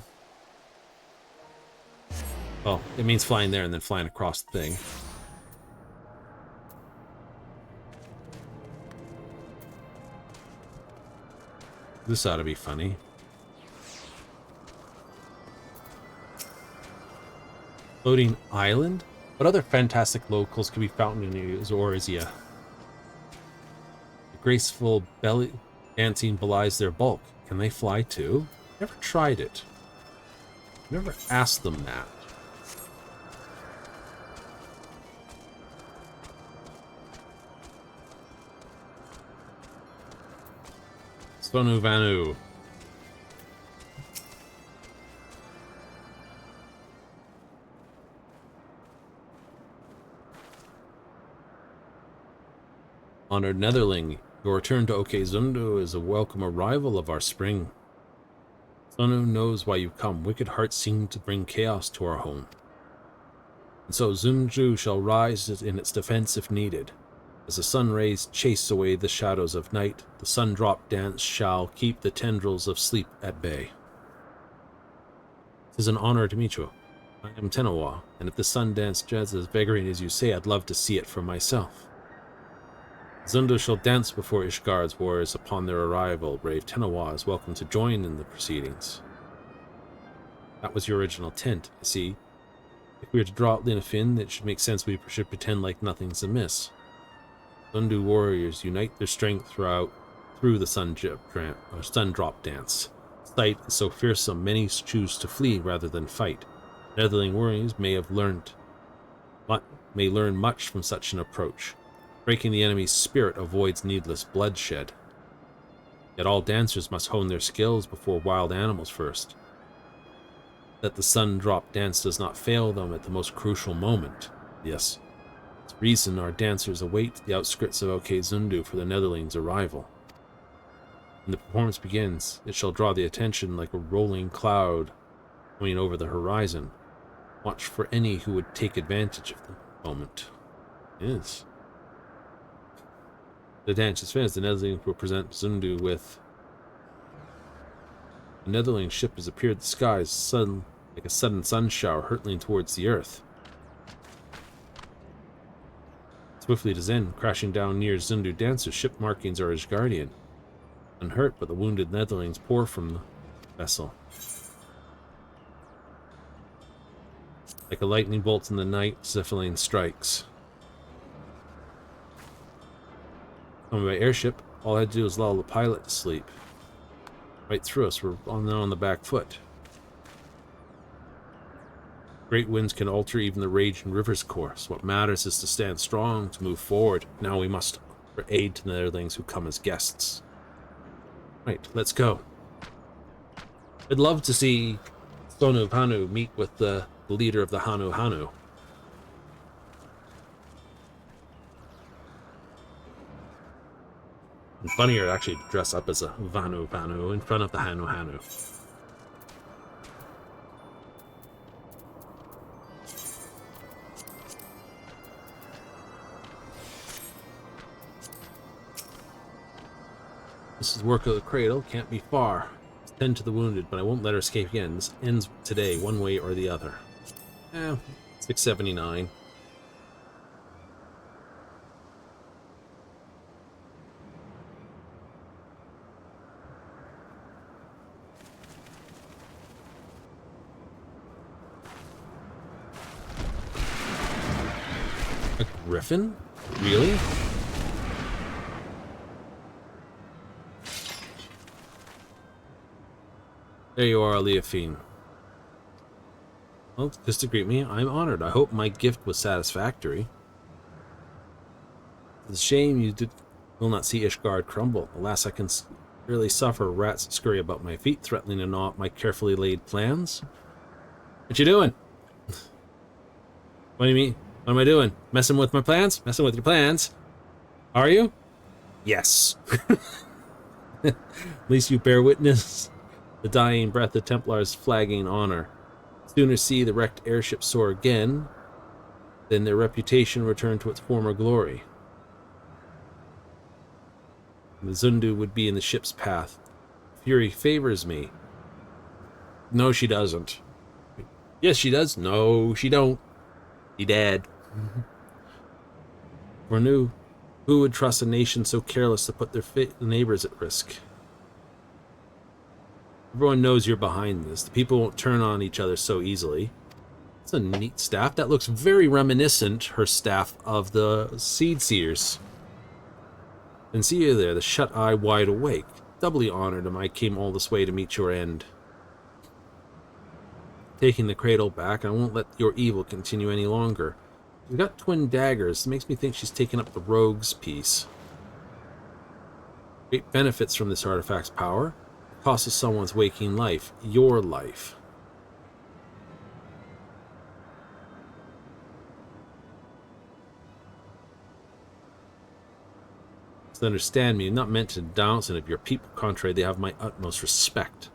Well, it means flying there and then flying across the thing. This ought to be funny. Floating island? What other fantastic locals can be found in Zorizia? The graceful belly dancing belies their bulk. Can they fly too? Never tried it. Never asked them that. Sonu Vanu. Honored Netherling, your return to Okezundu is a welcome arrival of our spring. Sonu knows why you've come. Wicked hearts seem to bring chaos to our home. And so Zunju shall rise in its defense if needed. As the sun rays chase away the shadows of night, the sun drop dance shall keep the tendrils of sleep at bay. It is an honor to meet you. I am Tenawa, and if the sun dance jazz as vigorous as you say, I'd love to see it for myself. Zundu shall dance before Ishgard's warriors upon their arrival. Brave Tenawa is welcome to join in the proceedings. That was your original intent, I see. If we were to draw out Leofine, it should make sense we should pretend like nothing's amiss. Zundu warriors unite their strength through the sun drop dance. Sight is so fearsome, many choose to flee rather than fight. Netherling warriors may learn much from such an approach. Breaking the enemy's spirit avoids needless bloodshed. Yet all dancers must hone their skills before wild animals first. That the sun drop dance does not fail them at the most crucial moment. Yes, it's reason our dancers await the outskirts of Okezundu for the Netherlings' arrival. When the performance begins, it shall draw the attention like a rolling cloud coming over the horizon. Watch for any who would take advantage of the moment. Yes. The dance is finished. The Netherlings will present Zundu with... A Netherling ship has appeared in the skies, like a sudden sun shower hurtling towards the earth. Swiftly it is in, crashing down near Zundu dancers. Ship markings are his guardian. Unhurt, but the wounded Netherlings pour from the vessel. Like a lightning bolt in the night, Zephyline strikes. Coming by airship, all I had to do was lull the pilot to sleep. Right through us, we're on the back foot. Great winds can alter even the raging river's course. What matters is to stand strong, to move forward. Now we must offer aid to the Netherlings who come as guests. Right, let's go. I'd love to see Sonu Hanu meet with the leader of the Hanu Hanu. And funnier to actually dress up as a Vanu Vanu in front of the Hanu Hanu. This is work of the cradle, can't be far. Tend to the wounded, but I won't let her escape again. This ends today, one way or the other. 679. A griffin? Really? There you are, Leafine. Well, just to greet me, I'm honored. I hope my gift was satisfactory. It's a shame you will not see Ishgard crumble. Alas, I can really suffer rats scurry about my feet, threatening to gnaw at my carefully laid plans. What you doing? What do you mean? What am I doing? Messing with my plans? Messing with your plans? Are you? Yes. At least you bear witness. The dying breath of Templar's flagging honor. Sooner see the wrecked airship soar again than their reputation return to its former glory. The Zundu would be in the ship's path. Fury favors me. No, she doesn't. Yes, she does. No, she don't. She dead. For who would trust a nation so careless to put their neighbors at risk? Everyone knows you're behind this. The people won't turn on each other so easily. It's a neat staff. That looks very reminiscent, her staff, of the Seed Seers. And see you there, the shut-eye wide awake. Doubly honored am I came all this way to meet your end. Taking the cradle back, I won't let your evil continue any longer. She's got twin daggers. It makes me think she's taken up the rogue's piece. Great benefits from this artifact's power. Cost of someone's waking life, your life. To understand me, not meant to douse it of your people, contrary, they have my utmost respect.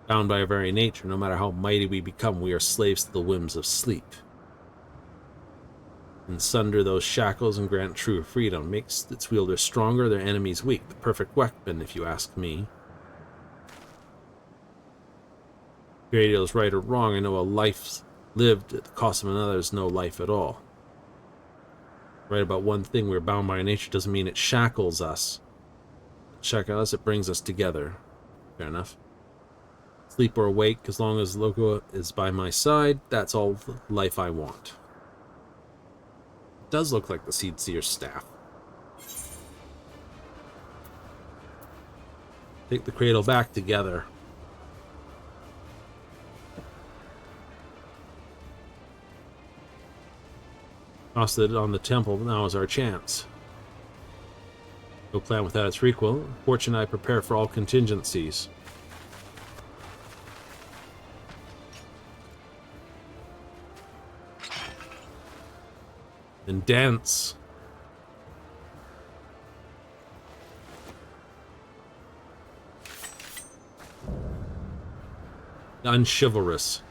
Bound by our very nature, no matter how mighty we become, we are slaves to the whims of sleep. And sunder those shackles and grant true freedom makes its wielders stronger, their enemies weak. The perfect weapon, if you ask me. Creator is right or wrong. I know a life lived at the cost of another is no life at all. Right about one thing, we're bound by our nature doesn't mean it shackles us. It brings us together. Fair enough. Sleep or awake, as long as Loco is by my side, that's all the life I want. Does look like the Seed Seer's staff. Take the cradle back together. Tossed it on the temple, now is our chance. No plan without its equal. Fortune I prepare for all contingencies. And dance. Unchivalrous.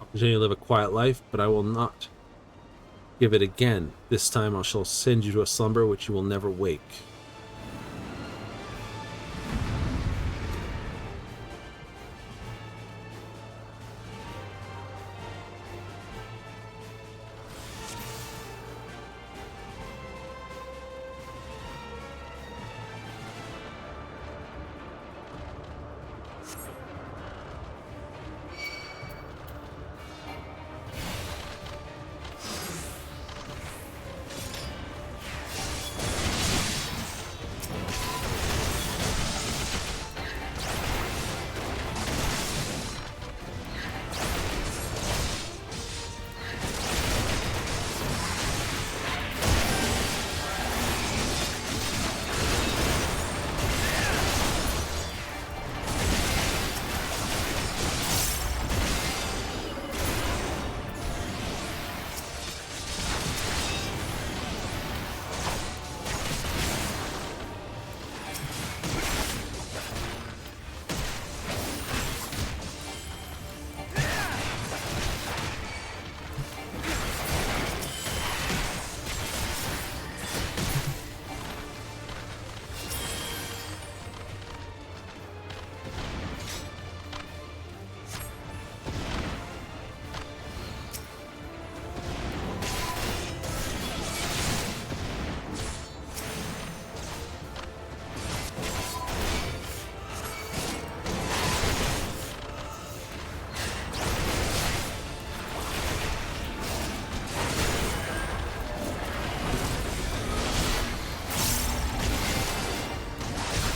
I'll continue to live a quiet life, but I will not give it again. This time I shall send you to a slumber which you will never wake.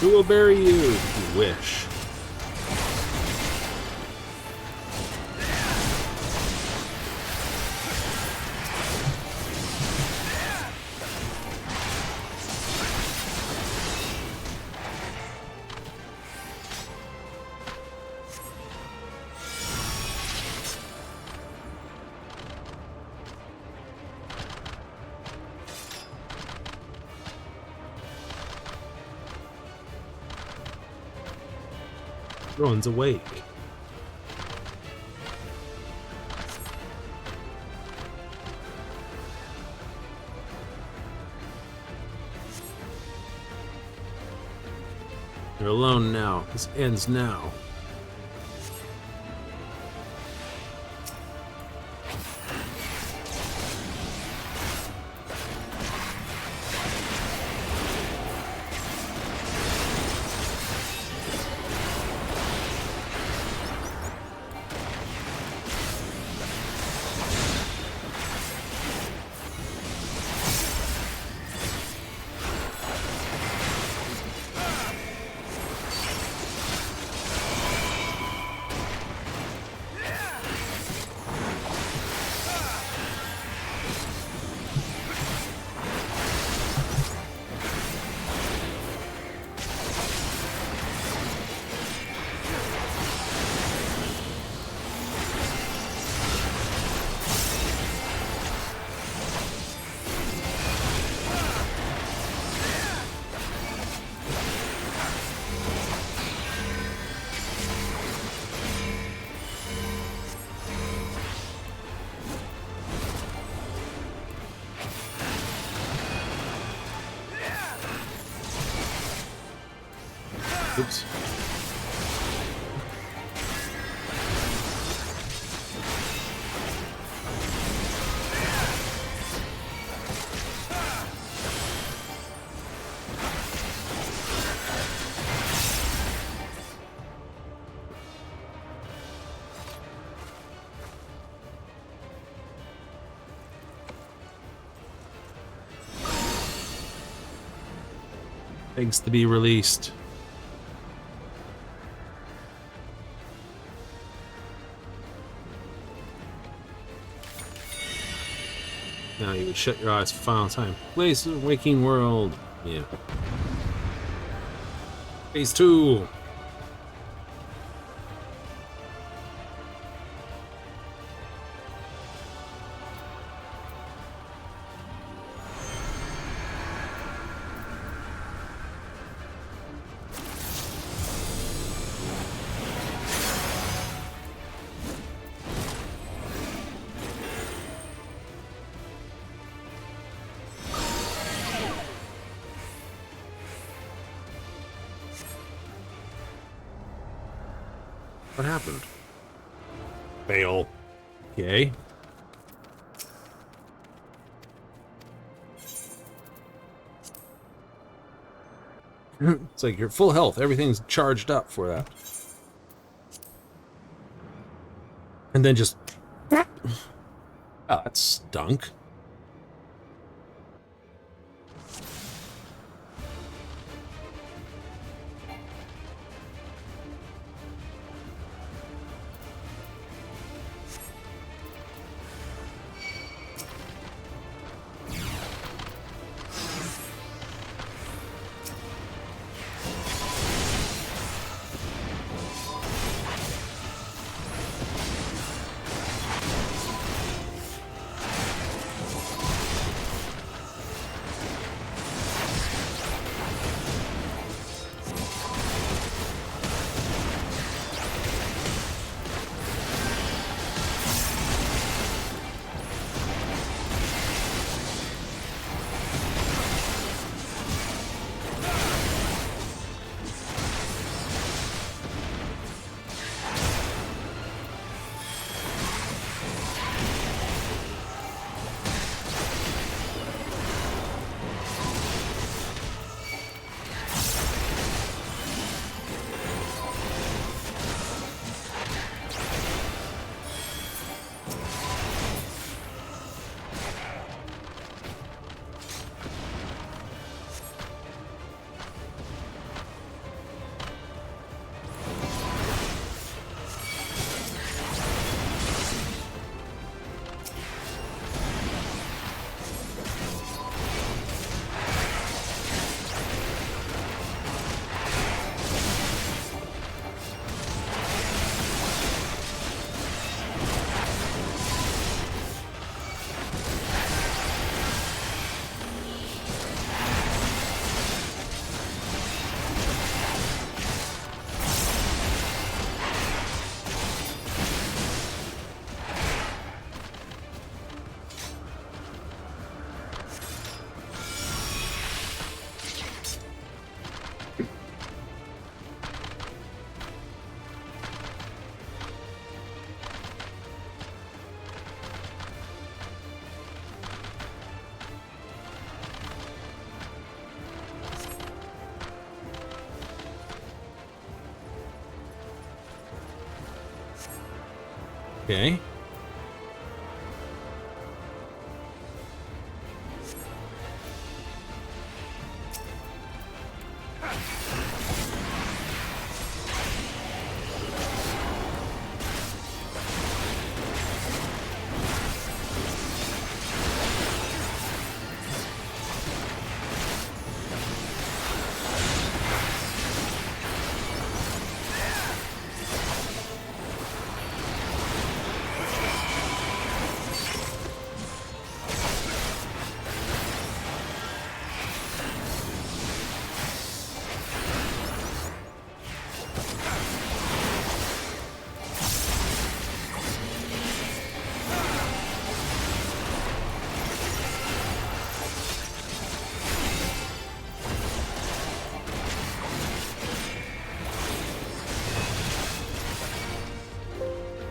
Who will bury you? You wish. Everyone's awake. You're alone now. This ends now. Oops. Begs to be released. Now you can shut your eyes for final time. Place of waking world. Yeah. Phase 2. What happened? Fail. Okay. It's like you're full health. Everything's charged up for that. And then just... Oh, that stunk. Okay.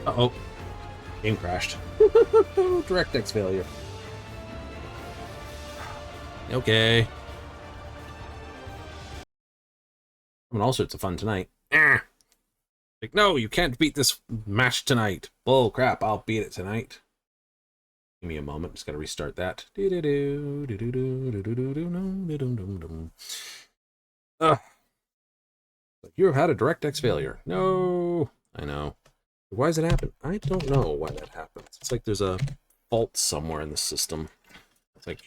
Uh-oh. Game crashed. DirectX failure. Okay. Having all sorts of fun tonight. Like, no, you can't beat this match tonight. Bull crap, I'll beat it tonight. Give me a moment, just gotta restart that. You have had a DirectX failure. No, I know. Why does it happen? I don't know why that happens. It's like there's a fault somewhere in the system. It's like,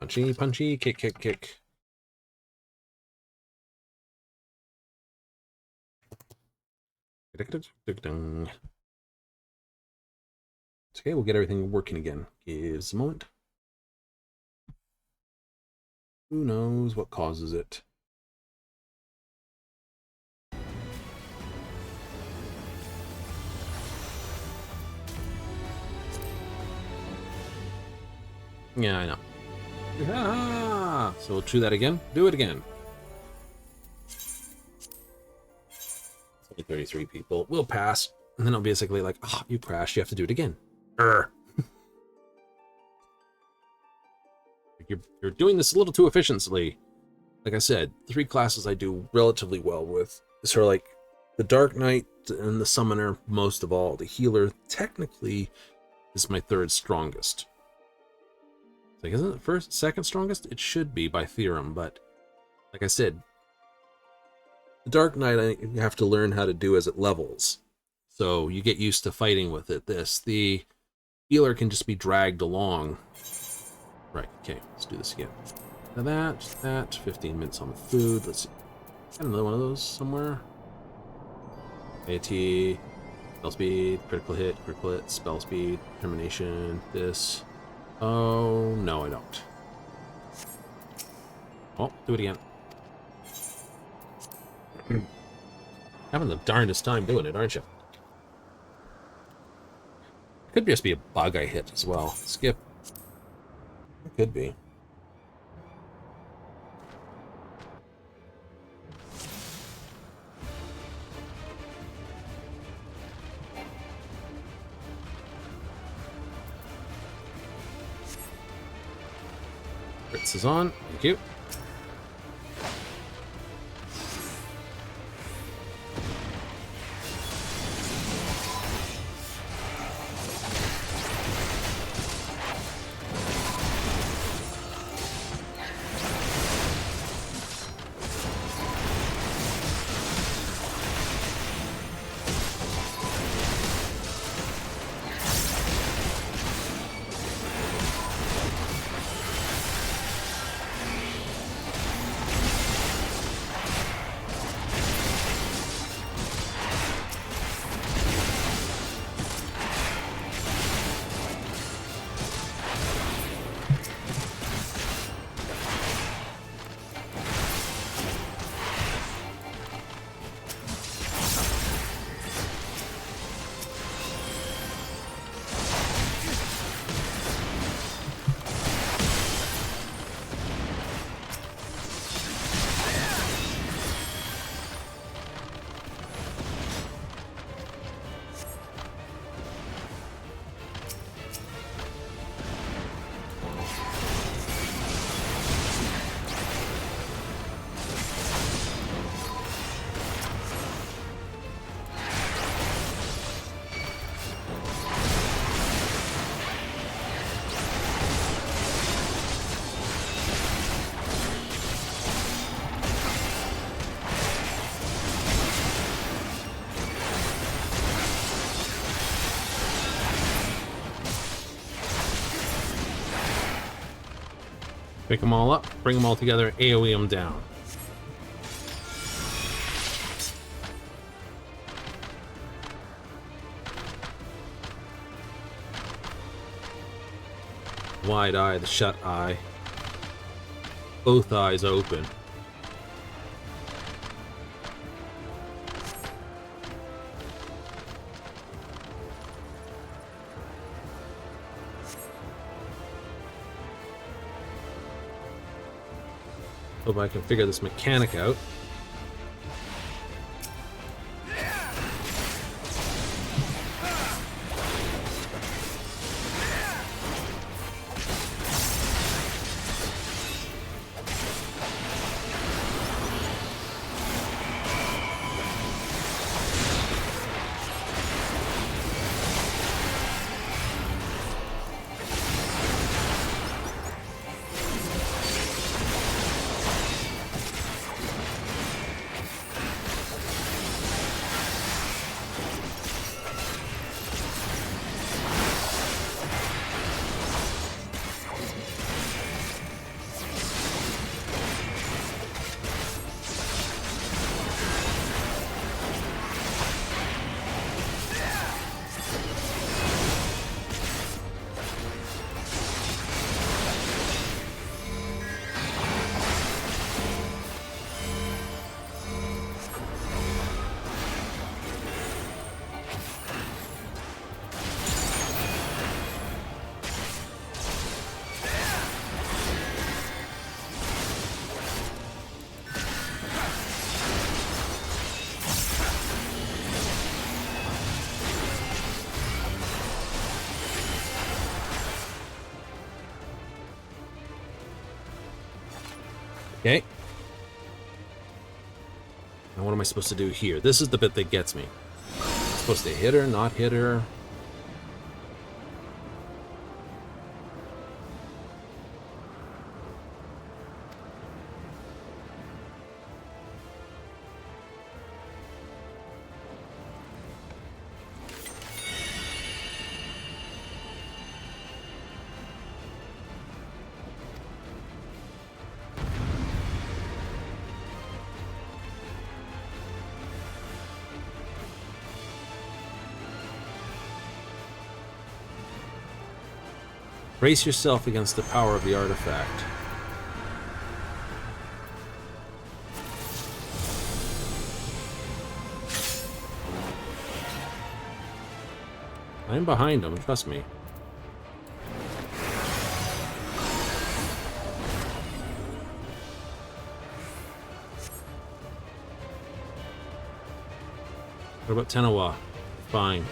Punchy, punchy, kick, kick, kick. It's okay, we'll get everything working again. Give us a moment. Who knows what causes it? Yeah, I know. Ah, so we'll do that again. Do it again. It's only 33 people. We'll pass. And then it'll be basically like, oh, you crashed. You have to do it again. You're doing this a little too efficiently. Like I said, 3 classes I do relatively well with. So like the Dark Knight and the Summoner most of all. The Healer technically is my 3rd strongest. Like, isn't it first, 2nd strongest? It should be by theorem, but like I said, the Dark Knight you have to learn how to do as it levels. So you get used to fighting with it. The Healer can just be dragged along. Right, okay, let's do this again. Now that, 15 minutes on the food. Let's see. Got another one of those somewhere. AT, spell speed, critical hit, spell speed, determination, this. Oh, no, I don't. Oh, do it again. Having the darndest time doing it, aren't you? It could just be a bug I hit as well. Skip. It could be. Ritz is on. Thank you. Pick them all up, bring them all together, AoE them down. Wide eye, the shut eye. Both eyes open. Hope I can figure this mechanic out. Okay. Now what am I supposed to do here? This is the bit that gets me. I'm supposed to hit her, not hit her. Brace yourself against the power of the artifact. I'm behind him, trust me. What about Tenawa? Fine.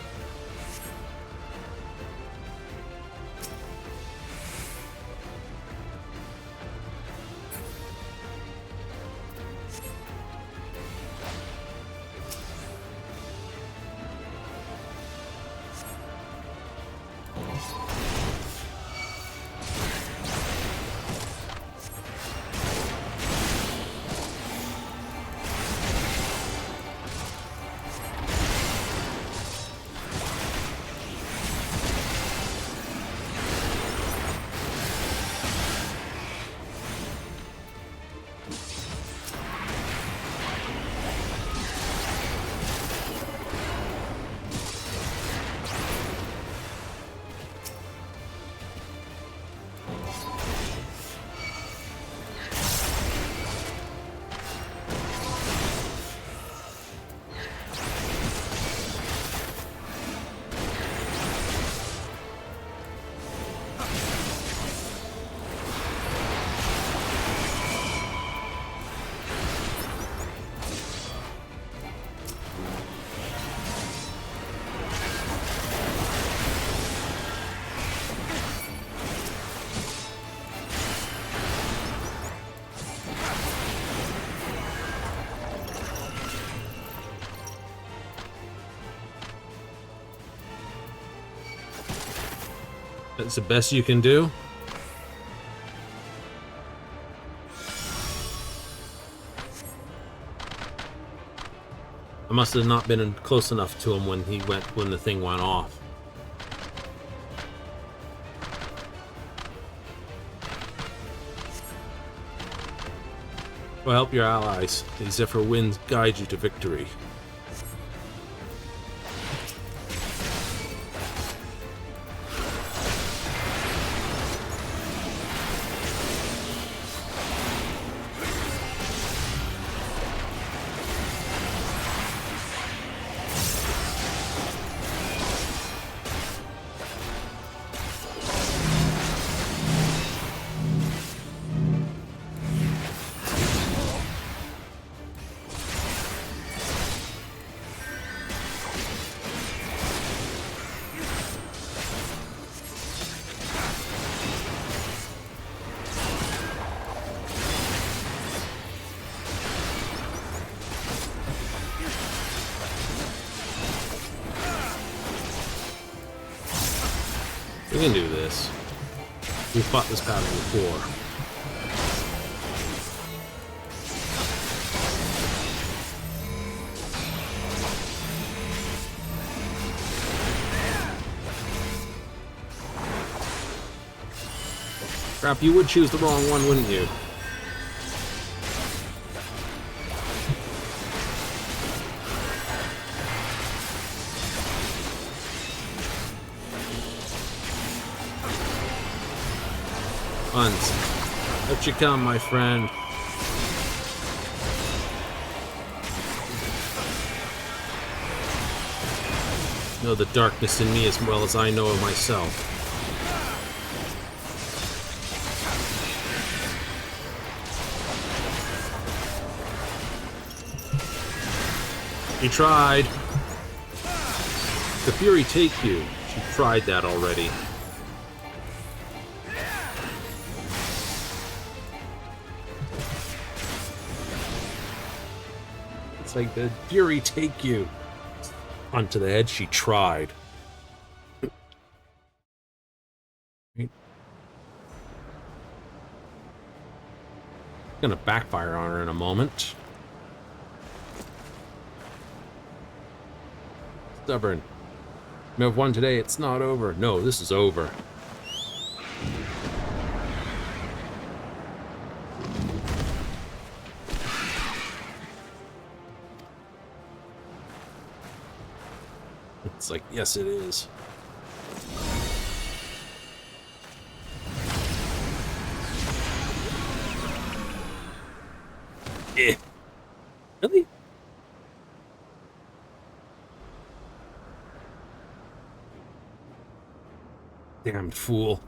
That's the best you can do? I must have not been close enough to him when the thing went off. Well, help your allies. The Zephyr winds guide you to victory. We can do this. We've fought this pattern before. Crap, you would choose the wrong one, wouldn't you? Up you come, my friend. Know the darkness in me as well as I know of myself. You tried. The Fury take you. She tried that already. It's like the Fury take you. Onto the head, she tried. Gonna backfire on her in a moment. Stubborn. You have won today, it's not over. No, this is over. It's like, yes, it is. Eh. Really? Damned fool.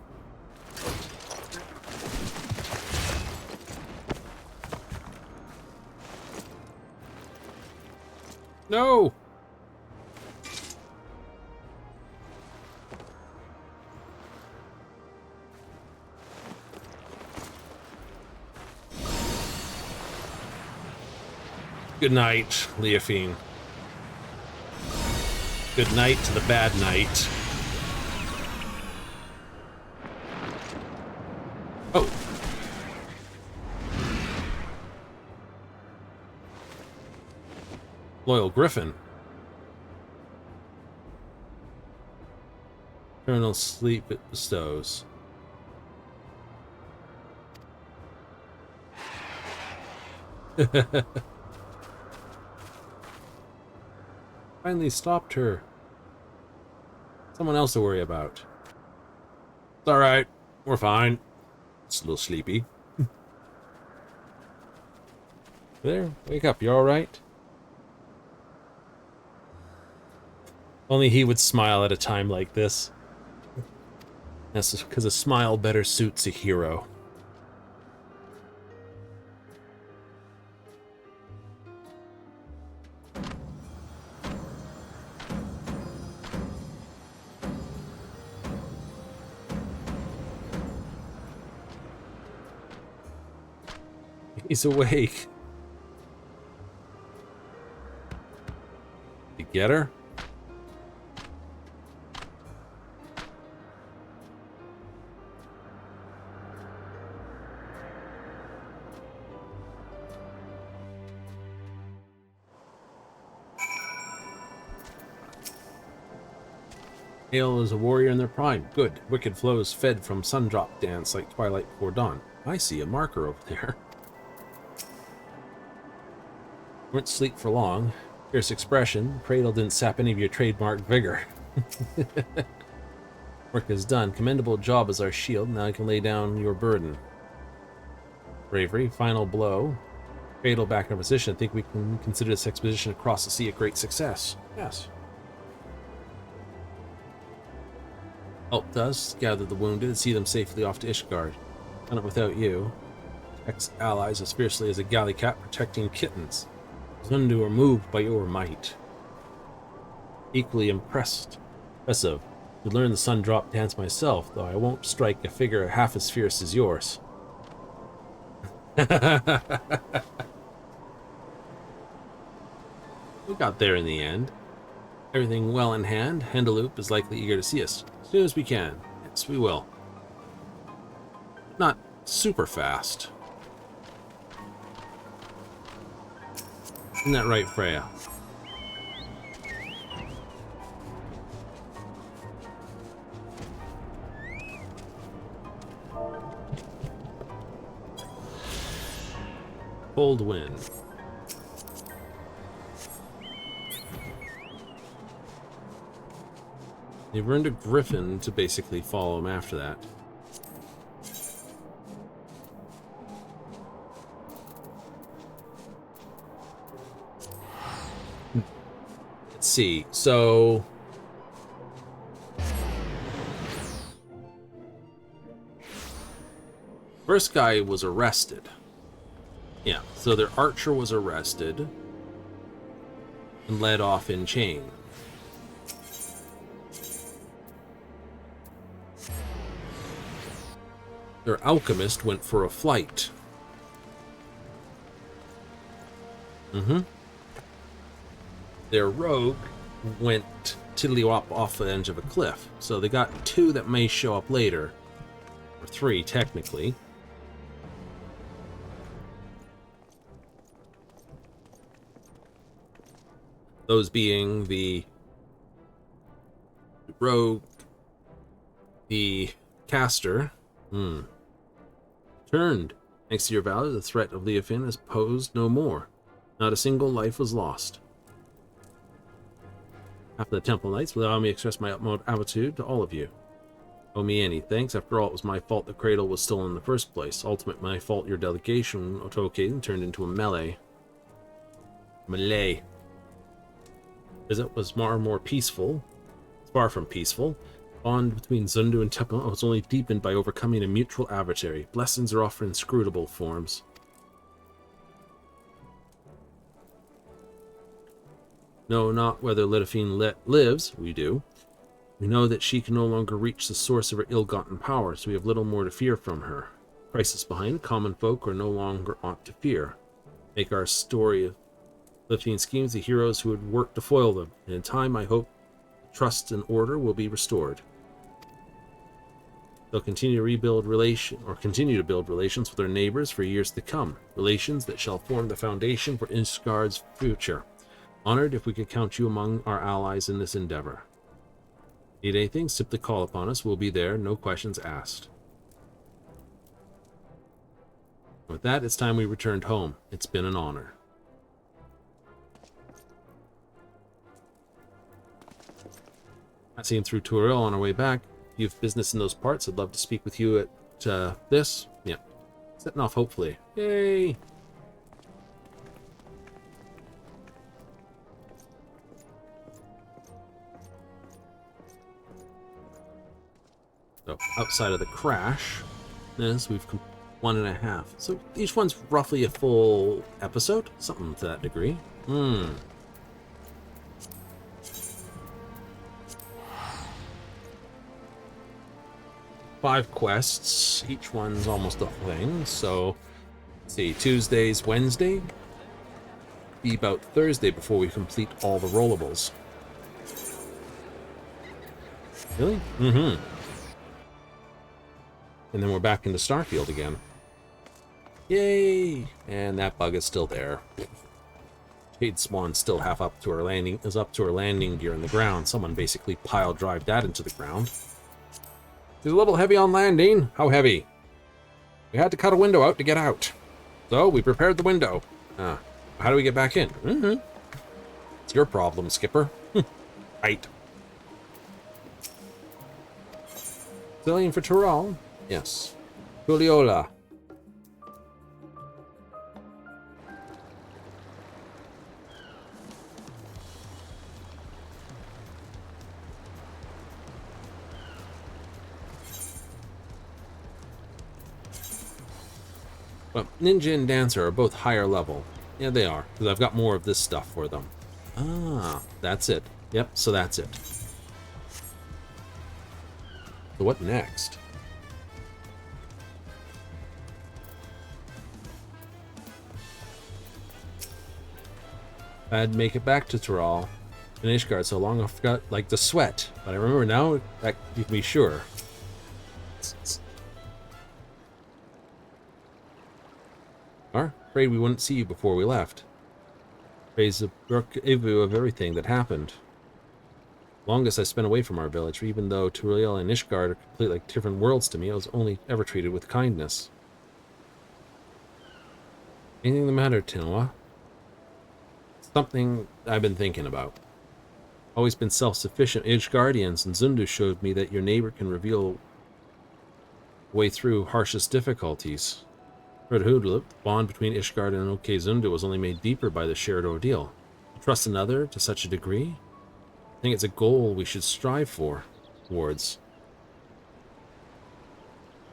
No! Good night, Leafine. Good night to the bad night. Oh. Loyal Griffin. Eternal sleep it bestows. Finally stopped her. Someone else to worry about. It's alright. We're fine. It's a little sleepy. There, wake up. You alright? Only he would smile at a time like this. That's because a smile better suits a hero. He's awake. You get her? Hail is a warrior in their prime. Good. Wicked flows fed from Sundrop dance like twilight before dawn. I see a marker over there. Weren't sleek for long. Fierce expression. Cradle didn't sap any of your trademark vigor. Work is done. Commendable job as our shield. Now I can lay down your burden. Bravery. Final blow. Cradle back in position. I think we can consider this expedition across the sea a great success. Yes. Helped us gather the wounded and see them safely off to Ishgard. Done it without you. Ex-allies as fiercely as a galley cat protecting kittens. Zundu are moved by your might. Equally impressive. To learn the sun drop dance myself, though I won't strike a figure half as fierce as yours. We got there in the end. Everything well in hand. Hendeloop is likely eager to see us as soon as we can. Yes, we will. Not super fast. Isn't that right, Freya? Cold wind. They've earned a griffin to basically follow him after that. Let's see. So first guy was arrested. Yeah, so their archer was arrested and led off in chain. Their alchemist went for a flight. Their rogue went tiddlywop off the edge of a cliff. So they got two that may show up later. Or three, technically. Those being the rogue, the caster. Turned. Thanks to your valor, the threat of Leofin is posed no more. Not a single life was lost. After the Temple Knights will allow me to express my utmost gratitude to all of you. Owe me any thanks. After all, it was my fault the cradle was stolen in the first place. Ultimate my fault your delegation, Otoke, turned into a melee. Visit was far more peaceful. Far from peaceful. Bond between Zundu and Temple was only deepened by overcoming a mutual adversary. Blessings are often inscrutable forms. No, not whether Leofin lives, we do. We know that she can no longer reach the source of her ill-gotten power, so we have little more to fear from her. Crisis behind, common folk are no longer aught to fear. Make our story of Leofin's schemes the heroes who would work to foil them, and in time I hope trust and order will be restored. They'll continue to build relations with their neighbors for years to come, relations that shall form the foundation for Ishgard's future. Honored if we could count you among our allies in this endeavor. Need anything? Simply call upon us. We'll be there. No questions asked. With that, it's time we returned home. It's been an honor. Seeing through Turil on our way back. If you have business in those parts, I'd love to speak with you at this. Yeah. Setting off, hopefully. Yay! So, outside of the crash, this we've 1.5. So each one's roughly a full episode, something to that degree. 5 quests. Each one's almost a thing. So, let's see, Tuesdays, Wednesday. Be about Thursday before we complete all the rollables. Really? And then we're back into Starfield again. Yay! And that bug is still there. Jade Swan's still half up to her landing, gear in the ground. Someone basically pile drive that into the ground. She's a little heavy on landing. How heavy? We had to cut a window out to get out. So we prepared the window. How do we get back in? It's your problem, Skipper. Right. Sailing for Tyrol? Yes. Juliola. Well, Ninja and Dancer are both higher level. Yeah, they are, because I've got more of this stuff for them. Ah, that's it. Yep, so that's it. So what next? I'd make it back to Tyrol and Ishgard so long I forgot, like, the sweat. But I remember now that you can be sure. Afraid we wouldn't see you before we left. Praise the Brook Ivu of everything that happened. Longest I spent away from our village, even though Turiel and Ishgard are completely like different worlds to me, I was only ever treated with kindness. Anything the matter, Tinoa? Something I've been thinking about. Always been self-sufficient Ishgardians, and Zundu showed me that your neighbor can reveal way through harshest difficulties. Heard the bond between Ishgard and OK Zundu was only made deeper by the shared ordeal. To trust another to such a degree? I think it's a goal we should strive towards.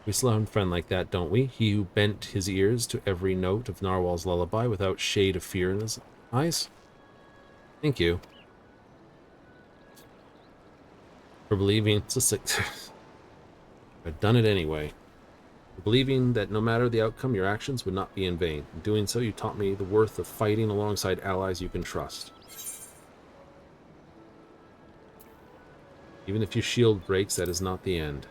We still have a friend like that, don't we? He who bent his ears to every note of Narwhal's lullaby without shade of fear in his eyes. Thank you. For believing... I've done it anyway. For believing that no matter the outcome, your actions would not be in vain. In doing so, you taught me the worth of fighting alongside allies you can trust. Even if your shield breaks, that is not the end.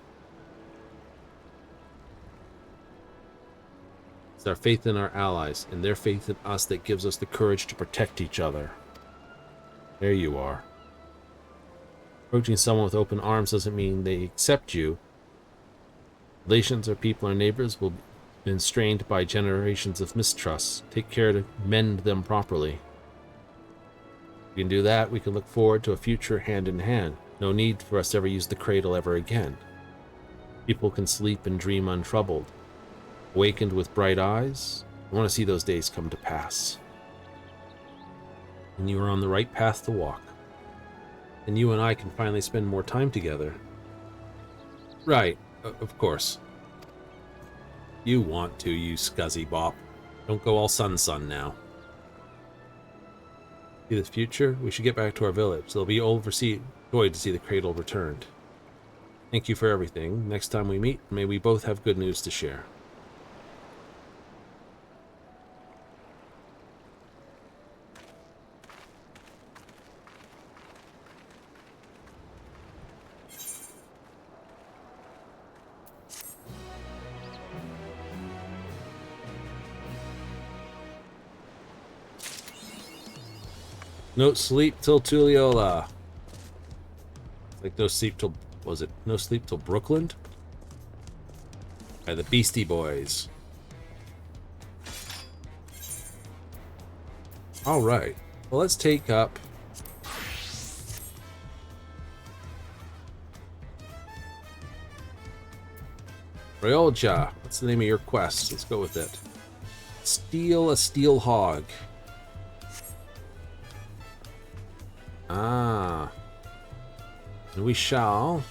It's our faith in our allies, and their faith in us that gives us the courage to protect each other. There you are. Approaching someone with open arms doesn't mean they accept you. Relations, our people, our neighbors will have been strained by generations of mistrust. Take care to mend them properly. If we can do that, we can look forward to a future hand in hand. No need for us to ever use the cradle ever again. People can sleep and dream untroubled. Awakened with bright eyes, I want to see those days come to pass. And you are on the right path to walk. And you and I can finally spend more time together. Right, of course. You want to, you scuzzy bop. Don't go all sun now. See the future? We should get back to our village. They'll be overjoyed to see the cradle returned. Thank you for everything. Next time we meet, may we both have good news to share. No sleep till Tuliola. Like no sleep till, was it no sleep till Brooklyn? By the Beastie Boys. All right. Well, let's take up Ryoja. What's the name of your quest? Let's go with it. Steal a steel hog. Ah. And we shall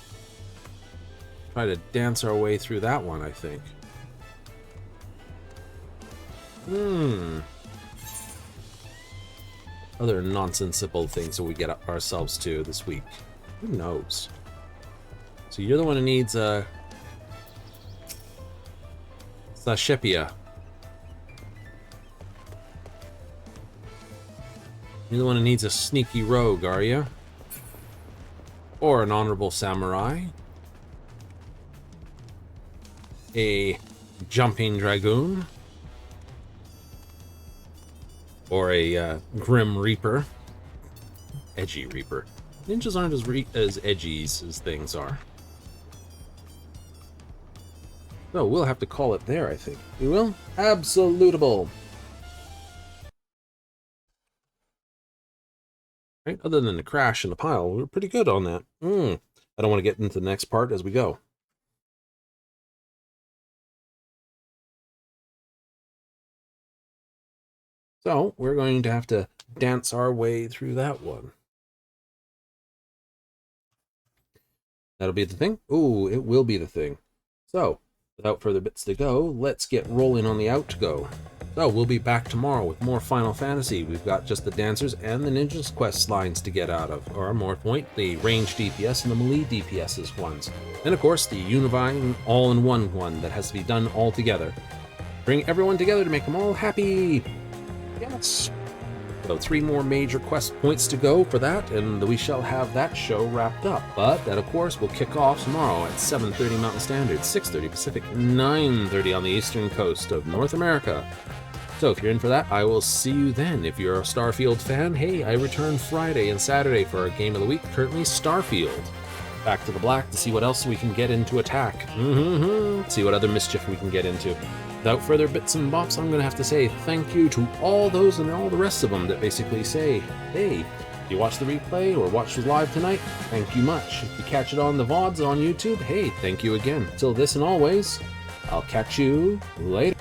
try to dance our way through that one, I think. Other nonsensical things that we get ourselves to this week. Who knows? So you're the one who needs a Sashepia. You're the one who needs a sneaky rogue, are you? Or an honorable samurai? A jumping dragoon? Or a grim reaper? Edgy reaper. Ninjas aren't as edgy as things are. So we'll have to call it there, I think. We will? Absolutable. right? Other than the crash and the pile, we were pretty good on that. I don't want to get into the next part as we go. So we're going to have to dance our way through that one. That'll be the thing? Ooh, it will be the thing. So, without further bits to go, let's get rolling on the outgo. So, we'll be back tomorrow with more Final Fantasy. We've got just the Dancers and the Ninja's Quest lines to get out of, or more point, the Range DPS and the Melee DPS's ones. And of course, the Unifying all-in-one one that has to be done all together. Bring everyone together to make them all happy! Yes! So 3 more major quest points to go for that, and we shall have that show wrapped up. But that, of course, will kick off tomorrow at 7:30 Mountain Standard, 6:30 Pacific, 9:30 on the eastern coast of North America. So if you're in for that, I will see you then. If you're a Starfield fan, hey, I return Friday and Saturday for our game of the week, currently Starfield. Back to the black to see what else we can get into attack. See what other mischief we can get into. Without further bits and bops, I'm going to have to say thank you to all those and all the rest of them that basically say, hey, if you watch the replay or watch the live tonight, thank you much. If you catch it on the VODs on YouTube, hey, thank you again. Till this and always, I'll catch you later.